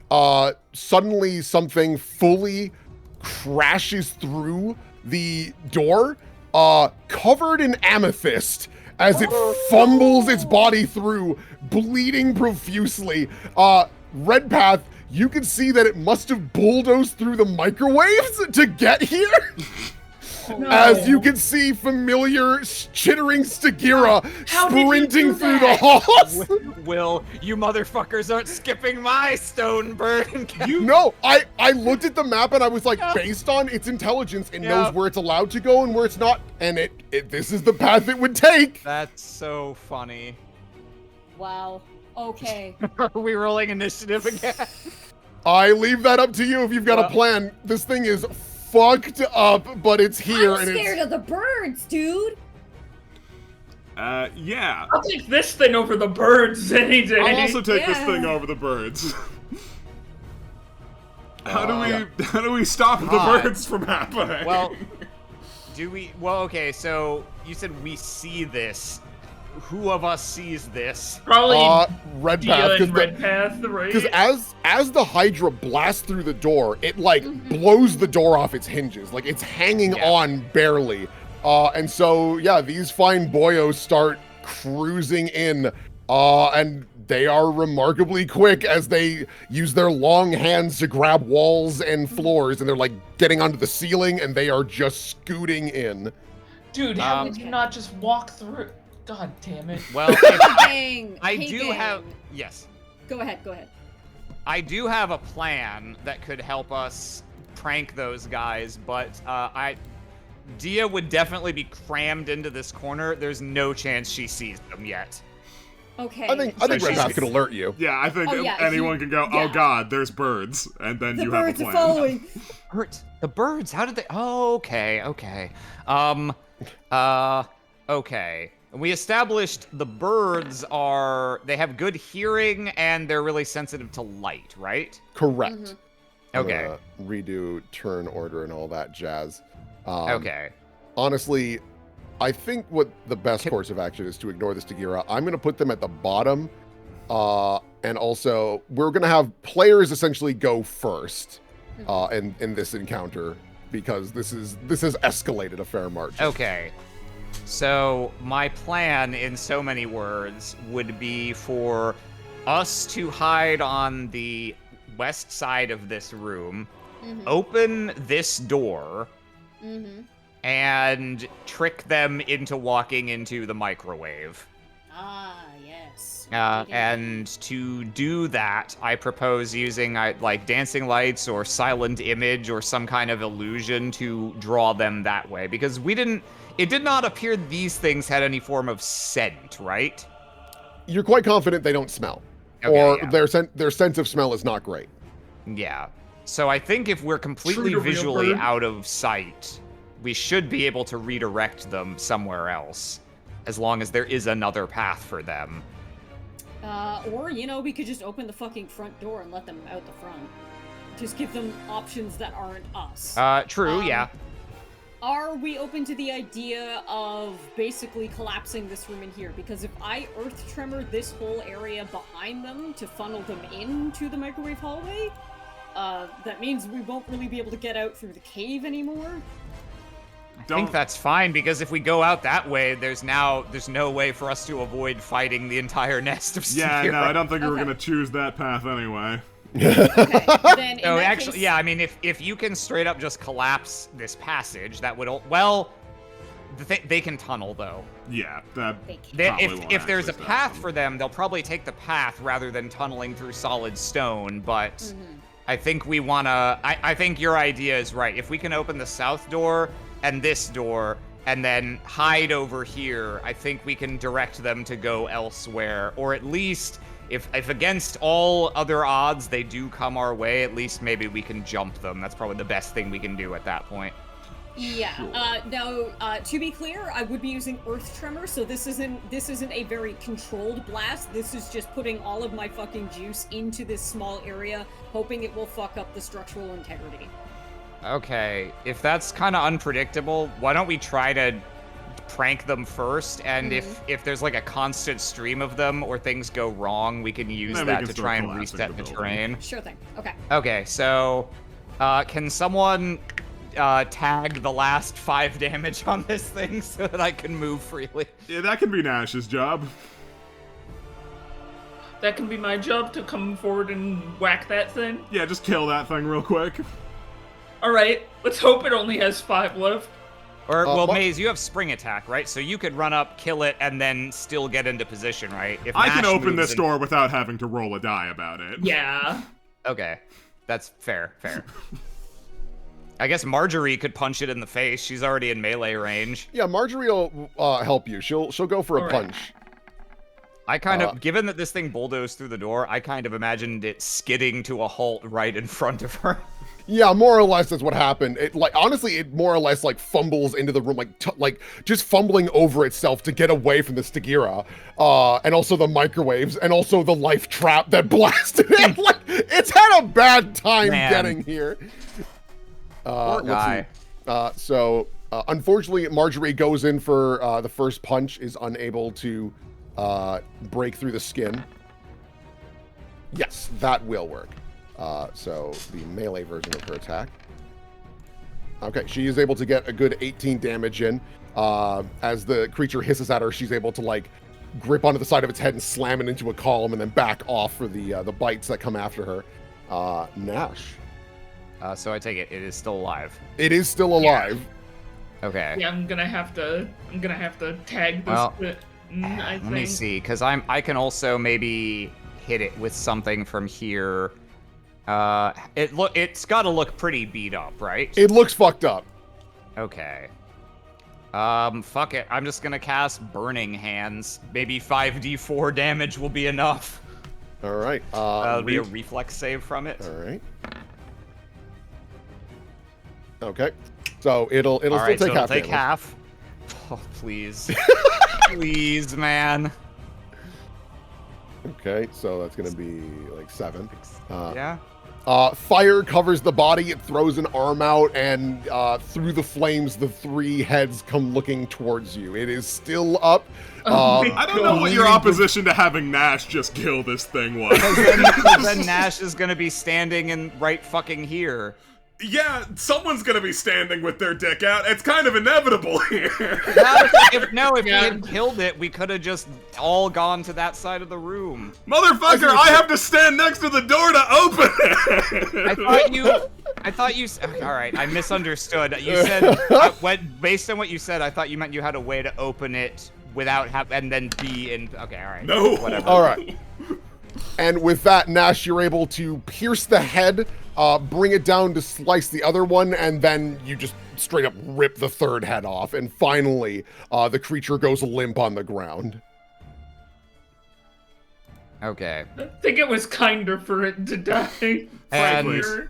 suddenly something fully crashes through the door, covered in amethyst as it fumbles its body through, bleeding profusely. Red Path, you can see that it must have bulldozed through the microwaves to get here. No. As you can see familiar chittering Stagira How did you sprinting do through the that? halls. Will, you motherfuckers aren't skipping my stone burn. No, I looked at the map and I was like, based on its intelligence, it knows where it's allowed to go and where it's not, and this is the path it would take. That's so funny. Wow. Okay. Are we rolling initiative again? I leave that up to you if you've got a plan. This thing is fucked up, but it's here. I'm scared of the birds, dude. Yeah. I'll take this thing over the birds any day. I'll also take this Yeah. thing over the birds. How do we stop the birds from happening? Well, okay, so you said we see this. Who of us sees this? Probably Red Dia Path, and Red Path, right? because as the Hydra blasts through the door, it like blows the door off its hinges, like it's hanging on barely. And so yeah, these fine boyos start cruising in, and they are remarkably quick as they use their long hands to grab walls and floors, and they're like getting onto the ceiling, and they are just scooting in. Dude, how would you not just walk through? God damn it. Well, I do have. Yes. Go ahead. I do have a plan that could help us prank those guys, but Dia would definitely be crammed into this corner. There's no chance she sees them yet. Okay. I think Red Path could alert you. Yeah, I think Oh, yeah, anyone can go, yeah. oh god, there's birds, and then The you have a birds plan. are following. The birds, how did they... Oh, okay. Okay. We established the birds they have good hearing, and they're really sensitive to light, right? Correct. Mm-hmm. Okay. Redo turn order and all that jazz. Okay. Honestly, I think what the best course of action is to ignore the Stagira. I'm going to put them at the bottom. And also, we're going to have players essentially go first in this encounter, because this has escalated a fair margin. Okay. So, my plan, in so many words, would be for us to hide on the west side of this room, open this door, and trick them into walking into the microwave. Ah, yes. And to do that, I propose using like dancing lights or silent image or some kind of illusion to draw them that way. Because it did not appear these things had any form of scent, right? You're quite confident they don't smell. Okay, or yeah. their sense of smell is not great. Yeah. So I think if we're completely True to real visually bird. out of sight, we should be able to redirect them somewhere else, as long as there is another path for them. Or, we could just open the fucking front door and let them out the front. Just give them options that aren't us. True, yeah. Are we open to the idea of basically collapsing this room in here? Because if I earth tremor this whole area behind them to funnel them into the microwave hallway, that means we won't really be able to get out through the cave anymore. I think that's fine, because if we go out that way, there's no way for us to avoid fighting the entire nest of Yeah, Stagira. no, I don't think we were Okay. gonna choose that path anyway. Okay, then in No, that actually, case, yeah, I mean, if you can straight up just collapse this passage, that would... Well, they can tunnel, though. Yeah, that They can. probably won't If there's a actually stop path them. for them, they'll probably take the path rather than tunneling through solid stone, but I think we want to... I think your idea is right. If we can open the south door and this door and then hide over here, I think we can direct them to go elsewhere, or at least... If against all other odds they do come our way, at least maybe we can jump them. That's probably the best thing we can do at that point. Yeah. Now, to be clear, I would be using Earth Tremor, so this isn't a very controlled blast. This is just putting all of my fucking juice into this small area, hoping it will fuck up the structural integrity. Okay, if that's kind of unpredictable, why don't we try to prank them first, and if there's like a constant stream of them or things go wrong, we can use Then we that can to start try and collapsing reset the the building. terrain. Sure thing. Okay. Okay, so can someone tag the last 5 damage on this thing so that I can move freely? Yeah, that can be Nash's job. That can be my job, to come forward and whack that thing. Yeah, just kill that thing real quick. Alright, let's hope it only has 5 left. Or, well, what- Maze, you have spring attack, right? So you could run up, kill it, and then still get into position, right? If I can Nash open moves this in- door without having to roll a die about it. Yeah. Okay, that's fair. I guess Marjorie could punch it in the face. She's already in melee range. Yeah, Marjorie will help you. She'll go for a Alright. punch. I kind of, given that this thing bulldozed through the door, I kind of imagined it skidding to a halt right in front of her. Yeah, more or less that's what happened. It honestly, it more or less fumbles into the room, like just fumbling over itself to get away from the Stagira, and also the microwaves, and also the life trap that blasted it. Like, it's had a bad time Man. getting here. Poor guy. So unfortunately, Marjorie goes in for the first punch, is unable to break through the skin. Yes, that will work. So the melee version of her attack. Okay, she is able to get a good 18 damage in. As the creature hisses at her, she's able to grip onto the side of its head and slam it into a column, and then back off for the bites that come after her. Nash. So I take it is still alive. It is still alive. Okay. Yeah, I'm gonna have to tag this Well, bit. I Let me think. see, because I can also maybe hit it with something from here. It's got to look pretty beat up, right? It looks fucked up. Okay. Fuck it. I'm just gonna cast Burning Hands. Maybe 5d4 damage will be enough. All right. That'll be a reflex save from it. All right. Okay. So it'll All still right, take so half it'll take damage. half. Oh, please. Please, man. Okay, so that's gonna be like 7. Yeah. Fire covers the body. It throws an arm out, and through the flames, the 3 heads come looking towards you. It is still up. I don't know what your opposition to having Nash just kill this thing was. Because then Nash is gonna be standing in right fucking here. Yeah, someone's gonna be standing with their dick out. It's kind of inevitable here. If we had killed it, we could have just all gone to that side of the room. Motherfucker, I have to stand next to the door to open it! I thought you. All right, I misunderstood. You said based on what you said, I thought you meant you had a way to open it without and then be in. Okay, all right. No. Whatever. All right. And with that, Nash, you're able to pierce the head, bring it down to slice the other one, and then you just straight up rip the 3rd head off. And finally, the creature goes limp on the ground. Okay. I think it was kinder for it to die. And Frankly.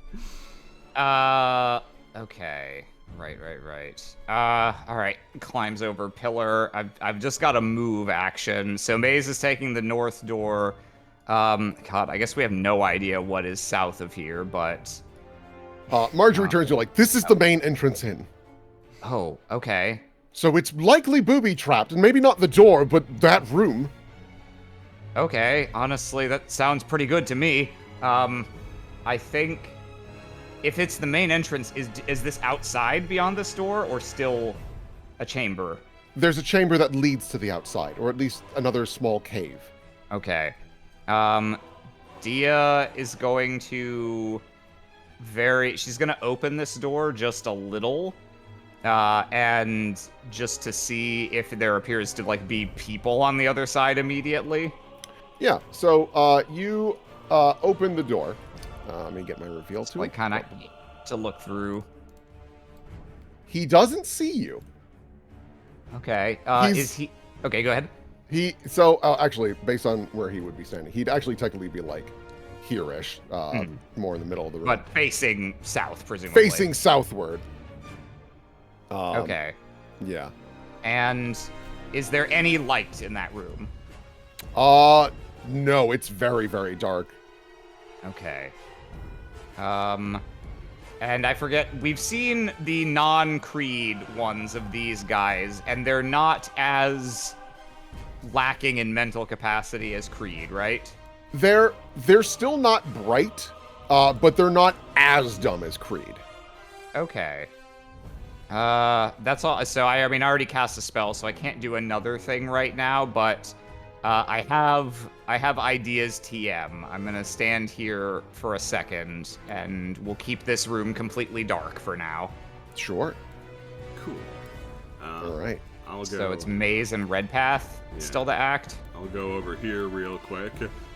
okay. Right. All right. Climbs over pillar. I've just got a move action. So Maze is taking the north door. God, I guess we have no idea what is south of here, but... Marjorie turns to you like, this is the main entrance in. Oh, okay. So it's likely booby-trapped, and maybe not the door, but that room. Okay, honestly, that sounds pretty good to me. I think if it's the main entrance, is this outside beyond this door, or still a chamber? There's a chamber that leads to the outside, or at least another small cave. Okay. Dia is going to she's gonna open this door just a little, and just to see if there appears to be people on the other side immediately. Yeah, so, you, open the door. Let me get my reveal to it. Kind of to look through. He doesn't see you. Okay, is he... Okay, go ahead. Actually, based on where he would be standing, he'd actually technically be here-ish, more in the middle of the room. But facing south, presumably. Facing southward. Okay. Yeah. And is there any light in that room? No, it's very, very dark. Okay. And I forget, we've seen the non-Creed ones of these guys, and they're not as lacking in mental capacity as Creed, right? They're still not bright, but they're not as dumb as Creed. Okay. That's all. So I already cast a spell, so I can't do another thing right now, but I have ideas TM. I'm gonna stand here for a second, and we'll keep this room completely dark for now. Sure. Cool. All right. I'll go. So it's Maze and Red Path still to act. I'll go over here real quick,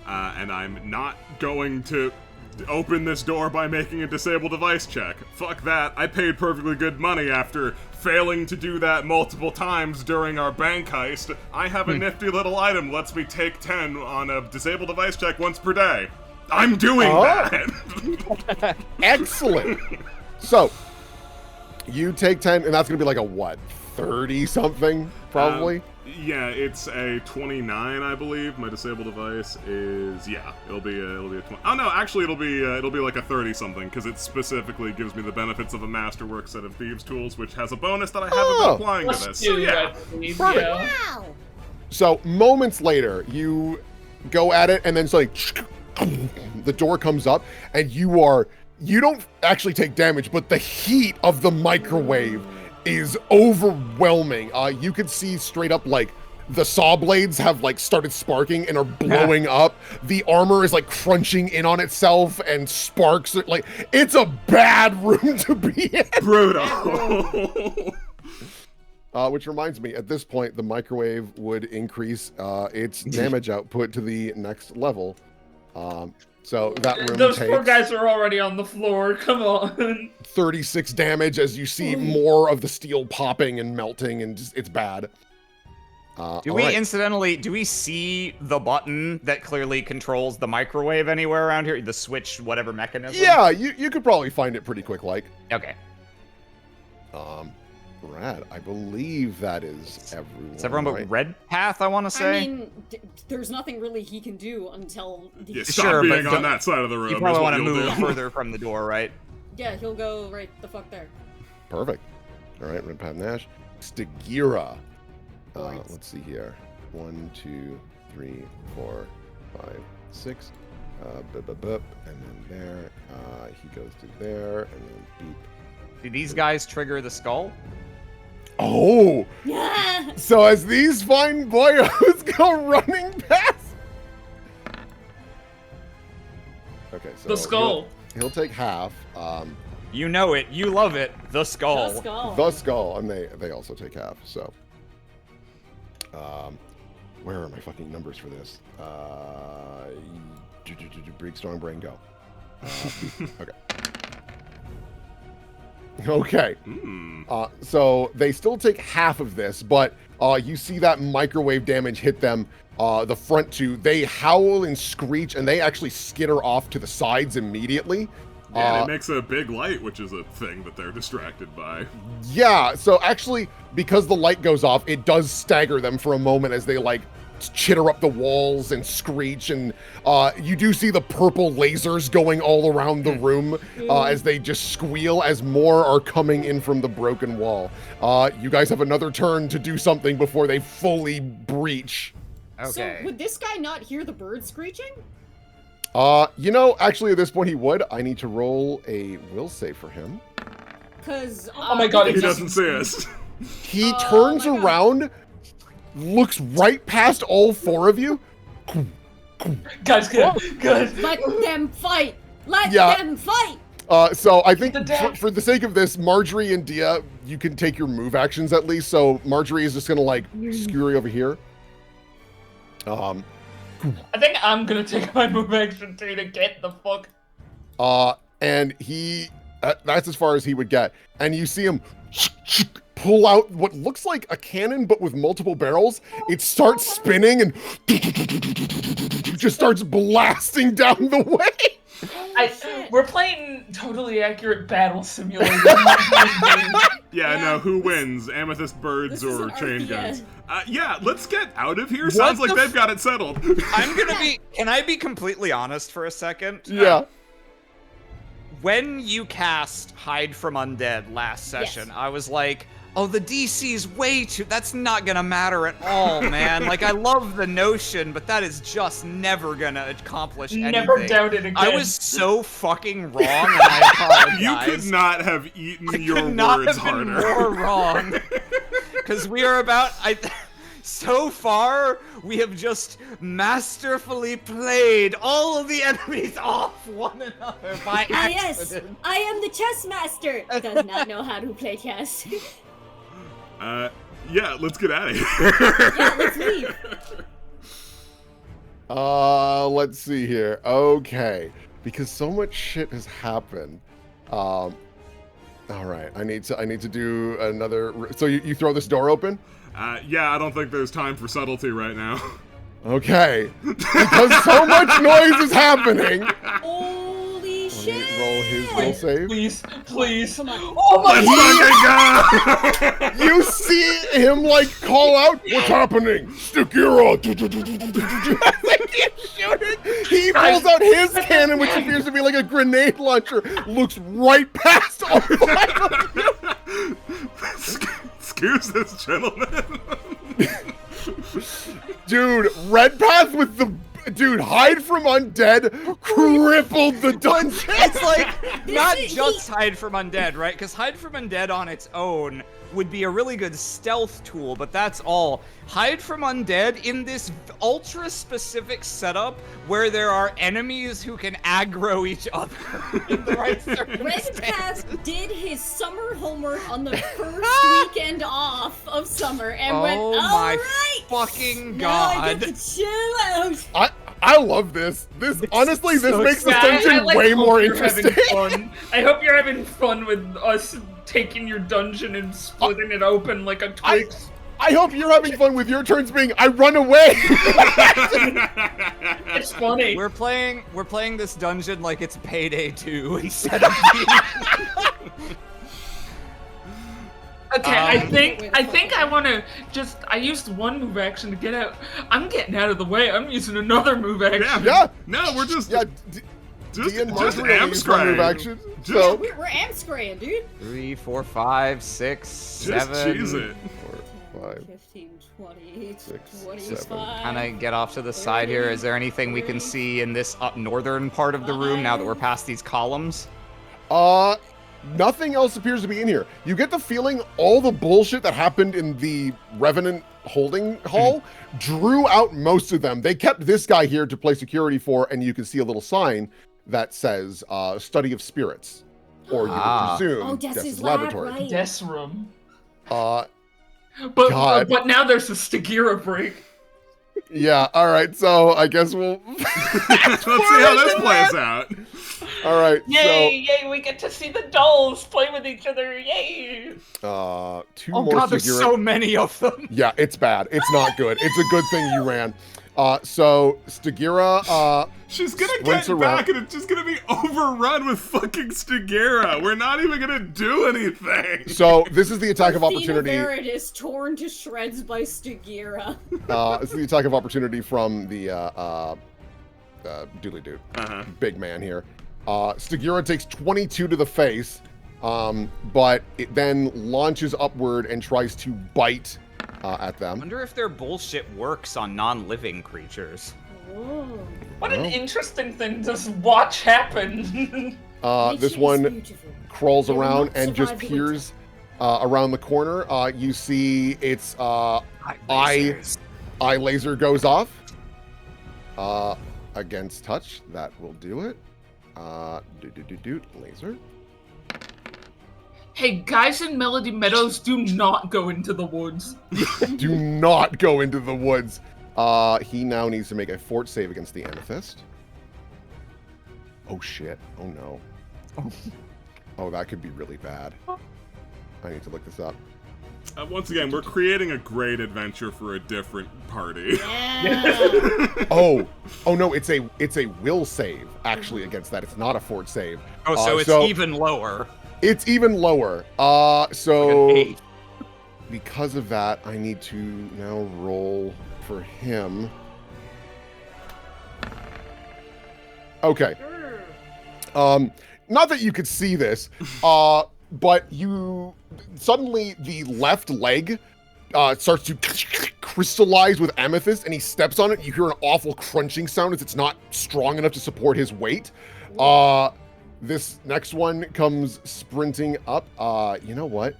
and I'm not going to open this door by making a disable device check. Fuck that. I paid perfectly good money after failing to do that multiple times during our bank heist. I have a nifty little item lets me take 10 on a disable device check once per day. I'm doing that. Excellent. So you take 10, and that's gonna be like a what? 30 something probably. Yeah, it's a 29, I believe. My disable device is it'll be a 20. Oh no, actually it'll be like a 30 something because it specifically gives me the benefits of a masterwork set of thieves tools, which has a bonus that I haven't been applying to this. So yeah. Wow. So moments later, you go at it, and then it's like the door comes up, and you don't actually take damage, but the heat of the microwave is overwhelming. You could see straight up the saw blades have started sparking and are blowing up. The armor is crunching in on itself, and sparks are it's a bad room to be in. Brutal. Which reminds me, at this point, the microwave would increase its damage output to the next level. So that room Those takes poor guys are already on the floor. Come on. 36 damage as you see more of the steel popping and melting, and just, it's bad. Do we see the button that clearly controls the microwave anywhere around here? The switch, whatever mechanism? Yeah, you could probably find it pretty quick, like. Okay. Rad, I believe that is everyone. It's everyone but right? Red Path, I want to say. I mean, there's nothing really he can do until the... Yeah, stop being on that side of the room. You probably want to move further from the door, right? Yeah, he'll go right the fuck there. Perfect. All right, Red Path Nash. Stagira. Right. Let's see here. 1, 2, 3, 4, 5, 6. And then there. He goes to there, and then beep. Do these guys trigger the skull? Oh! Yeah! So as these fine boyos go running past... Okay, so... The skull. He'll take half. You know it. You love it. The skull. The skull. The skull, and they also take half, so... where are my fucking numbers for this? Break, Storm, Brain, go. Okay. Okay. So they still take half of this, but you see that microwave damage hit them. The front two, they howl and screech, and they actually skitter off to the sides immediately. Yeah, and it makes a big light, which is a thing that they're distracted by. Yeah, so actually, because the light goes off, it does stagger them for a moment as they, like, chitter up the walls and screech, and you do see the purple lasers going all around the room as they just squeal as more are coming in from the broken wall. You guys have another turn to do something before they fully breach. Okay. So, would this guy not hear the bird screeching? You know, actually at this point he would. I need to roll a will save for him. Cause Oh my god, He doesn't see us. He turns around, looks right past all four of you. Guys, good. Let them fight! Let Yeah. them fight! So I think The deck. for the sake of this, Marjorie and Dia, you can take your move actions at least. So Marjorie is just gonna like scurry over here. I think I'm gonna take my move action too to get the fuck. And he, that's as far as he would get. And you see him pull out what looks like a cannon, but with multiple barrels. It starts spinning and just starts blasting down the way. We're playing totally accurate battle simulator. Yeah, no, who wins? Amethyst birds This is or an chain RPG. guns? Yeah, let's get out of here. Sounds like they've got it settled. I'm gonna be. Can I be completely honest for a second? Yeah. When you cast Hide from Undead last session, I was like, oh, the DC's way too. That's not gonna matter at all, man. Like, I love the notion, but that is just never gonna accomplish anything. Never doubt it again. I was so fucking wrong, and I apologize. You could not have eaten your could not words have been harder. more wrong. Because we are about. So far, we have just masterfully played all of the enemies off one another by accident. Yes, I am the chess master. Does not know how to play chess. Yeah, let's get out of here. Yeah, let's leave. Let's see here. Okay, because so much shit has happened. All right, I need to do another. So you throw this door open? Yeah, I don't think there's time for subtlety right now. Okay, because so much noise is happening. Holy Let shit! me roll his will save. Please. Come on. Oh my Let's god! fucking go! You see him like call out, "What's happening?" Stakira. He pulls out his cannon, which appears to be like a grenade launcher. Looks right past all five of you. Excuse this gentleman. Dude, Red Path with the dude Hide from Undead crippled the dungeon. It's like, not just Hide from Undead, right? Because Hide from Undead on its own would be a really good stealth tool, but that's all. Hide from Undead in this ultra-specific setup where there are enemies who can aggro each other in the right circumstances. Red Path did his summer homework on the first weekend off of summer and went, Oh all my right, fucking now I god. get to chill out. I love this. Honestly, this makes this Yeah, dungeon I way hope more you're having interesting. fun. I hope you're having fun with us taking your dungeon and splitting it open like a Twix. I hope you're having fun with your turns being I run away. It's funny. We're playing this dungeon like it's Payday 2 instead of Okay, I think I want to just. I used one move action to get out. I'm getting out of the way. I'm using another move action. Yeah. No, we're just Yeah. just Marjorie only amp used one move scrying. action. So We're amp-scraying, dude. 3, 4, 5, 6, Just 7. cheese it. 4, 5. 15, 20, 6, 25. Kind of get off to the side here. Is there anything we can see in this up northern part of the room now that we're past these columns? Nothing else appears to be in here. You get the feeling all the bullshit that happened in the Revenant holding hall drew out most of them. They kept this guy here to play security for, and you can see a little sign that says study of spirits. Or you would presume Dess's laboratory. Right. Death's room. God. But now there's a Stagira break. Yeah, alright, so I guess we'll Let's see how this plays out. Alright, Yay! We get to see the dolls play with each other. Yay! so 2 Oh more god, there's Stagira- so many of them. Yeah, it's bad. It's not good. It's a good thing you ran. So Stagira, She's gonna sprints get around- back and it's just gonna be overrun with fucking Stagira. We're not even gonna do anything. So this is the attack of Athena opportunity. Barrett is torn to shreds by Stagira. This is the attack of opportunity from the Dooley Dude. Uh-huh. Big man here. Stagira takes 22 to the face, but it then launches upward and tries to bite at I them. wonder if their bullshit works on non-living creatures. Oh. What an interesting thing to watch happen. This one crawls around and just peers around the corner. You see its eye laser goes off. Against touch, that will do it. Laser. Hey, guys in Melody Meadows, do not go into the woods. Do not go into the woods. He now needs to make a fort save against the amethyst. Oh shit. Oh no. Oh, that could be really bad. I need to look this up. Once again, we're creating a great adventure for a different party. Yeah. Oh no, it's a will save actually against that. It's not a fort save. Oh, so it's even lower. It's even lower. Like So an 8. because of that, I need to now roll for him. Okay. Not that you could see this, but you suddenly the left leg starts to crystallize with amethyst, and he steps on it. You hear an awful crunching sound as it's not strong enough to support his weight. This next one comes sprinting up. You know what?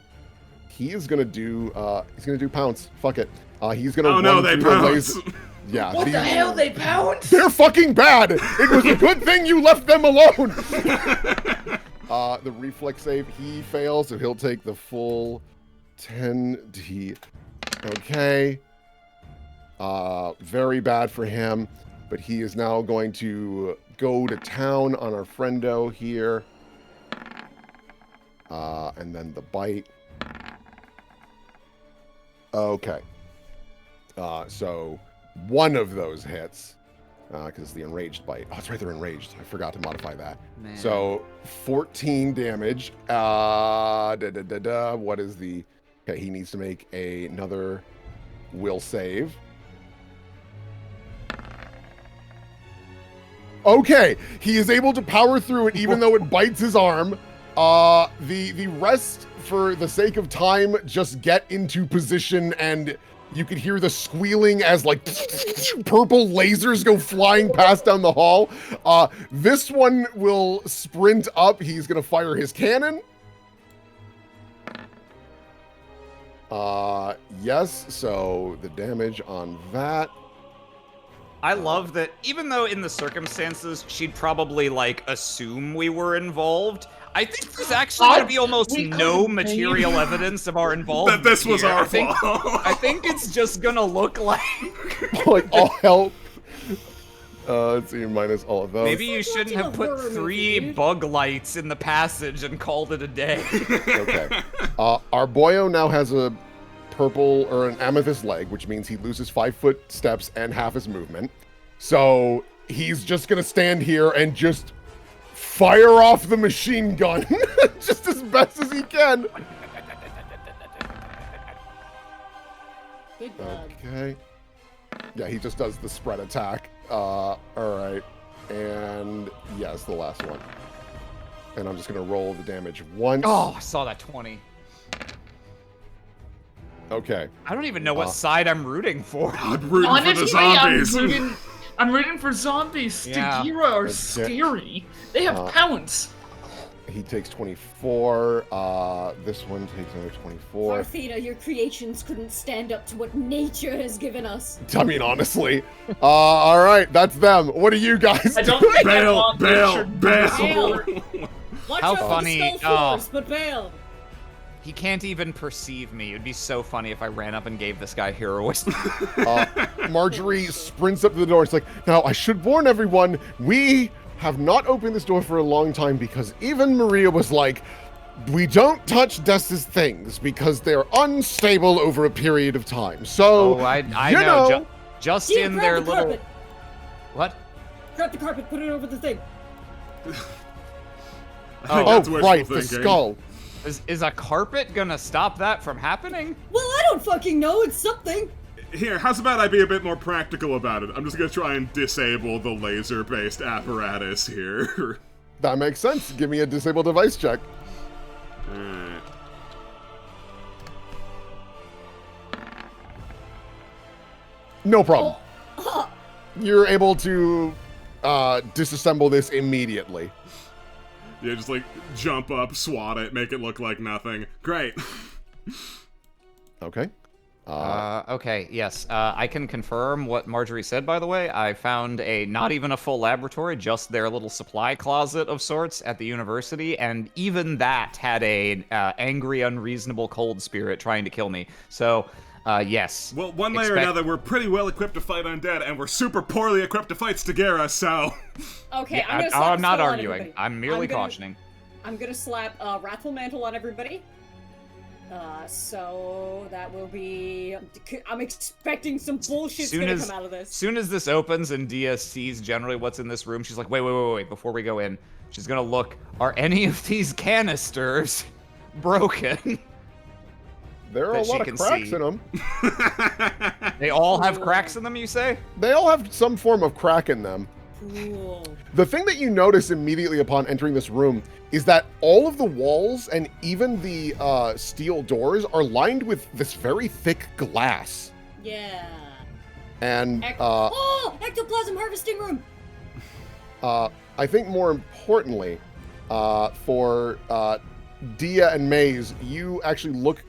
He is gonna do. He's gonna do pounce. Fuck it. He's gonna. Oh run no, they through the pounce. laser- Yeah. What the hell? They pounce? They're fucking bad. It was a good thing you left them alone. The reflex save, he fails, so he'll take the full 10d. Okay. Very bad for him, but he is now going to go to town on our friendo here. And then the bite. Okay. So one of those hits, because the enraged bite. Oh, that's right, they're enraged. I forgot to modify that. Man. So 14 damage. What is the... Okay, he needs to make another will save. Okay, he is able to power through it even though it bites his arm. The rest, for the sake of time, just get into position, and you could hear the squealing as like purple lasers go flying past down the hall. This one will sprint up. He's gonna fire his cannon. Yes, so the damage on that. I love that even though in the circumstances she'd probably like assume we were involved, I think there's actually going to be almost We no couldn't material evidence of our involvement. That this was here. our I think, fault. I think it's just going to look like Like all hell. Let's see, minus all of those. Maybe you shouldn't have put 3 bug lights in the passage and called it a day. Okay. Our boyo now has a purple or an amethyst leg, which means he loses 5 foot steps and half his movement. So he's just gonna stand here and just fire off the machine gun just as best as he can. Big bug. Okay. Yeah, he just does the spread attack. All right. And yes, the last one. And I'm just gonna roll the damage once. Oh, I saw that 20. Okay. I don't even know what side I'm rooting for. I'm rooting for the Honestly, zombies. I'm rooting for zombies. Yeah. Stagira are Okay. scary. They have pounce. He takes 24. This one takes another 24. Parthena, your creations couldn't stand up to what nature has given us. I mean, honestly. All right, that's them. What are you guys I don't doing? think I Bail, want bail, nature bail. support. Watch How out funny, for the skull force, but bail. He can't even perceive me. It would be so funny if I ran up and gave this guy heroism. Marjorie sprints up to the door. It's like, now I should warn everyone, we have not opened this door for a long time because even Maria was like, we don't touch Dessa's things because they're unstable over a period of time. So, I you know. Just Gia, in grab their the little... carpet. What? Grab the carpet, put it over the thing. Oh, That's wishful right, the thinking. skull. Is a carpet gonna stop that from happening? Well, I don't fucking know. It's something. Here, how's about I be a bit more practical about it? I'm just gonna try and disable the laser-based apparatus here. That makes sense. Give me a disable device check. Alright. No problem. Oh. You're able to disassemble this immediately. Yeah, just like jump up, swat it, make it look like nothing. Great. Okay. Okay, yes. I can confirm what Marjorie said, by the way. I found not even a full laboratory, just their little supply closet of sorts at the university, and even that had a angry, unreasonable cold spirit trying to kill me. So, yes. Well, one way or another, we're pretty well equipped to fight undead, and we're super poorly equipped to fight Stagira, so... Okay, Yeah, I'm gonna slap I'm a not skull on arguing. everybody. I'm merely gonna- cautioning. I'm gonna slap Wrathful Mantle on everybody. So that will be. I'm expecting some bullshit's gonna come out of this. Soon as this opens and Dia sees generally what's in this room, she's like, wait, before we go in, she's gonna look, are any of these canisters broken? There are a That she lot of can cracks see. in them. They all have cracks in them, you say? They all have some form of crack in them. Cool. The thing that you notice immediately upon entering this room is that all of the walls and even the steel doors are lined with this very thick glass. Yeah. And ectoplasm harvesting room. I think more importantly, for Dia and Maze, you actually look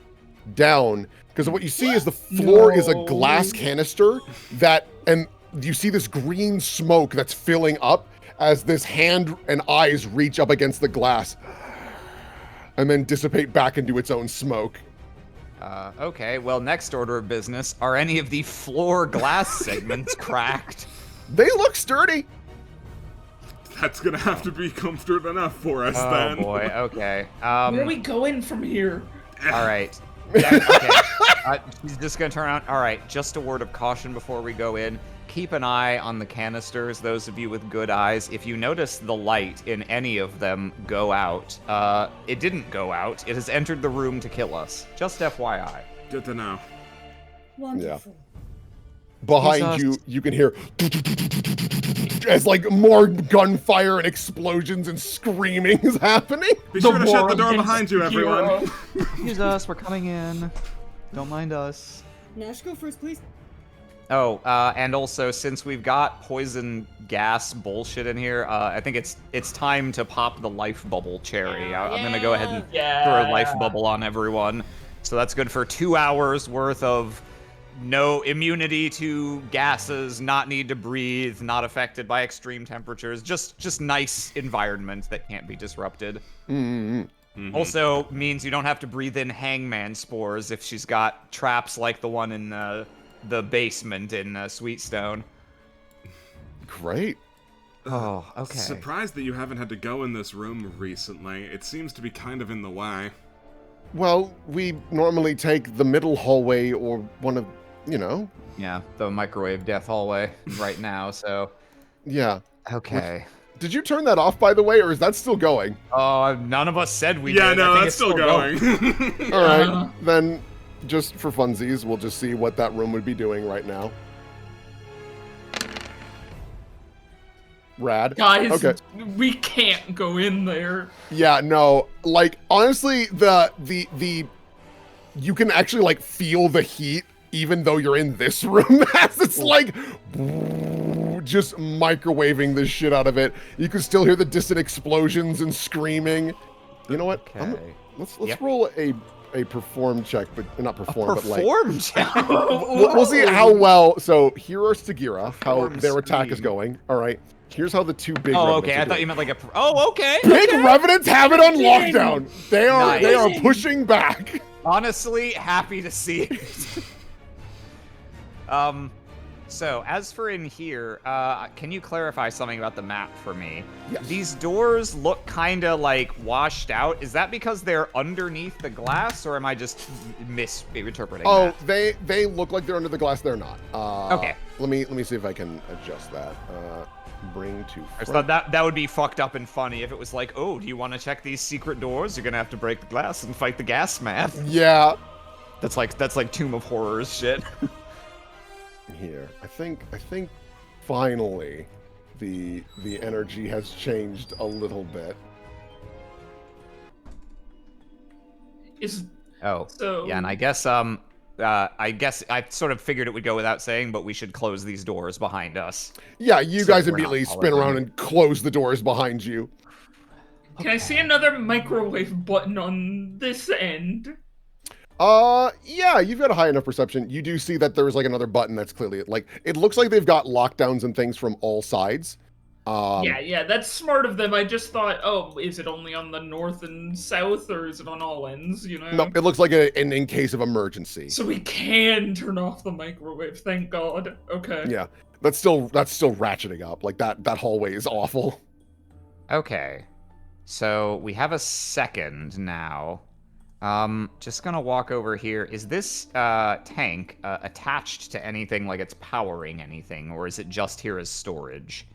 down because what you see is the floor is a glass canister and you see this green smoke that's filling up as this hand and eyes reach up against the glass and then dissipate back into its own smoke. Okay, well, next order of business, are any of the floor glass segments cracked? They look sturdy. That's gonna have to be comfortable enough for us Oh then. boy, okay. Where are we going from here? All right. Yeah, okay. She's just gonna turn around. All right, just a word of caution before we go in. Keep an eye on the canisters, those of you with good eyes. If you notice the light in any of them go out, it didn't go out. It has entered the room to kill us. Just FYI. Good to know. Wonderful. Behind you, you can hear as like more gunfire and explosions and screaming is happening. Be sure to shut war the door against behind you, everyone. Excuse us, we're coming in. Don't mind us. Nash, go first, please. Oh, and also, since we've got poison gas bullshit in here, I think it's time to pop the life bubble cherry. I'm gonna go ahead and throw a life bubble on everyone. So that's good for 2 hours worth of no immunity to gases, not need to breathe, not affected by extreme temperatures, just nice environment that can't be disrupted. Mm-hmm. Also means you don't have to breathe in hangman spores if she's got traps like the one in the basement in Sweetstone. Great. Oh, okay. Surprised that you haven't had to go in this room recently. It seems to be kind of in the way. Well, we normally take the middle hallway or one of, you know. Yeah, the microwave death hallway right now, so... Yeah. Okay. Did you turn that off, by the way, or is that still going? Oh, none of us said we Yeah, did. no, I think that's it's still going. All right, then just for funsies, we'll just see what that room would be doing right now. Rad. Guys, Okay. we can't go in there. Yeah, no. Like, honestly, the you can actually like feel the heat even though you're in this room as it's like just microwaving the shit out of it. You can still hear the distant explosions and screaming. You know what? Okay. Let's roll a perform check, but not perform, but like Perform check? we'll see how well. So here are Stagira, how Perform their attack is speed. going. All right. Here's how the two big. Oh, revenants okay. are I thought doing. you meant like a... Oh, okay. Big revenants have it on lockdown. They are Nice. pushing back. Honestly, happy to see it. So, as for in here, can you clarify something about the map for me? Yes. These doors look kind of like washed out. Is that because they're underneath the glass, or am I just misinterpreting Oh, that? they look like they're under the glass. They're not. Okay. Let me see if I can adjust that. Bring to. I just front. thought that would be fucked up and funny if it was like, oh, do you want to check these secret doors? You're gonna have to break the glass and fight the gas man. Yeah. That's like Tomb of Horrors shit. Here, I think finally the energy has changed a little bit. Oh, So- yeah, and I guess I sort of figured it would go without saying, but we should close these doors behind us. Yeah, you So guys we're not immediately followed spin around in. and close the doors behind you. Can I see another microwave button on this end? Yeah, you've got a high enough perception. You do see that there's like another button that's clearly like it looks like they've got lockdowns and things from all sides. Yeah, that's smart of them. I just thought, oh, is it only on the north and south, or is it on all ends, you know? No, it looks like an in case of emergency. So we can turn off the microwave, thank God. Okay. Yeah, that's still ratcheting up. Like that hallway is awful. Okay, so we have a second now. Just gonna walk over here. Is this tank attached to anything, like it's powering anything, or is it just here as storage?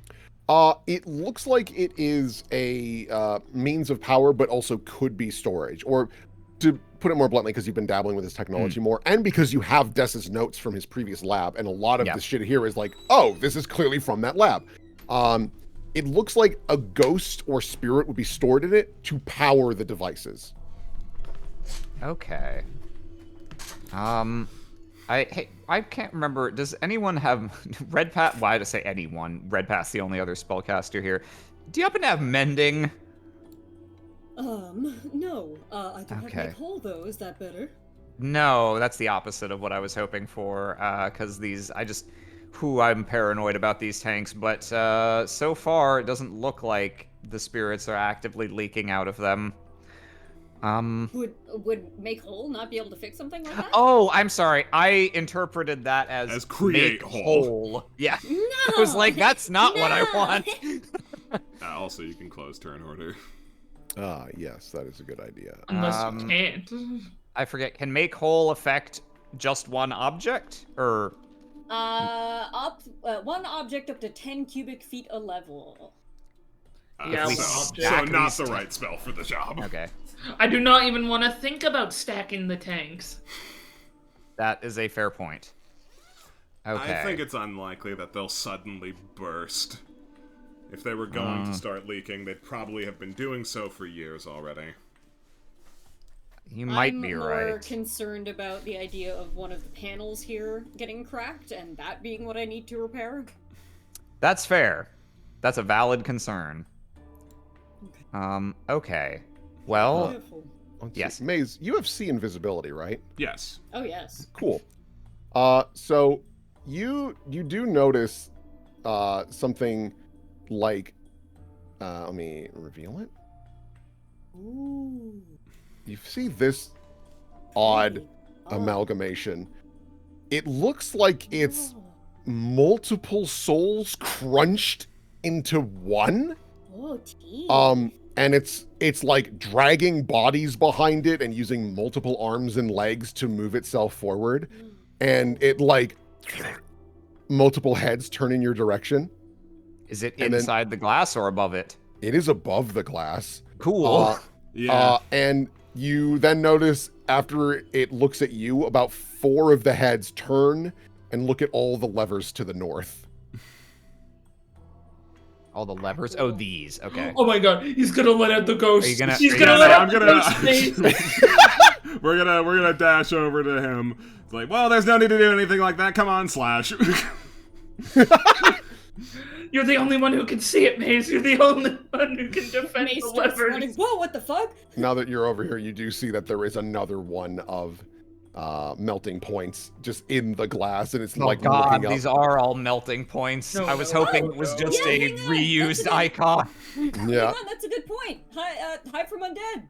It looks like it is a means of power, but also could be storage. Or to put it more bluntly, because you've been dabbling with this technology more, and because you have Des's notes from his previous lab, and a lot of the shit here is like, oh, this is clearly from that lab. It looks like a ghost or spirit would be stored in it to power the devices. Okay. I can't remember. Does anyone have Red Pass? Why did I say anyone? Red Pass, the only other spellcaster here. Do you happen to have mending? No. I can Okay. make whole though. Is that better? No, that's the opposite of what I was hoping for. Because I'm paranoid about these tanks, but so far it doesn't look like the spirits are actively leaking out of them. Would make whole not be able to fix something like that? Oh, I'm sorry. I interpreted that as create make whole. Yeah. No. I was like, that's not what I want. Also, you can close turn order. Yes, that is a good idea. Unless you can't. I forget. Can make whole affect just one object, or? One object up to 10 cubic feet a level. Yeah, So stack not these the right spell for the job. Okay. I do not even want to think about stacking the tanks. That is a fair point. Okay. I think it's unlikely that they'll suddenly burst. If they were going to start leaking, they'd probably have been doing so for years already. You might I'm be more right. concerned about the idea of one of the panels here getting cracked and that being what I need to repair. That's fair. That's a valid concern. Okay. Well, Careful. Let's Yes. see. Maze, you have sea invisibility, right? Yes. Oh yes. Cool. So you do notice something like let me reveal it. Ooh. You see this odd amalgamation. It looks like it's multiple souls crunched into one. Oh, tea. And it's like dragging bodies behind it and using multiple arms and legs to move itself forward. And it like multiple heads turn in your direction. Is it And then- inside the glass or above it? It is above the glass. Cool. Yeah. And you then notice after it looks at you, about 4 of the heads turn and look at all the levers to the north. All the levers? Oh, these. Okay. Oh my god, he's gonna let out the ghost. Are you gonna- He's are you gonna gonna- let I'm out the gonna- ghost. Nate. we're gonna dash over to him. It's like, well, there's no need to do anything like that. Come on, Slash. You're the only one who can see it, Maze. You're the only one who can defend Mace the starts running. levers. Whoa, what the fuck? Now that you're over here, you do see that there is another one of melting points just in the glass, and it's Oh like god, looking up. these are all melting points. No, I was no, hoping no, it was no. just Yeah, a hang on, that's reused a good- icon. Yeah. Hang on, that's a good point. Hi from undead.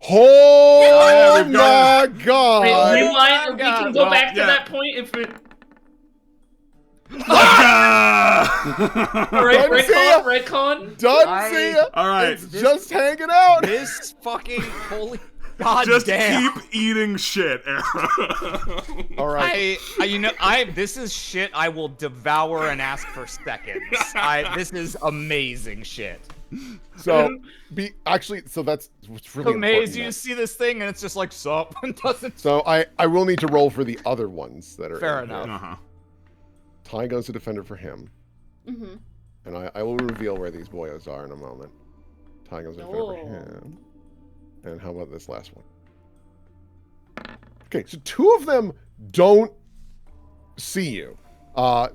Oh we've my got- god! Wait, Oh rewind. We God. can go Well, back to yeah. that point if it. Ah! All right, Done, see ya. retcon. Done, I- see ya. All right. It's just hanging out. This fucking holy god Just damn. keep eating shit, Arrow. All right. This is shit I will devour and ask for seconds. This is amazing shit. So that's what's really important. Amazing. You then. see this thing and it's just like sup and doesn't. So I will need to roll for the other ones that are Fair in here. enough. Uh-huh. Ty goes to defender for him, Mm-hmm. and I will reveal where these boyos are in a moment. Ty goes to defender for Oh. him. And how about this last one? Okay, so 2 of them don't see you.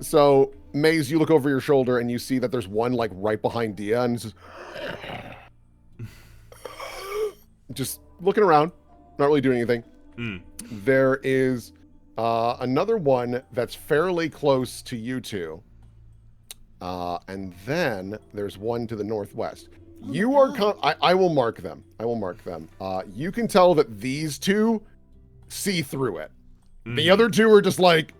So Maze, you look over your shoulder and you see that there's one like right behind Dia, and it's just looking around, not really doing anything. Mm. There is another one that's fairly close to you two. And then there's one to the northwest. You are I will mark them. I will mark them. You can tell that these 2 see through it. The other 2 are just like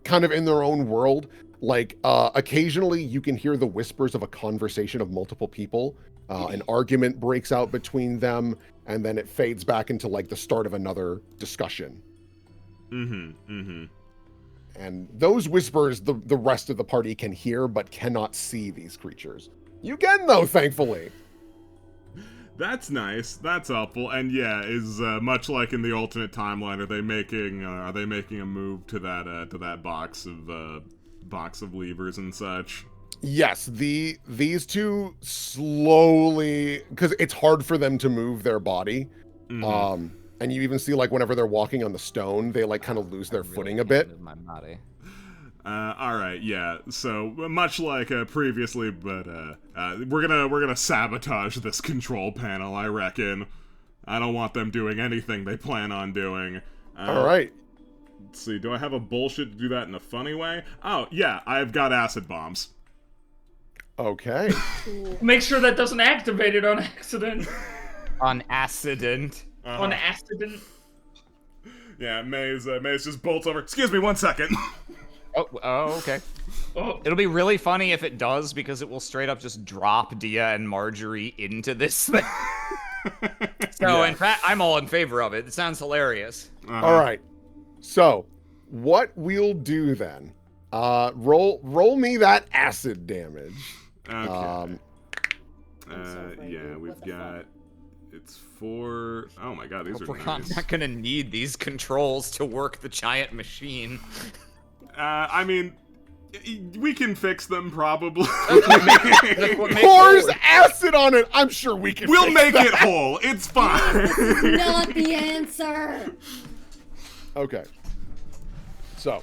kind of in their own world. Like occasionally you can hear the whispers of a conversation of multiple people. An argument breaks out between them, and then it fades back into like the start of another discussion. And those whispers, the rest of the party can hear, but cannot see these creatures. You can, though, thankfully. That's nice. That's helpful. And yeah, is much like in the alternate timeline, are they making a move to that box of levers and such? Yes, these 2 slowly, because it's hard for them to move their body. And you even see like whenever they're walking on the stone, they like kind of lose their footing a bit. My body. All right, yeah. So much like previously, but we're gonna sabotage this control panel. I reckon. I don't want them doing anything they plan on doing. All right. Let's see. Do I have a bullshit to do that in a funny way? Oh yeah, I've got acid bombs. Okay. Make sure that doesn't activate it on accident. On accident. On accident. Yeah, Maze just bolts over. Excuse me, 1 second. Oh, okay. Oh, It'll be really funny if it does, because it will straight up just drop Dia and Marjorie into this thing. So, in fact, I'm all in favor of it. It sounds hilarious. All right. So, what we'll do then? Roll me that acid damage. Okay. so afraid Yeah, of we've what the got. It's 4. Oh my god, these are We're nice. not gonna need these controls to work the giant machine. I mean, we can fix them probably. Pours acid on it. I'm sure we can. We'll fix make that. it whole. It's fine. Not the answer. Okay. So,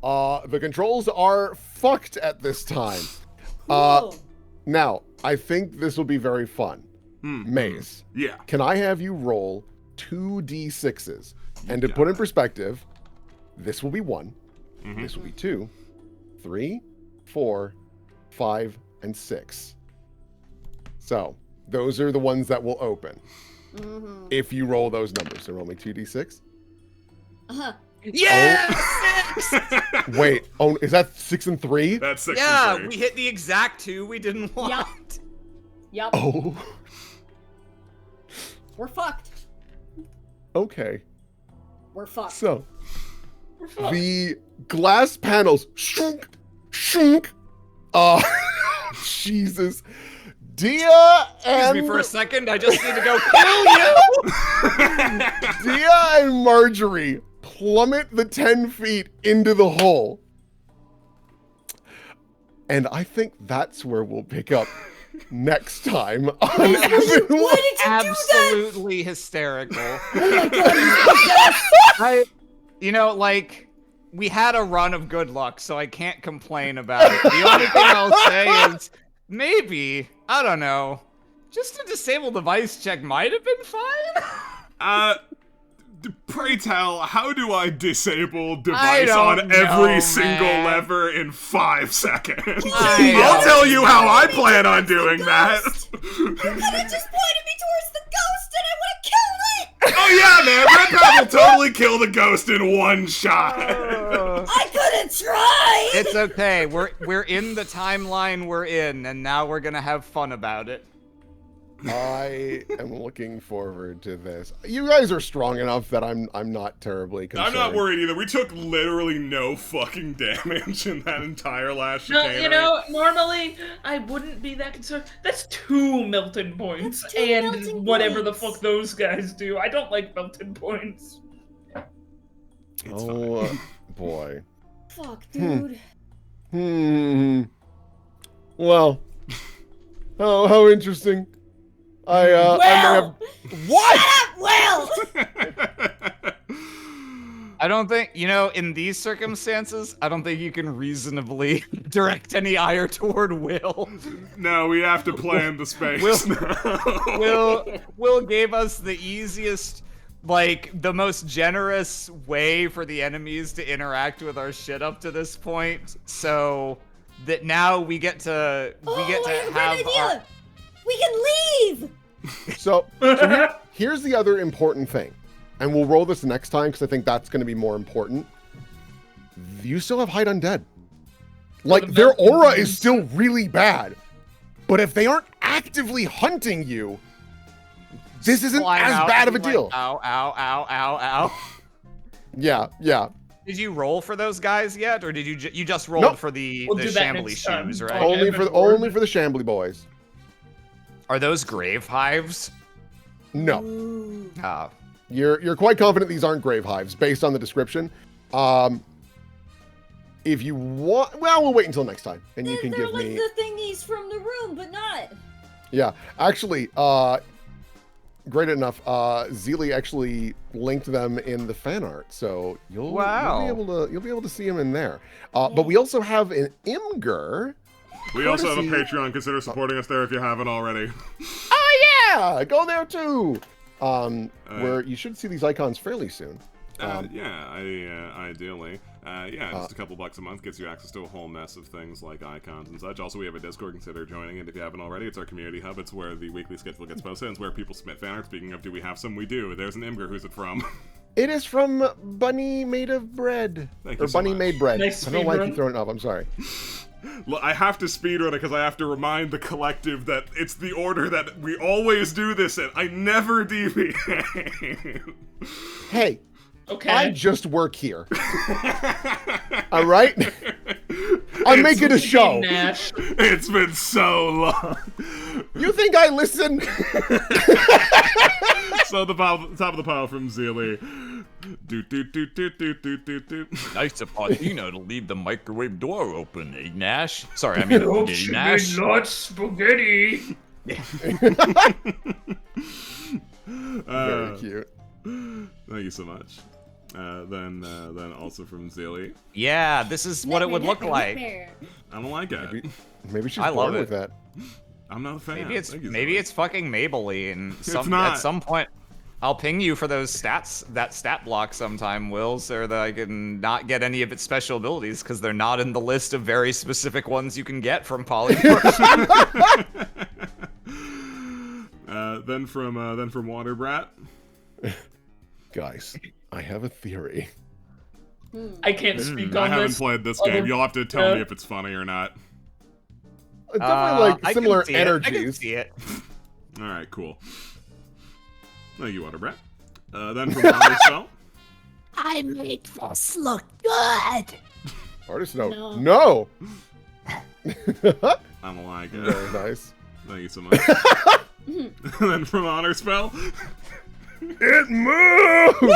the controls are fucked at this time. Cool. Now, I think this will be very fun. Maze, Yeah. can I have you roll 2d6s? And to put in perspective, this will be 1. This will be 2, 3, 4, 5, and 6. So, those are the ones that will open. If you roll those numbers. So roll me 2d6. Yeah! Wait, oh, is that 6 and 3? That's 6 Yeah, and 3. we hit the exact 2 we didn't want. Yep. Oh, We're fucked. okay. We're fucked. So, the glass panels shunk. Jesus. Dia Excuse me and for a second, I just need to go kill you! Dia and Marjorie plummet the 10 feet into the hole. And I think that's where we'll pick up next time on Why did you do that? Absolutely hysterical. Oh my god, You know, like, we had a run of good luck, so I can't complain about it. The only thing I'll say is, maybe, I don't know, just a disable device check might have been fine? Pray tell, how do I disable I device don't on every know, single man. lever in 5 seconds? I I'll don't tell you how I plan on doing that. You could have just pointed me towards the ghost and I would have killed it! Oh yeah, man, Red Pad will totally kill the ghost in one shot. I could have tried! It's okay, we're in the timeline we're in, and now we're gonna have fun about it. I am looking forward to this. You guys are strong enough that I'm not terribly concerned. I'm not worried either. We took literally no fucking damage in that entire last No, chicanery. you know, normally I wouldn't be that concerned. That's 2 Milton points, That's 2 and Milton whatever the points. fuck those guys do. I don't like Milton points. It's Oh, fine. boy. Fuck, dude. Well, how interesting. I may have... What? Well! I don't think, you know, in these circumstances, I don't think you can reasonably direct any ire toward Will. No, we have to plan the space. Will gave us the easiest, like, the most generous way for the enemies to interact with our shit up to this point, so that now we get to I have have a great idea! We can leave! So here's the other important thing. And we'll roll this next time because I think that's going to be more important. You still have hide undead. Like, their aura is still really bad. But if they aren't actively hunting you, this isn't flying as out bad of a and be deal. like, ow, ow, ow, ow, ow. Yeah. Did you roll for those guys yet, or did you you just rolled Nope. for the We'll do that shambly next time. shoes, right? Oh. Only Evan for Ward. the Shambly boys. Are those grave hives? No. Ooh. Ah, You're quite confident these aren't grave hives based on the description. If you want, well, we'll wait until next time, and you can They're give like me. the thingies from the room, but not. Yeah, actually, great enough. Zeely actually linked them in the fan art, so you'll be able to see them in there. But we also have an Imgur. We also have a Courtesy- Patreon. Consider supporting us there if you haven't already. Oh yeah, go there too. Where you should see these icons fairly soon. Ideally. Just a couple bucks a month gets you access to a whole mess of things like icons and such. Also, we have a Discord. Consider joining it if you haven't already. It's our community hub. It's where the weekly schedule gets posted. It's where people submit fan art. Speaking of, do we have some? We do. There's an Imgur. Who's it from? It is from Bunny Made of Bread. Thank Or you so Bunny much. Made Bread. Nice I don't like speedrun. you throwing it up. I'm sorry. Look, I have to speedrun it because I have to remind the collective that it's the order that we always do this in. I never deviate. Hey, Okay. I just work here. All right? I'm making a show. Nash. It's been so long. You think I listen? So the top of the pile from Zeely. Doot. nice of Parthena to leave the microwave door open, eh, Nash? Sorry, I mean, Hope eh, she Nash. made lots spaghetti. Very cute. Thank you so much. Then also from Zeely. Yeah, this is what it would look like. I don't like it. Maybe she's I love born with it. that. I'm not a fan. Maybe it's Thank you so maybe much. it's fucking Maybelline. not. At some point, I'll ping you for those stats, that stat block sometime, Will, so that I can not get any of its special abilities because they're not in the list of very specific ones you can get from Polymorph. Then from Water Brat. Guys, I have a theory. I can't speak I on haven't this. played this game. You'll have to tell me if it's funny or not. Definitely like I similar can see it. I can energies. see it. All right, cool. Thank you, Water Brat. Then from Marcel. I make this look good. Artist note. No. No. I'm like, Very nice. thank you so much. Then from Honor Spell. It moves!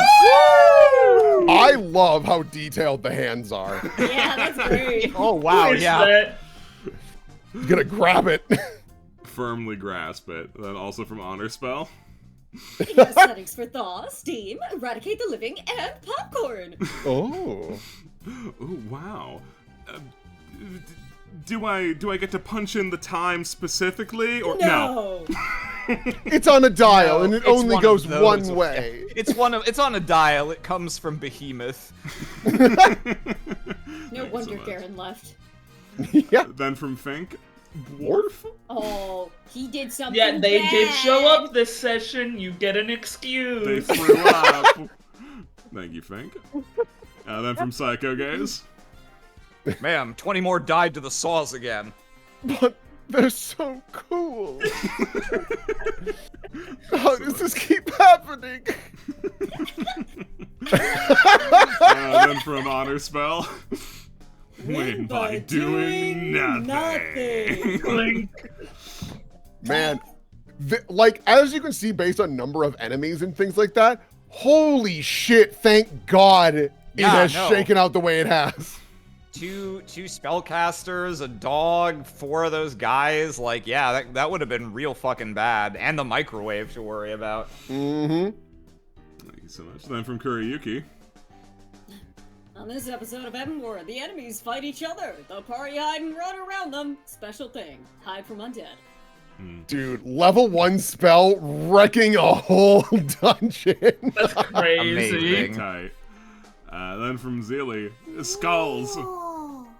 I love how detailed the hands are. Yeah, that's great. Oh wow, Who is yeah. that? You're gonna grab it. Firmly grasp it. Then also from Honor Spell. Your settings for thaw, steam, eradicate the living, and popcorn. Oh. Oh wow. Do I get to punch in the time specifically or no? It's on a dial and it It's only one of goes those, one okay. way. It's on a dial. It comes from Behemoth. No Thanks wonder so much. Garen left. Yeah. Then from Fink. Dwarf? Oh, he did something Yeah, they did bad. show up this session. You get an They excuse. threw up. Thank you, Fink. Then from Psycho Gaze. Ma'am, 20 more died to the saws again. But they're so cool. How does this keep happening? Then from Honor Spell. Win by doing nothing. Like, Man, like, as you can see based on number of enemies and things like that, holy shit, thank God it has shaken out the way it has. Two spellcasters, a dog, 4 of those guys. Like, yeah, that would have been real fucking bad. And the microwave to worry about. Mm-hmm. Thank you so much. Then from Kuriyuki. On this episode of Ebon War, the enemies fight each other. The party hide and run around them. Special thing, hide from undead. Dude, level 1 spell wrecking a whole dungeon. that's crazy. Amazing. Tight. Then from Zeely. Skulls.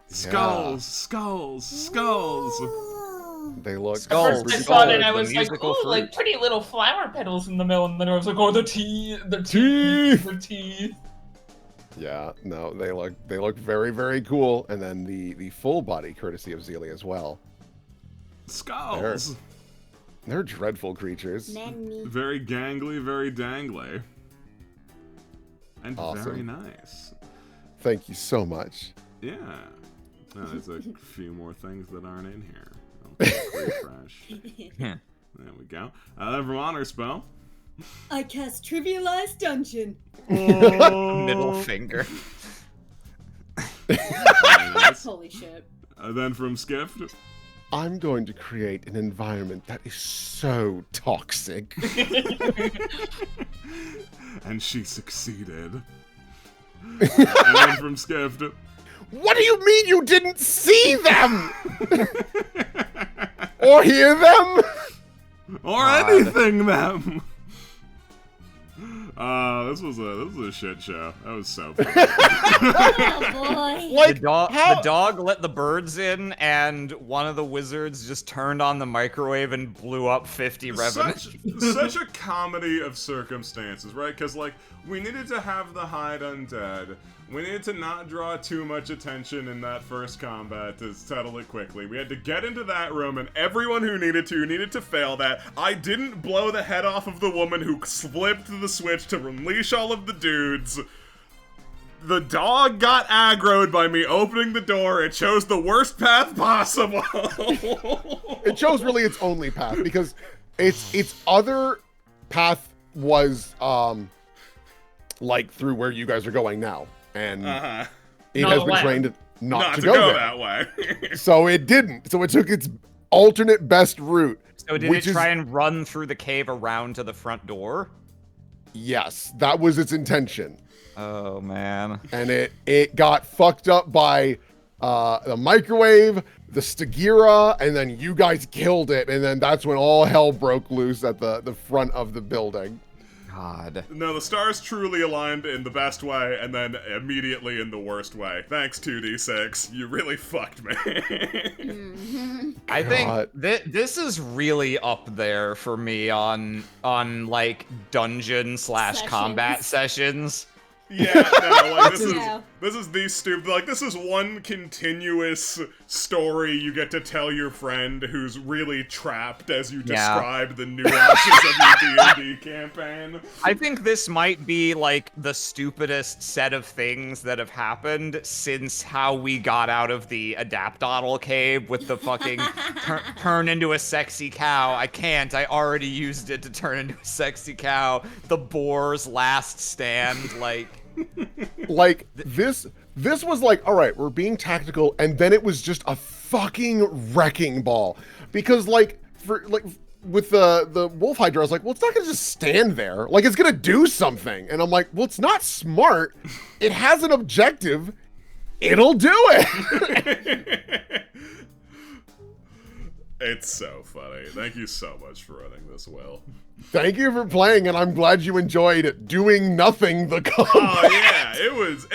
Skulls. Skulls. Skulls. They look Skulls. First I super saw it cool. and I The was like, musical ooh, like fruit. pretty little flower petals in the middle, and then I was like, oh, the teeth. Yeah, no, they look very, very cool. And then the full body courtesy of Zeely as well. Skulls. They're dreadful creatures. Very gangly, very dangly. And Awesome. very nice. Thank you so much. Yeah. There's a few more things that aren't in here. I'll refresh. There we go. Then from Honor Spell. I cast Trivialized Dungeon. Middle finger. Very nice. Holy shit. Then from Skift. I'm going to create an environment that is so toxic. And she succeeded. And then from Skift. What do you mean you didn't see them? Or hear them? Or anything, them. This was a shit show. That was so funny. Oh boy. Like, The dog let the birds in, and one of the wizards just turned on the microwave and blew up 50 revenants. Such a comedy of circumstances, right? Because, like, we needed to have the hide undead. We needed to not draw too much attention in that first combat to settle it quickly. We had to get into that room, and everyone who needed to fail that. I didn't blow the head off of the woman who flipped the switch to unleash all of the dudes. The dog got aggroed by me opening the door. It chose the worst path possible. it chose really its only path because its other path was like through where you guys are going now, and it Not has been allowed. trained not to go go there. that way. So it didn't. So it took its alternate best route. So did which it try and run through the cave around to the front door? Yes, that was its intention. Oh, man. And it got fucked up by the microwave, the Stagira, and then you guys killed it, and then that's when all hell broke loose at the front of the building. God. No, the stars truly aligned in the best way, and then immediately in the worst way. Thanks, 2d6. You really fucked me. I think God. this is really up there for me on like dungeon / combat sessions. Yeah, no, like Yeah. this is the stupid, like this is one continuous story you get to tell your friend who's really trapped as you describe the nuances of your D&D campaign. I think this might be like the stupidest set of things that have happened since how we got out of the Adaptodal cave with the fucking turn into a sexy cow. I can't. I already used it to turn into a sexy cow. The boar's last stand, like. Like this was like, all right, we're being tactical, and then it was just a fucking wrecking ball. Because like with the wolf hydra, I was like, well, it's not gonna just stand there. Like it's gonna do something. And I'm like, well, it's not smart. It has an objective. It'll do it. It's so funny. Thank you so much for running this well. Thank you for playing, and I'm glad you enjoyed doing nothing the combat. Oh yeah, it was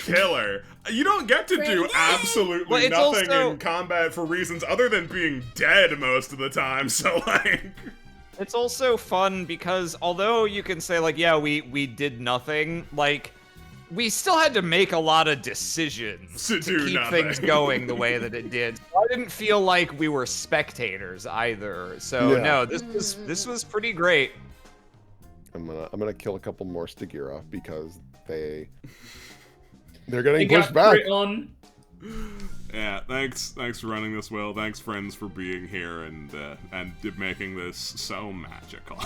killer. You don't get to do absolutely nothing in combat for reasons other than being dead most of the time, so like... It's also fun because although you can say like, yeah, we did nothing, like, we still had to make a lot of decisions to keep things going the way that it did. So I didn't feel like we were spectators either. So no, this was pretty great. I'm gonna kill a couple more Stagira because they're getting pushed back. Yeah, thanks for running this well. Thanks, friends, for being here and making this so magical.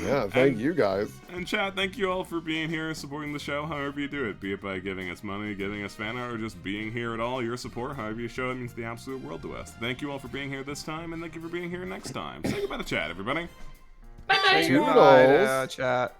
Yeah, thank you guys. And chat, thank you all for being here, supporting the show, however you do it. Be it by giving us money, giving us fan art, or just being here at all. Your support, however you show it, means the absolute world to us. Thank you all for being here this time, and thank you for being here next time. Say goodbye to chat, everybody. Bye-bye. Toodles. Chat.